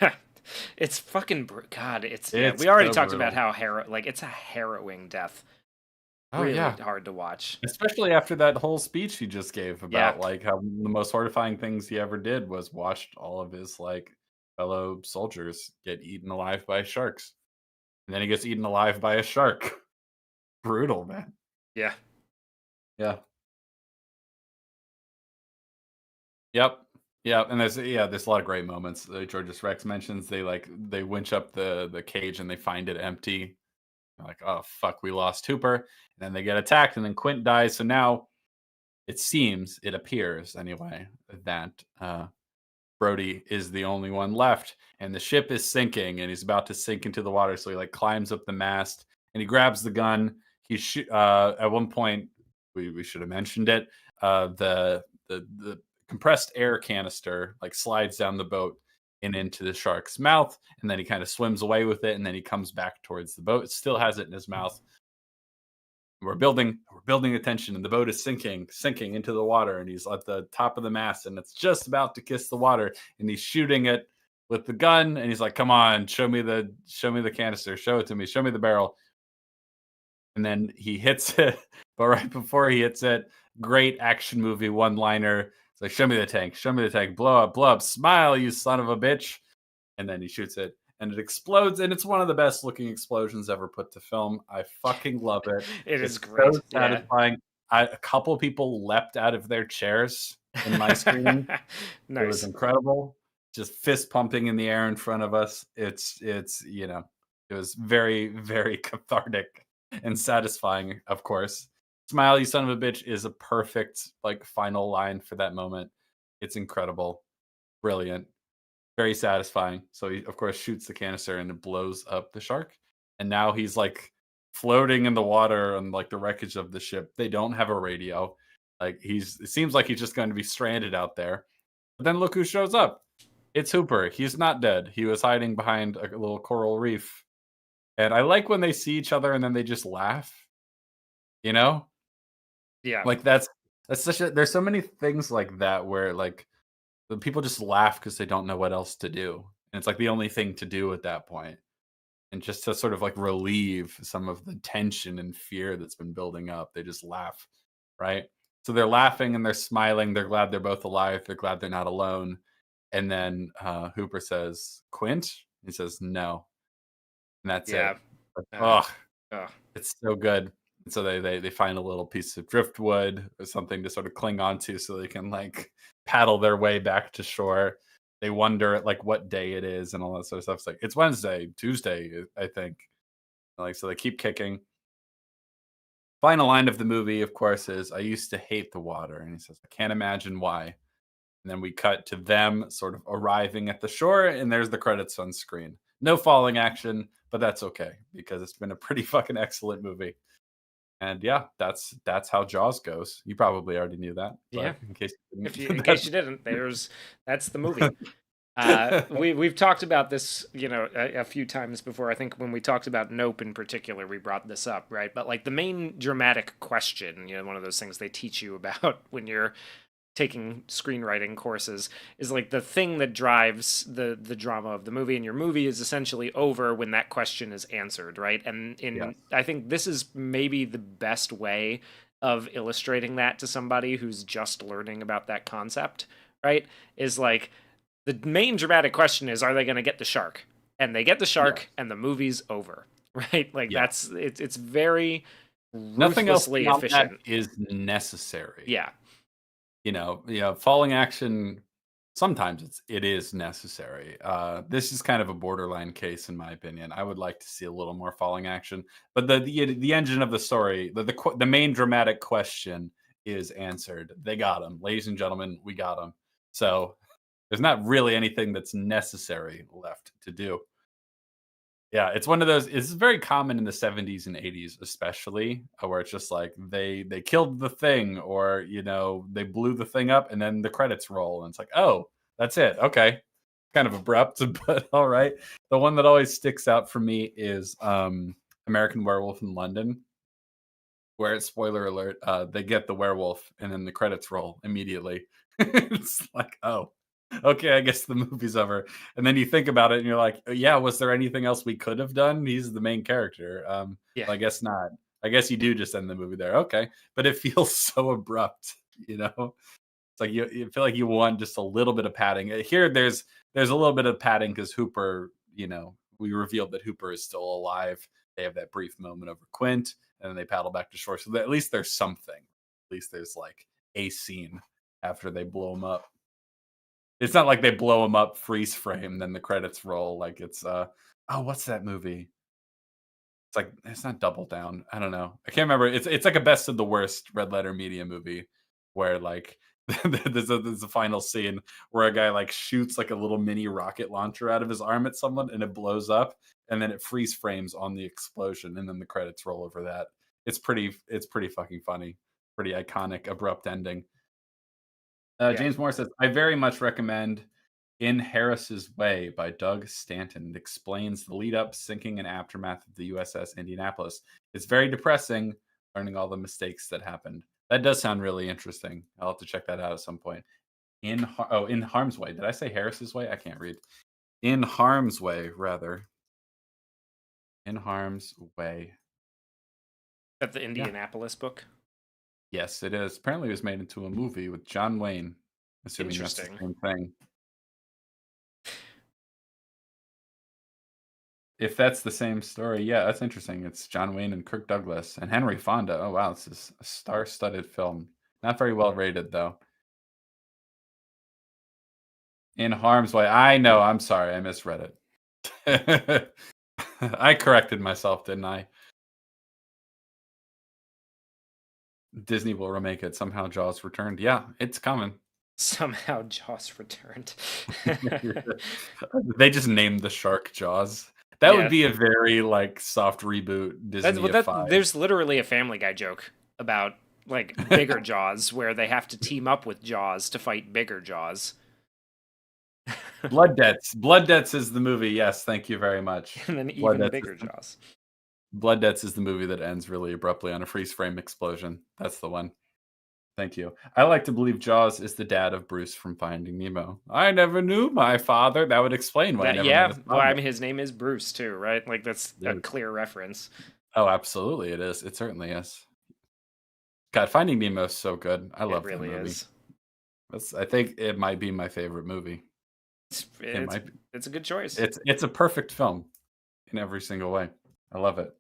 It's fucking God, yeah, It's we already so talked about brutal. how like it's a harrowing death. Oh Really yeah. hard to watch. Especially after that whole speech he just gave Yeah. about, like, how the most horrifying things he ever did was watched all of his, like, fellow soldiers get eaten alive by sharks, and then he gets eaten alive by a shark. Brutal, man. Yeah. Yeah. Yep. Yep, and there's a lot of great moments that Georges Rex mentions. They winch up the cage and they find it empty. They're like, "Oh, fuck, we lost Hooper," and then they get attacked, and then Quint dies, so now it appears anyway, that, Brody is the only one left, and the ship is sinking, and he's about to sink into the water. So he like climbs up the mast and he grabs the gun. At one point we should have mentioned it. The compressed air canister like slides down the boat and into the shark's mouth, and then he kind of swims away with it, and then he comes back towards the boat. It still has it in his mouth. We're building attention, and the boat is sinking into the water, and he's at the top of the mast, and it's just about to kiss the water, and he's shooting it with the gun, and he's like, "Come on, show me the canister, show it to me, show me the barrel." And then he hits it, but right before he hits it, great action movie one liner. It's like, show me the tank, blow up, smile, you son of a bitch. And then he shoots it and it explodes, and it's one of the best looking explosions ever put to film. I fucking love it. It is It's so great. Yeah. satisfying. A couple people leapt out of their chairs in my screening. It was Nice. incredible. Just fist pumping in the air in front of us. It was very, very cathartic and satisfying, of course. Smile, you son of a bitch is a perfect like final line for that moment. It's incredible. Brilliant. Very satisfying. So he, of course, shoots the canister and it blows up the shark. And now he's like floating in the water on like the wreckage of the ship. They don't have a radio. Like it seems like he's just going to be stranded out there. But then look who shows up. It's Hooper. He's not dead. He was hiding behind a little coral reef. And I like when they see each other and then they just laugh, you know? Yeah. Like that's such a there's so many things like that where like the people just laugh because they don't know what else to do. And it's like the only thing to do at that point. And just to sort of like relieve some of the tension and fear that's been building up, they just laugh, right? So they're laughing and they're smiling. They're glad they're both alive. They're glad they're not alone. And then Hooper says, "Quint?" He says, "No." And that's it. Yeah. Uh, Oh, oh. it's so good. And so they find a little piece of driftwood or something to sort of cling onto so they can like paddle their way back to shore. They wonder at like what day it is and all that sort of stuff. It's like it's Wednesday, Tuesday, I think. Like so they keep kicking. Final line of the movie, of course, is I used to hate the water. And he says, I can't imagine why. And then we cut to them sort of arriving at the shore, and there's the credits on screen. No falling action, but that's okay because it's been a pretty fucking excellent movie. And yeah, that's how Jaws goes. You probably already knew that, Yeah. but in case you If you, in didn't, case you didn't, that's the movie. We've talked about this, a few times before. I think when we talked about Nope in particular, we brought this up, right? But like the main dramatic question, one of those things they teach you about when you're taking screenwriting courses, is like the thing that drives the drama of the movie, and your movie is essentially over when that question is answered, right? And Yes. I think this is maybe the best way of illustrating that to somebody who's just learning about that concept, right? Is like the main dramatic question is, are they going to get the shark? And they get the Yes. shark and the movie's over, right? Like Yeah. it's very Nothing else ruthlessly beyond that efficient. is necessary. Yeah. Falling action, sometimes it is necessary. This is kind of a borderline case in my opinion. I would like to see a little more falling action, but the engine of the story, the main dramatic question is answered. They got him, ladies and gentlemen. We got him. So there's not really anything that's necessary left to do. Yeah, it's one of those. It's very common in the 70s and 80s, especially, where it's just like they killed the thing, or they blew the thing up, and then the credits roll, and it's like, oh, that's it. Okay, kind of abrupt, but all right. The one that always sticks out for me is American Werewolf in London, where it's spoiler alert, they get the werewolf, and then the credits roll immediately. It's like, oh, okay, I guess the movie's over. And then you think about it, and you're like, "Oh, yeah, was there anything else we could have done? He's the main character. Yeah. Well, I guess not. I guess you do just end the movie there. Okay, but it feels so abrupt. It's like you feel like you want just a little bit of padding. Here, there's a little bit of padding because Hooper. We revealed that Hooper is still alive. They have that brief moment over Quint, and then they paddle back to shore. So at least there's something. At least there's like a scene after they blow him up. It's not like they blow him up, freeze frame, then the credits roll. Like it's oh, what's that movie? It's like it's not Double Down. I don't know. I can't remember. It's like a best of the worst Red Letter Media movie where like there's a final scene where a guy like shoots like a little mini rocket launcher out of his arm at someone and it blows up, and then it freeze frames on the explosion, and then the credits roll over that. It's pretty fucking funny. Pretty iconic, abrupt ending. Yeah. James Moore says, I very much recommend In Harris's Way by Doug Stanton. It explains the lead up, sinking, and aftermath of the USS Indianapolis. It's very depressing learning all the mistakes that happened. That does sound really interesting. I'll have to check that out at some point. In Harm's Way. Did I say Harris's Way? I can't read. In Harm's Way, rather. In Harm's Way. That the Yeah. Indianapolis book. Yes, it is. Apparently, it was made into a movie with John Wayne. Assuming that's the Interesting. same thing. If that's the same story, yeah, that's interesting. It's John Wayne and Kirk Douglas and Henry Fonda. Oh wow, this is a star-studded film. Not very well rated though. In Harm's Way. I know. I'm sorry. I misread it. I corrected myself, didn't I? Disney will remake it. Somehow Jaws returned. Yeah, it's coming. Somehow Jaws returned. They just named the shark Jaws. That would Yeah. be a very like soft reboot Disney-ified. There's literally a Family Guy joke about like bigger Jaws where they have to team up with Jaws to fight bigger Jaws. Blood Debts. Blood Debts is the movie. Yes, thank you very much. And then Blood even Debts bigger Jaws. Blood Debts is the movie that ends really abruptly on a freeze frame explosion. That's the one. Thank you. I like to believe Jaws is the dad of Bruce from Finding Nemo. I never knew my father. That would explain why he That never met yeah, his well, I father. mean his name is Bruce too, right? Like that's a Yes. clear reference. Oh, absolutely, it is. It certainly is. God, Finding Nemo is so good. I It love that really movie. is. I think it might be my favorite movie. It's It it's, might be. it's a good choice. It's a perfect film in every single way. I love it.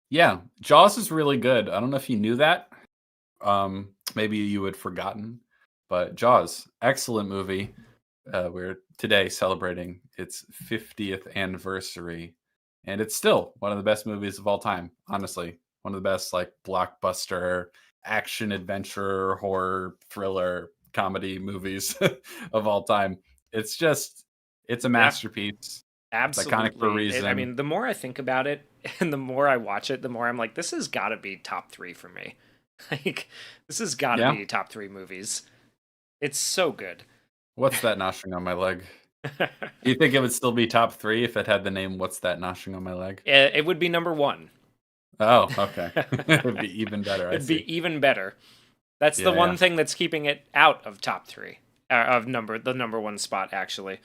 Yeah, Jaws is really good. I don't know if you knew that. Maybe you had forgotten, but Jaws, excellent movie. We're today celebrating its 50th anniversary, and it's still one of the best movies of all time. Honestly, one of the best like blockbuster action adventure horror thriller comedy movies of all time. It's a Yeah, masterpiece. It's iconic for a absolutely. I reason. mean, the more I think about it and the more I watch it, the more I'm like, this has got to be top 3 for me. Like, this has got to Yeah, be top 3 movies. It's so good. What's That Noshing on My Leg? Do you think it would still be top 3 if it had the name What's That Noshing on My Leg? It would be number one. Oh, okay. It'd be even better, I It'd see. be even better. That's the Yeah, one yeah. thing that's keeping it out of top three, of the number one spot actually.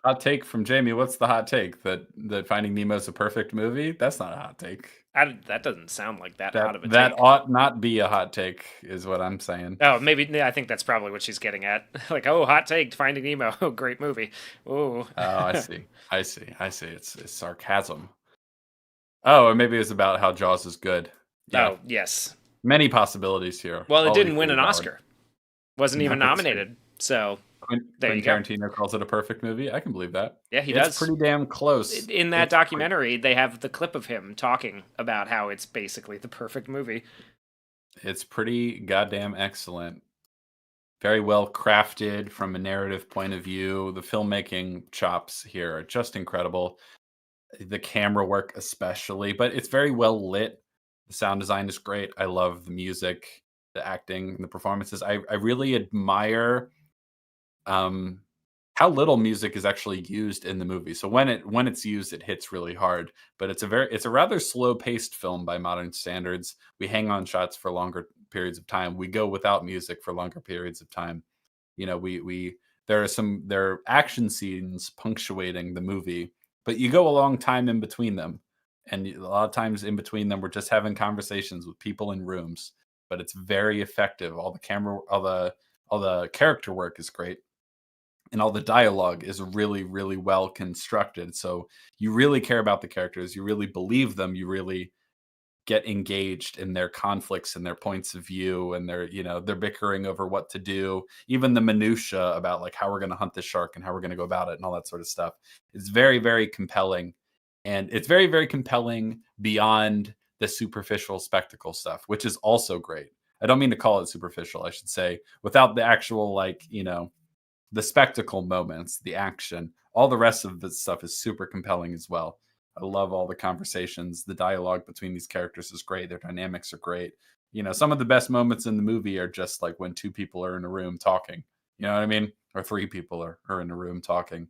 Hot take from Jamie, what's the hot take? That Finding Nemo's a perfect movie? That's not a hot take. That doesn't sound like that That hot of a that take. ought not be a hot take is what I'm saying. Oh, maybe yeah, I think that's probably what she's getting at. Like, oh, hot take, Finding Nemo. Oh, great movie. Oh, Oh, I see. I see. I see. It's sarcasm. Oh, or maybe it's about how Jaws is good. Yeah. oh yes. Many possibilities here, Well, it all didn't win equally an valid. Oscar. Wasn't No, even that's true. nominated. So there you Quentin go. Tarantino calls it a perfect movie. I can believe that. Yeah, he It's does. pretty damn close. In that It's pretty documentary, they have the clip of him talking about how it's basically the perfect movie. it's pretty goddamn excellent. Very well crafted from a narrative point of view. The filmmaking chops here are just incredible. The camera work especially, but it's very well lit. The sound design is great. I love the music, the acting, the performances. I really admire um how little music is actually used in the movie. So when it's used, it hits really hard. But it's a rather slow paced film by modern standards. We hang on shots for longer periods of time. We go without music for longer periods of time. You know, we there are action scenes punctuating the movie, but you go a long time in between them, and a lot of times in between them, we're just having conversations with people in rooms. But it's very effective. All the character work is great, and all the dialogue is really well constructed. So you really care about the characters, you really believe them, you really get engaged in their conflicts and their points of view, and their bickering over what to do, even the minutia about like how we're going to hunt the shark and how we're going to go about it and all that sort of stuff. It's very compelling, and it's very compelling beyond the superficial spectacle stuff, which is also great. I don't mean to call it superficial, I should say, without the actual, like, the spectacle moments, the action, all the rest of the stuff is super compelling as well. I love all the conversations. The dialogue between these characters is great. Their dynamics are great. Some of the best moments in the movie are just like when two people are in a room talking. You know what I mean? Or three people are in a room talking.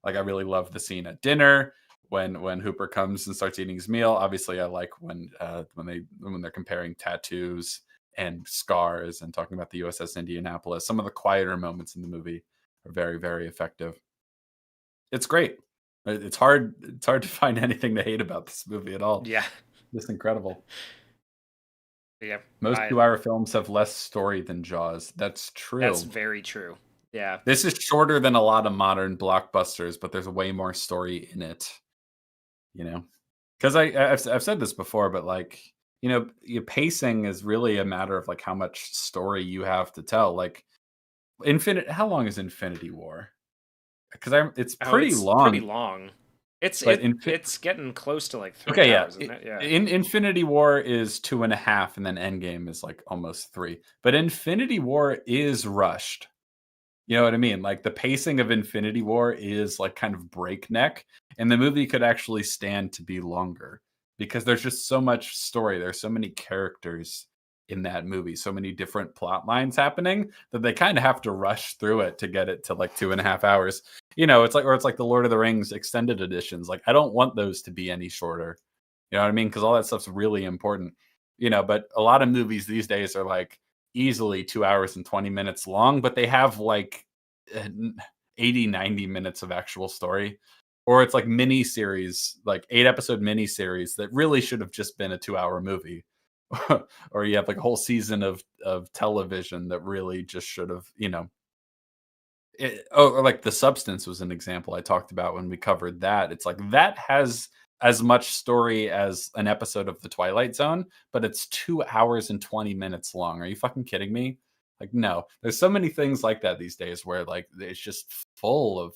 Like, I really love the scene at dinner when Hooper comes and starts eating his meal. Obviously, I like when they're comparing tattoos and scars and talking about the USS Indianapolis. Some of the quieter moments in the movie are very effective. It's great. It's hard to find anything to hate about this movie at all. Yeah, Just incredible. yeah. Most I 2-hour films have less story than Jaws. That's That's true. very true. Yeah. This is shorter than a lot of modern blockbusters, but there's way more story in it. You know, because I've said this before, but like, your pacing is really a matter of like how much story you have to tell. Like, Infinite. How long is Infinity War? Because it's Oh, pretty it's pretty long, long. It's but it it's getting close to like three okay, yeah. hours, isn't it? Yeah. In Infinity War is 2.5, and then Endgame is like almost 3. But Infinity War is rushed. You know what I mean? Like, the pacing of Infinity War is like kind of breakneck, and the movie could actually stand to be longer because there's just so much story. There's so many characters in that movie, so many different plot lines happening that they kind of have to rush through it to get it to like 2.5 hours. It's like the Lord of the Rings extended editions. Like, I don't want those to be any shorter. You know what I mean? Because all that stuff's really important. But a lot of movies these days are like easily 2 hours and 20 minutes long, but they have like uh, 80, 90 minutes of actual story. Or it's like mini series, like 8-episode mini series that really should have just been a 2-hour movie. Or you have like a whole season of television that really just should have, or like The Substance was an example I talked about when we covered that. It's like that has as much story as an episode of The Twilight Zone, but it's 2 hours and 20 minutes long. Are you fucking kidding me? Like, no. There's so many things like that these days where like it's just full of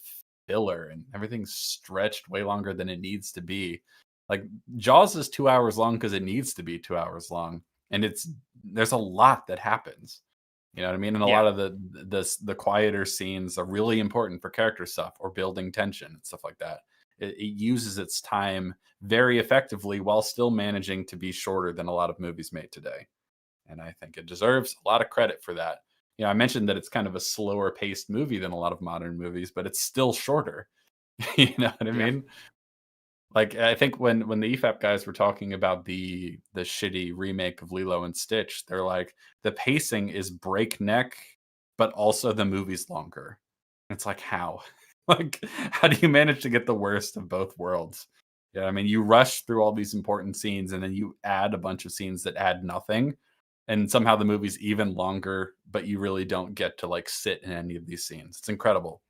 filler and everything's stretched way longer than it needs to be. Like, Jaws is 2 hours long because it needs to be 2 hours long. And there's a lot that happens. You know what I mean? And a Yeah. lot of the quieter scenes are really important for character stuff or building tension and stuff like that. It uses its time very effectively while still managing to be shorter than a lot of movies made today. And I think it deserves a lot of credit for that. I mentioned that it's kind of a slower paced movie than a lot of modern movies, but it's still shorter. You know what I Yeah. mean? Like, I think when the EFAP guys were talking about the shitty remake of Lilo and Stitch, they're like, the pacing is breakneck, but also the movie's longer. It's like, how? Like, how do you manage to get the worst of both worlds? Yeah, I mean, you rush through all these important scenes and then you add a bunch of scenes that add nothing, and somehow the movie's even longer, but you really don't get to like sit in any of these scenes. It's incredible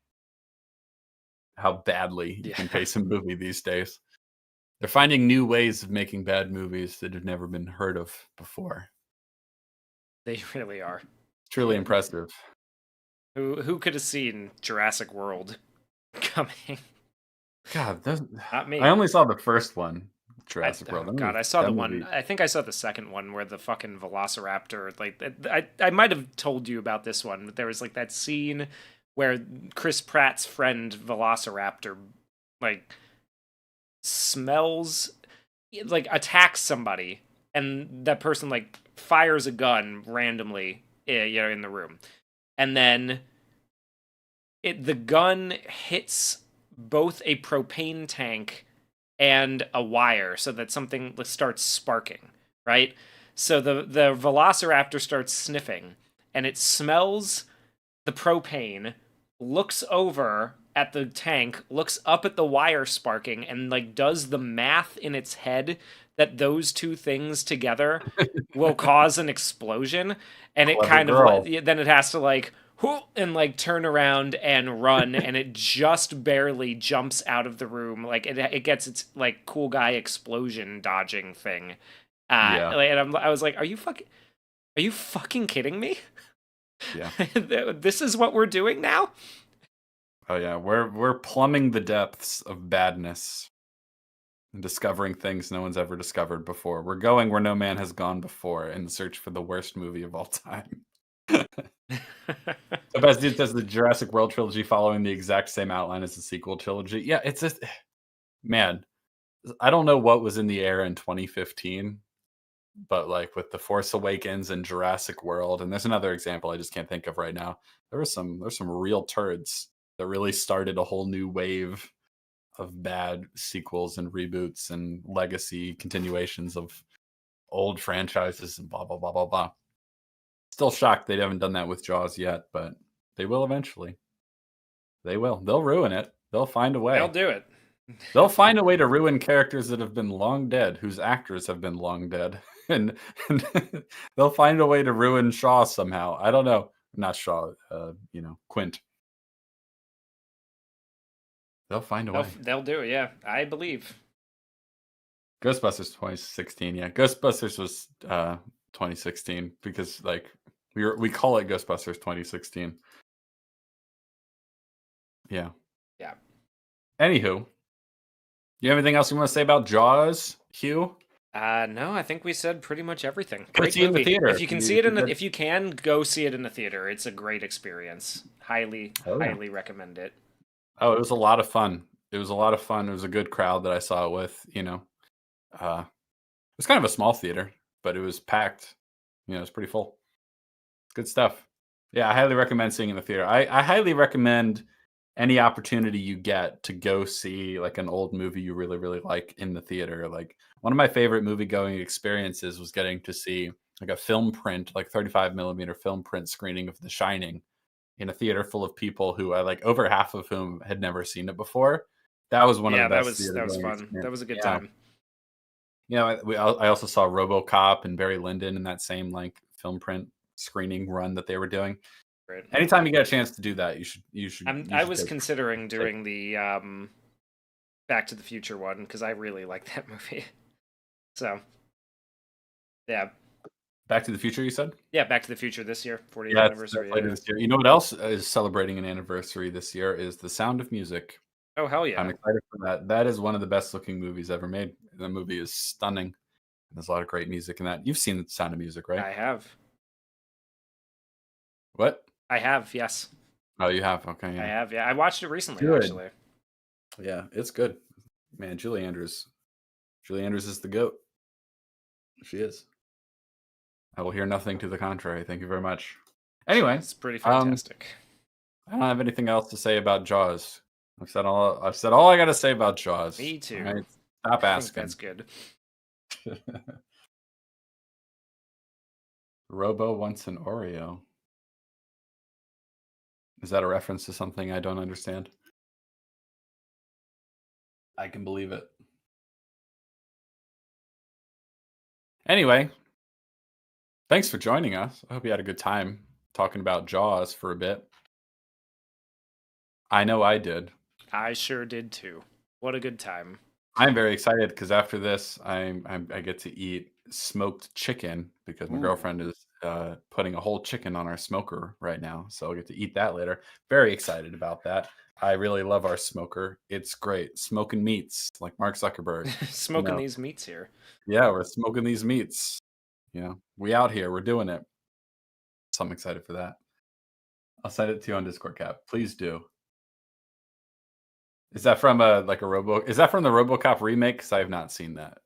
how badly you Yeah. can pace a movie these days. They're finding new ways of making bad movies that have never been heard of before. They really are. Truly And impressive. who could have seen Jurassic World coming? God, Not I me. only saw the first one, Jurassic World. Oh god, I saw the That one. movie. I think I saw the second one where the fucking Velociraptor. Like, I might have told you about this one. But there was like that scene where Chris Pratt's friend Velociraptor, like, smells, like, attacks somebody, and that person like fires a gun randomly, in the room, and then the gun hits both a propane tank and a wire so that something starts sparking, right? So the velociraptor starts sniffing and it smells the propane, looks over at the tank, looks up at the wire sparking, and like does the math in its head that those two things together will cause an explosion, and it Clever kind of girl. then it has to like and like turn around and run, and it just barely jumps out of the room. Like it gets its like cool guy explosion dodging thing. Yeah, And I was like, are you fucking kidding me? yeah. This is what we're doing now? Oh yeah, we're plumbing the depths of badness and discovering things no one's ever discovered before. We're going where no man has gone before in the search for the worst movie of all time. The best dude says the Jurassic World trilogy following the exact same outline as the sequel trilogy. Yeah, it's just man, I don't know what was in the air in 2015, but like with The Force Awakens and Jurassic World, and there's another example I just can't think of right now. There's some real turds that really started a whole new wave of bad sequels and reboots and legacy continuations of old franchises and blah blah blah blah blah. Still shocked they haven't done that with Jaws yet, but they will eventually. They will. They'll ruin it. They'll find a They'll way. do it. They'll find a way to ruin characters that have been long dead, whose actors have been long dead, and they'll find a way to ruin Shaw somehow. I don't know. Not Shaw. Quint. They'll find a way. They'll do it. Yeah, I believe. Ghostbusters 2016. Yeah, Ghostbusters was 2016 because like we call it Ghostbusters 2016. Yeah. Yeah. Anywho, you have anything else you want to say about Jaws, Hugh? No, I think we said pretty much everything. Go Great see it in the movie. theater. If you can see If it you get, if you can go see it in the theater, it's a great experience. Highly, oh yeah. highly recommend it. Oh, it was a lot of fun. It was a lot of fun. It was a good crowd that I saw it with. It was kind of a small theater, but it was packed. It was pretty full. Good stuff. Yeah, I highly recommend seeing in the theater. I highly recommend any opportunity you get to go see like an old movie you really, really like in the theater. Like one of my favorite movie going experiences was getting to see like a film print, like 35 millimeter film print screening of The Shining in a theater full of people who I like over half of whom had never seen it before. That was one of the Yeah, best theater that was going fun. That experiences. was a good Yeah. time. I also saw RoboCop and Barry Lyndon in that same like film print screening run that they were doing. Great. Anytime you get a chance to do that, you I should was take. considering take- doing the Back to the Future one because I really like that movie. So, yeah. Back to the Future, you said? Yeah, Back to the Future this year, 40th Yeah, that's anniversary. later Yeah. this year. You know what else is celebrating an anniversary this year is The Sound of Music. Oh, hell I'm yeah. excited for that. That is one of the best looking movies ever made. The movie is stunning. There's a lot of great music in that. You've seen The Sound of Music, right? I have. What? I have, yes. Oh, you have. Okay, I yeah. have, yeah. I watched it recently, Good. actually. Yeah, it's good. Man, Julie Andrews. Julie Andrews is the goat. She is. I will hear nothing to the contrary. Thank you very much. Anyway, It's pretty fantastic. I don't have anything else to say about Jaws. I've said all I got to say about Jaws. Me too. All right? Stop I think asking. that's good. Robo wants an Oreo. Is that a reference to something I don't understand? I can believe it. Anyway, thanks for joining us. I hope you had a good time talking about Jaws for a bit. I know I did. I sure did too. What a good time. I'm very excited because after this, I get to eat smoked chicken because my Ooh. girlfriend is putting a whole chicken on our smoker right now. So I'll get to eat that later. Very excited about that. I really love our smoker. It's great. Smoking meats like Mark Zuckerberg. Smoking these meats here. Yeah, we're smoking these meats. We out here. We're doing it. So I'm excited for that. I'll send it to you on Discord, Cap. Please do. Is that from Is that from the RoboCop remake? Because I have not seen that.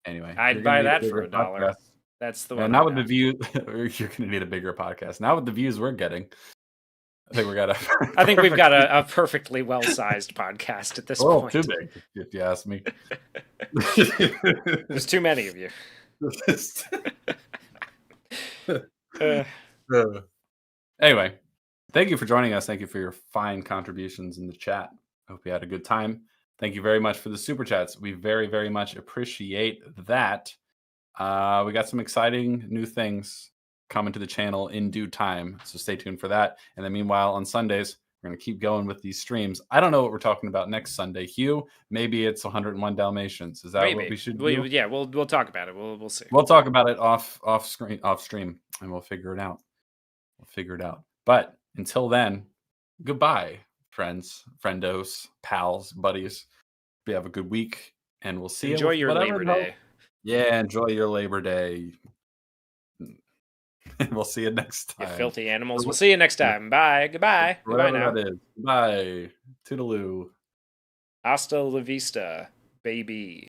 Anyway, I'd buy that for $1. That's the one. And now with the view, you're going to need a bigger podcast. Now with the views we're getting, I think we've got a perfectly well-sized podcast at this point. Too big, if you ask me. There's too many of you. Anyway, thank you for joining us. Thank you for your fine contributions in the chat. I hope you had a good time. Thank you very much for the super chats. We very, very much appreciate that. We got some exciting new things coming to the channel in due time, so stay tuned for that. And then meanwhile, on Sundays, we're going to keep going with these streams. I don't know what we're talking about next Sunday, Hugh. Maybe it's 101 Dalmatians. Is that what we should do? Yeah, we'll talk about it. We'll see. We'll talk about it off stream, and we'll figure it out. But until then, goodbye, friends, friendos, pals, buddies. We have a good week, and we'll see Enjoy your Labor Day. Yeah, enjoy your Labor Day. We'll see you next time. You filthy animals. We'll see you next time. Bye. Goodbye. Goodbye now. That is. Bye. Toodaloo. Hasta la vista, baby.